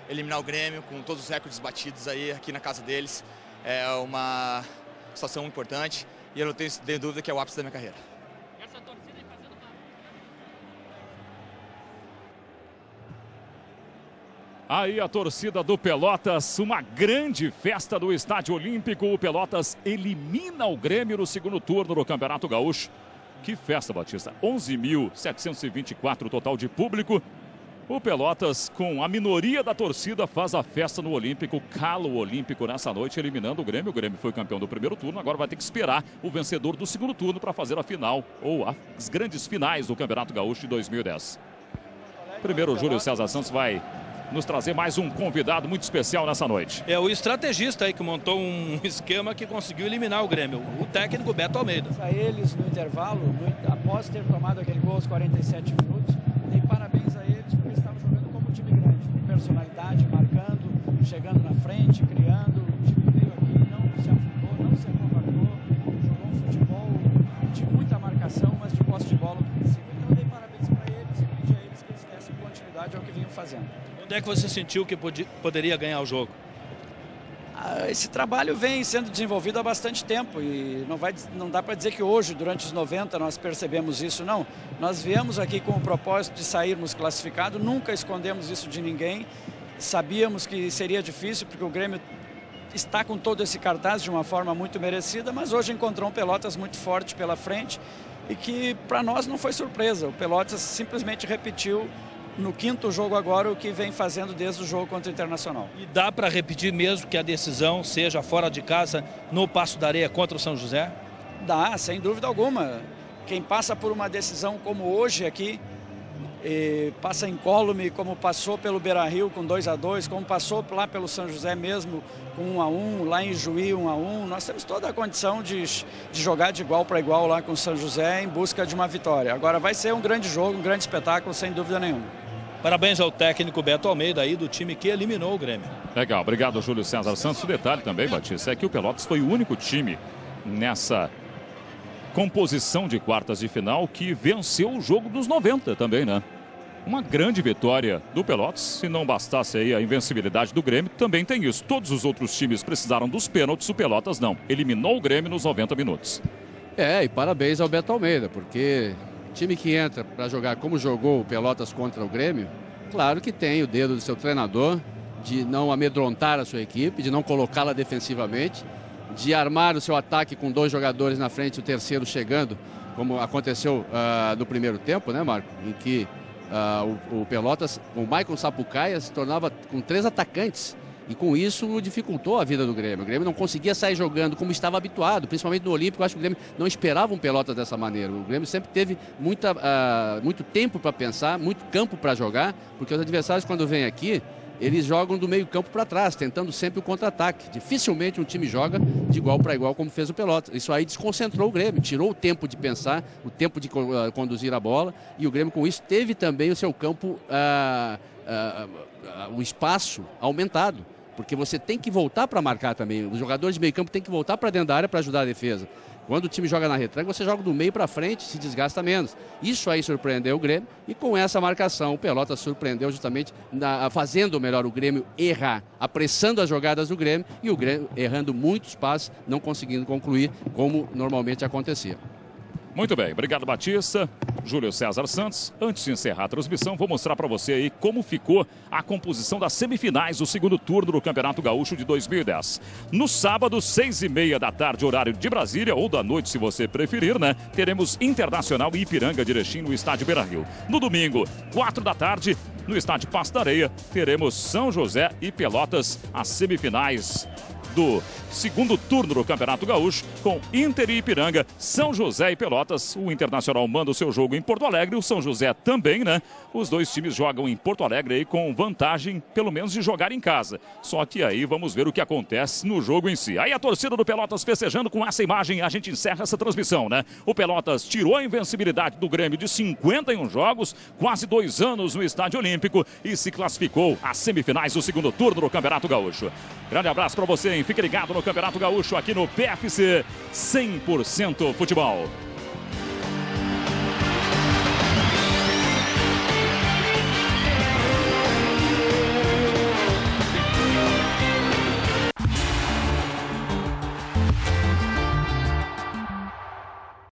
eliminar o Grêmio com todos os recordes batidos aí aqui na casa deles. É uma situação importante e eu não tenho dúvida que é o ápice da minha carreira. Aí a torcida do Pelotas, uma grande festa do Estádio Olímpico. O Pelotas elimina o Grêmio no segundo turno do Campeonato Gaúcho. Que festa, Batista. 11.724 total de público. O Pelotas, com a minoria da torcida, faz a festa no Olímpico, cala o Olímpico nessa noite, eliminando o Grêmio. O Grêmio foi campeão do primeiro turno, agora vai ter que esperar o vencedor do segundo turno para fazer a final, ou as grandes finais do Campeonato Gaúcho de 2010. Primeiro, o Júlio César Santos vai nos trazer mais um convidado muito especial nessa noite. É o estrategista aí que montou um esquema que conseguiu eliminar o Grêmio, o técnico Beto Almeida. A eles no intervalo, após ter tomado aquele gol aos 47 minutos, dei parabéns a eles porque estavam jogando como um time grande, com personalidade, marcando, chegando na frente, criando. O time veio aqui, não se afundou, não se acovardou, jogou um futebol de muita marcação, mas de posse de bola ofensiva. Então eu dei parabéns para eles e pedi a eles que eles dessem continuidade ao que vinham fazendo. Onde é que você sentiu que poderia ganhar o jogo? Esse trabalho vem sendo desenvolvido há bastante tempo e não dá para dizer que hoje, durante os 90, nós percebemos isso, não. Nós viemos aqui com o propósito de sairmos classificados, nunca escondemos isso de ninguém, sabíamos que seria difícil porque o Grêmio está com todo esse cartaz de uma forma muito merecida, mas hoje encontrou um Pelotas muito forte pela frente e que para nós não foi surpresa, o Pelotas simplesmente repetiu no quinto jogo agora o que vem fazendo desde o jogo contra o Internacional. E dá para repetir mesmo que a decisão seja fora de casa no Passo da Areia contra o São José? Dá, sem dúvida alguma. Quem passa por uma decisão como hoje aqui, passa incólume, como passou pelo Beira-Rio com 2-2, como passou lá pelo São José mesmo com 1-1, lá em Juí 1-1, nós temos toda a condição de jogar de igual para igual lá com o São José em busca de uma vitória. Agora vai ser um grande jogo, um grande espetáculo, sem dúvida nenhuma. Parabéns ao técnico Beto Almeida aí do time que eliminou o Grêmio. Legal, obrigado Júlio César Santos. O detalhe também, Batista, é que o Pelotas foi o único time nessa composição de quartas de final que venceu o jogo dos 90 também, né? Uma grande vitória do Pelotas, se não bastasse aí a invencibilidade do Grêmio, também tem isso. Todos os outros times precisaram dos pênaltis, o Pelotas não. Eliminou o Grêmio nos 90 minutos. E parabéns ao Beto Almeida, porque time que entra para jogar como jogou o Pelotas contra o Grêmio, claro que tem o dedo do seu treinador de não amedrontar a sua equipe, de não colocá-la defensivamente, de armar o seu ataque com 2 jogadores na frente, o terceiro chegando, como aconteceu no primeiro tempo, né, Marco? Em que o Pelotas, o Maicon Sapucaia, se tornava com 3 atacantes E com isso dificultou a vida do Grêmio. O Grêmio não conseguia sair jogando como estava habituado, principalmente no Olímpico. Eu acho que o Grêmio não esperava um Pelotas dessa maneira. O Grêmio sempre teve muito tempo para pensar, muito campo para jogar, porque os adversários, quando vêm aqui, eles jogam do meio campo para trás, tentando sempre o contra-ataque. Dificilmente um time joga de igual para igual como fez o Pelotas. Isso aí desconcentrou o Grêmio, tirou o tempo de pensar, o tempo de conduzir a bola, e o Grêmio com isso teve também o seu campo, o espaço aumentado. Porque você tem que voltar para marcar também. Os jogadores de meio campo têm que voltar para dentro da área para ajudar a defesa. Quando o time joga na retranca, você joga do meio para frente, se desgasta menos. Isso aí surpreendeu o Grêmio, e com essa marcação o Pelotas surpreendeu justamente fazendo melhor o Grêmio errar, apressando as jogadas do Grêmio, e o Grêmio errando muitos passes, não conseguindo concluir como normalmente acontecia. Muito bem, obrigado Batista, Júlio César Santos. Antes de encerrar a transmissão, vou mostrar para você aí como ficou a composição das semifinais do segundo turno do Campeonato Gaúcho de 2010. No sábado, 6h30 da tarde, horário de Brasília, ou da noite se você preferir, né? Teremos Internacional e Ipiranga de Erechim no estádio Beira-Rio. No domingo, 4 da tarde, no estádio Passo da Areia, teremos São José e Pelotas, as semifinais do segundo turno do Campeonato Gaúcho, com Inter e Ipiranga, São José e Pelotas. O Internacional manda o seu jogo em Porto Alegre, o São José também, né? Os dois times jogam em Porto Alegre aí com vantagem, pelo menos, de jogar em casa. Só que aí vamos ver o que acontece no jogo em si. Aí a torcida do Pelotas festejando. Com essa imagem a gente encerra essa transmissão, né? O Pelotas tirou a invencibilidade do Grêmio de 51 jogos, quase 2 anos no Estádio Olímpico, e se classificou às semifinais do segundo turno do Campeonato Gaúcho. Grande abraço para você, hein? Fique ligado no Campeonato Gaúcho aqui no PFC 100% Futebol.